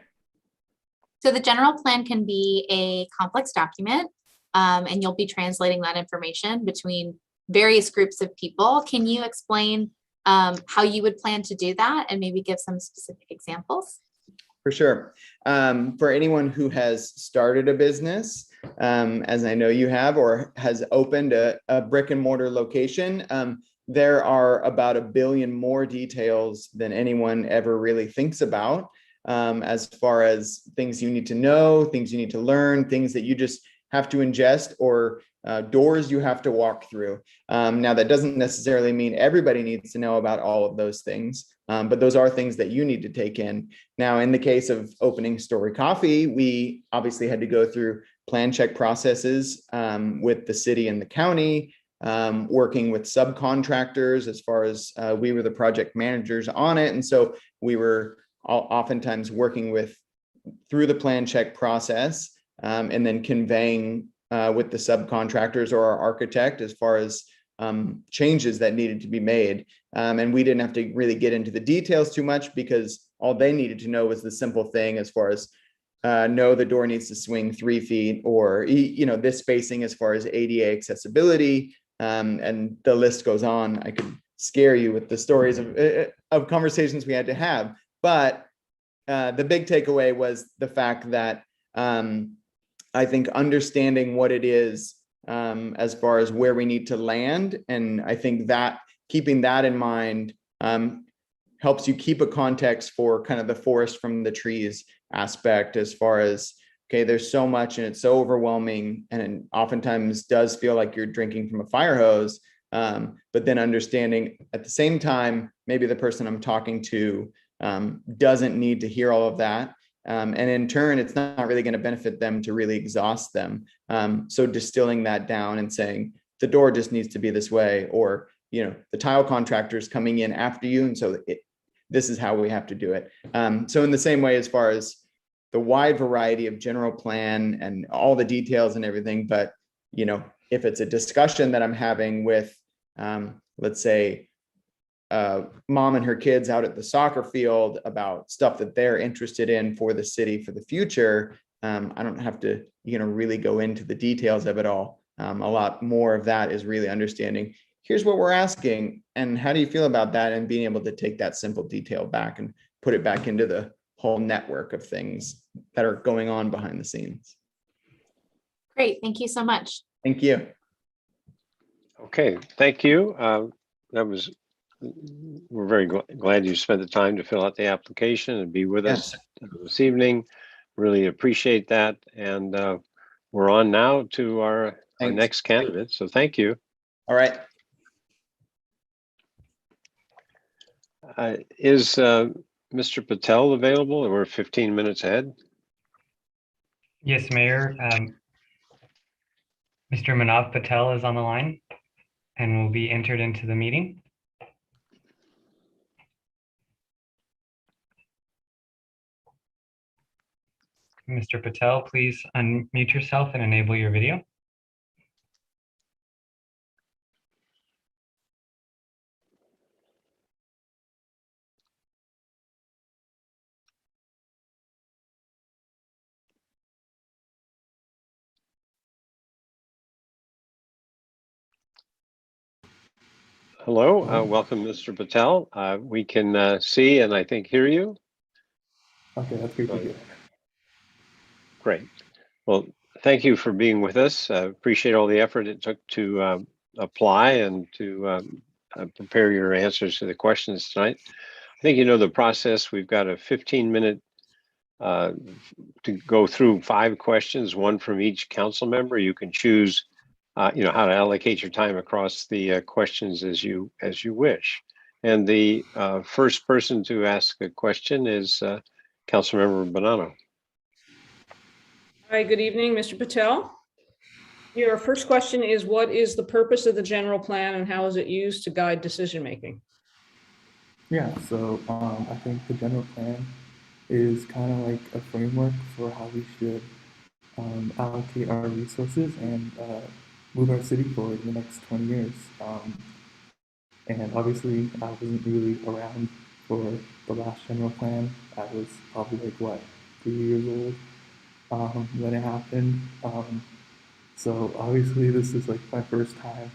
So the general plan can be a complex document, and you'll be translating that information between various groups of people. Can you explain how you would plan to do that and maybe give some specific examples? For sure. For anyone who has started a business, as I know you have, or has opened a brick and mortar location, there are about 1 billion more details than anyone ever really thinks about, as far as things you need to know, things you need to learn, things that you just have to ingest, or doors you have to walk through. Now, that doesn't necessarily mean everybody needs to know about all of those things, but those are things that you need to take in. Now, in the case of opening Story Coffee, we obviously had to go through plan check processes with the city and the county, working with subcontractors as far as we were the project managers on it. And so we were oftentimes working through the plan check process, and then conveying with the subcontractors or our architect as far as changes that needed to be made. And we didn't have to really get into the details too much, because all they needed to know was the simple thing as far as no, the door needs to swing 3 feet, or this spacing as far as ADA accessibility, and the list goes on. I could scare you with the stories of conversations we had to have, but the big takeaway was the fact that I think understanding what it is as far as where we need to land, and I think that keeping that in mind helps you keep a context for kind of the forest from the trees aspect, as far as, okay, there's so much and it's so overwhelming, and it oftentimes does feel like you're drinking from a fire hose, but then understanding at the same time, maybe the person I'm talking to doesn't need to hear all of that, And in turn, it's not really going to benefit them to really exhaust them. So distilling that down and saying the door just needs to be this way, or, the tile contractor's coming in after you. And so this is how we have to do it. So in the same way, as far as the wide variety of general plan and all the details and everything, but, if it's a discussion that I'm having with, let's say, mom and her kids out at the soccer field about stuff that they're interested in for the city for the future, I don't have to, really go into the details of it all. A lot more of that is really understanding, here's what we're asking, and how do you feel about that, and being able to take that simple detail back and put it back into the whole network of things that are going on behind the scenes. Great, thank you so much. Thank you. Okay, thank you. We're very glad you spent the time to fill out the application and be with us this evening. Really appreciate that. And we're on now to our next candidate. So thank you. All right. Is Mr. Patel available? We're 15 minutes ahead. Yes, Mayor. Mr. Manav Patel is on the line and will be entered into the meeting. Mr. Patel, please unmute yourself and enable your video. Hello, welcome, Mr. Patel. We can see and I think hear you. Okay, that's great to hear. Great. Well, thank you for being with us. Appreciate all the effort it took to apply and to prepare your answers to the questions tonight. I think you know the process. We've got a 15-minute to go through 5 questions, one from each council member. You can choose how to allocate your time across the questions as you wish. And the first person to ask a question is Councilmember Bonanno. Hi, good evening, Mr. Patel. Your first question is, what is the purpose of the general plan and how is it used to guide decision-making? Yeah, so I think the general plan is kind of like a framework for how we should allocate our resources and move our city forward in the next 20 years. And obviously, I wasn't really around for the last general plan. I was probably like, 3 years old when it happened. So obviously, this is like my first time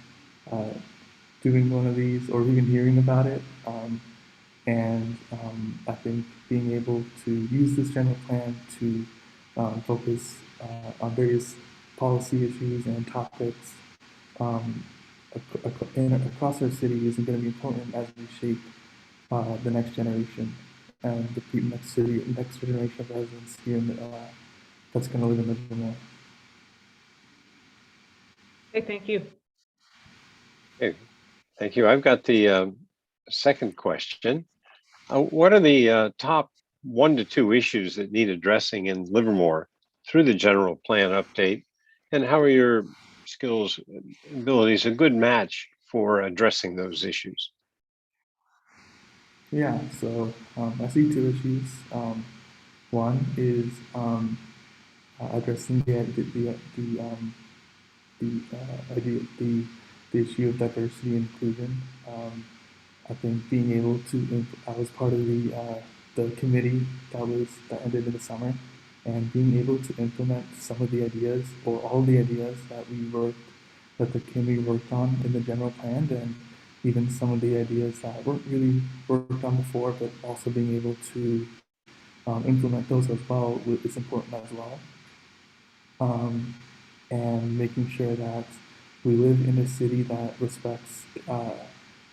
doing one of these or even hearing about it. And I think being able to use this general plan to focus on various policy issues and topics across our city is going to be important as we shape the next generation and the next generation of residents here that's going to live in Livermore. Okay, thank you. Okay, thank you. I've got the second question. What are the top 1 to 2 issues that need addressing in Livermore through the general plan update? And how are your skills and abilities a good match for addressing those issues? Yeah, so I see 2 issues. One is addressing the issue of diversity and inclusion. I think being able to, I was part of the committee that ended in the summer, and being able to implement some of the ideas or all the ideas that the committee worked on in the general plan, and even some of the ideas that weren't really worked on before, but also being able to implement those as well is important as well. And making sure that we live in a city that respects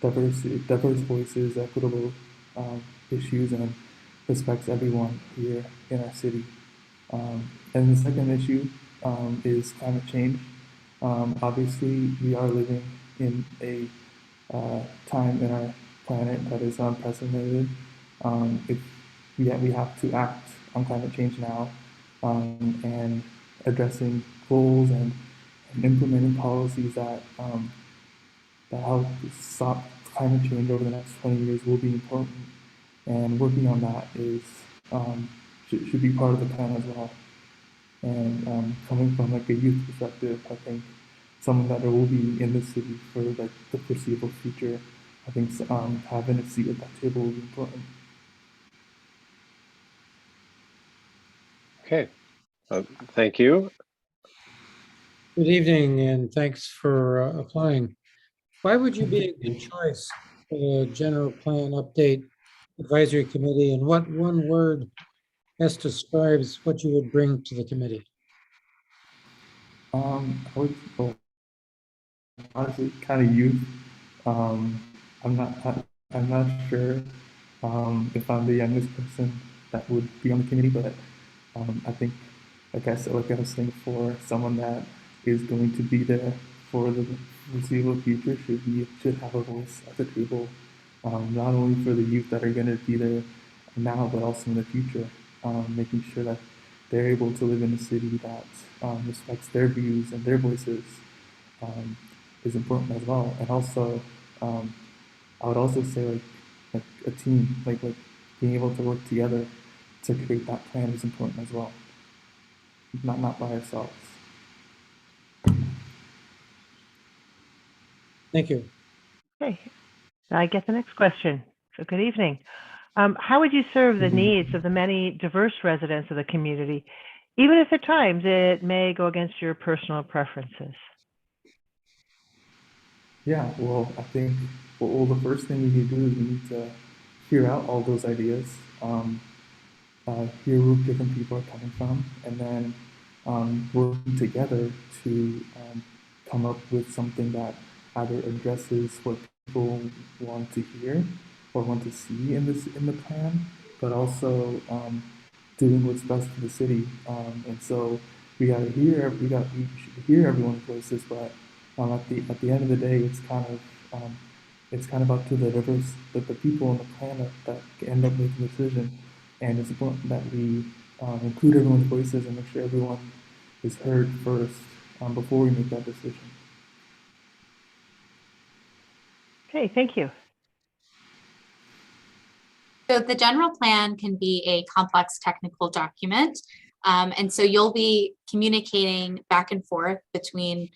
diverse voices, equitable issues, and respects everyone here in our city. And the second issue is climate change. Obviously, we are living in a time in our planet that is unprecedented. we have to act on climate change now, and addressing goals and implementing policies that help stop climate change over the next 20 years will be important. And working on that is should be part of the plan as well. And coming from like a youth perspective, I think someone that will be in the city for like the foreseeable future, I think having a seat at that table will be important. Okay, thank you. Good evening, and thanks for applying. Why would you be a good choice for the general plan update advisory committee, and what one word best describes what you would bring to the committee? I would, well, honestly, kind of youth. I'm not, I'm not sure if I'm the youngest person that would be on the committee, but I think, like I said, like I was saying before, someone that is going to be there for the foreseeable future should have a voice at the table, not only for the youth that are going to be there now, but also in the future, making sure that they're able to live in a city that respects their views and their voices is important as well. And also, I would also say like a team, like being able to work together to create that plan is important as well. Not by ourselves. Thank you. Okay, I get the next question. So good evening. How would you serve the needs of the many diverse residents of the community, even if at times it may go against your personal preferences? Yeah, well, I think well, the first thing we need to do is we need to hear out all those ideas, hear where different people are coming from, and then working together to come up with something that either addresses what people want to hear or want to see in the plan, but also doing what's best for the city. And so we should hear everyone's voices, but at the end of the day, it's kind of up to the people on the planet that end up making the decision. And it's important that we include everyone's voices and make sure everyone is heard first before we make that decision. Okay, thank you. So the general plan can be a complex technical document. And so you'll be communicating back and forth between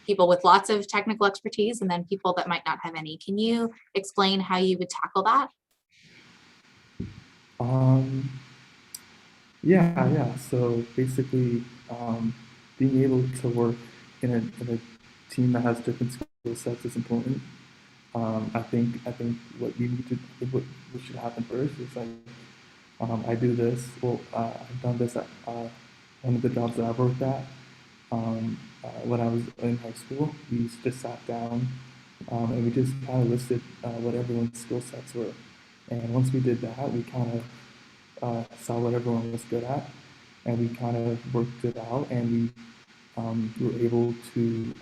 people with lots of technical expertise and then people that might not have any. Can you explain how you would tackle that? Yeah. So basically, being able to work in a team that has different skill sets is important. I think what should happen first is like I do this. Well, I've done this at one of the jobs that I've worked at. When I was in high school, we just sat down and we just kind of listed what everyone's skill sets were. And once we did that, we kind of saw what everyone was good at, and we kind of worked it out, and we were able to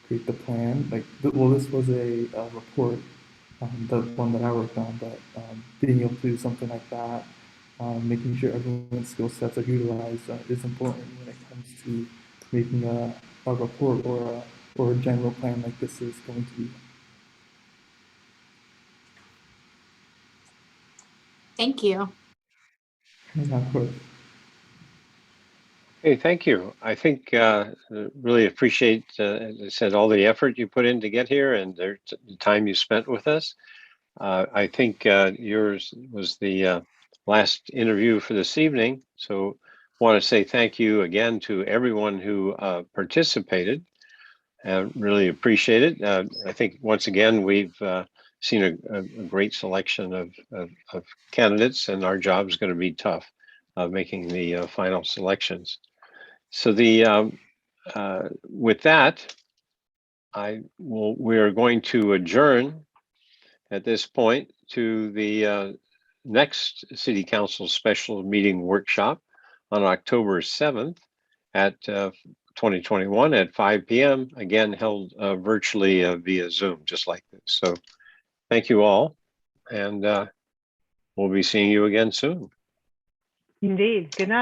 create the plan. This was a report, the one that I worked on, but being able to do something like that, making sure everyone's skill sets are utilized is important when it comes to making a report or a general plan like this is going to be. Thank you. Yeah, of course. Hey, thank you. I think really appreciate, as I said, all the effort you put in to get here and the time you spent with us. I think yours was the last interview for this evening. So want to say thank you again to everyone who participated. Really appreciate it. I think once again, we've seen a great selection of candidates, and our job is going to be tough making the final selections. So with that, we're going to adjourn at this point to the next City Council special meeting workshop on October 7th at 2021 at 5 p.m. Again, held virtually via Zoom, just like this. So thank you all, and we'll be seeing you again soon. Indeed. Good night.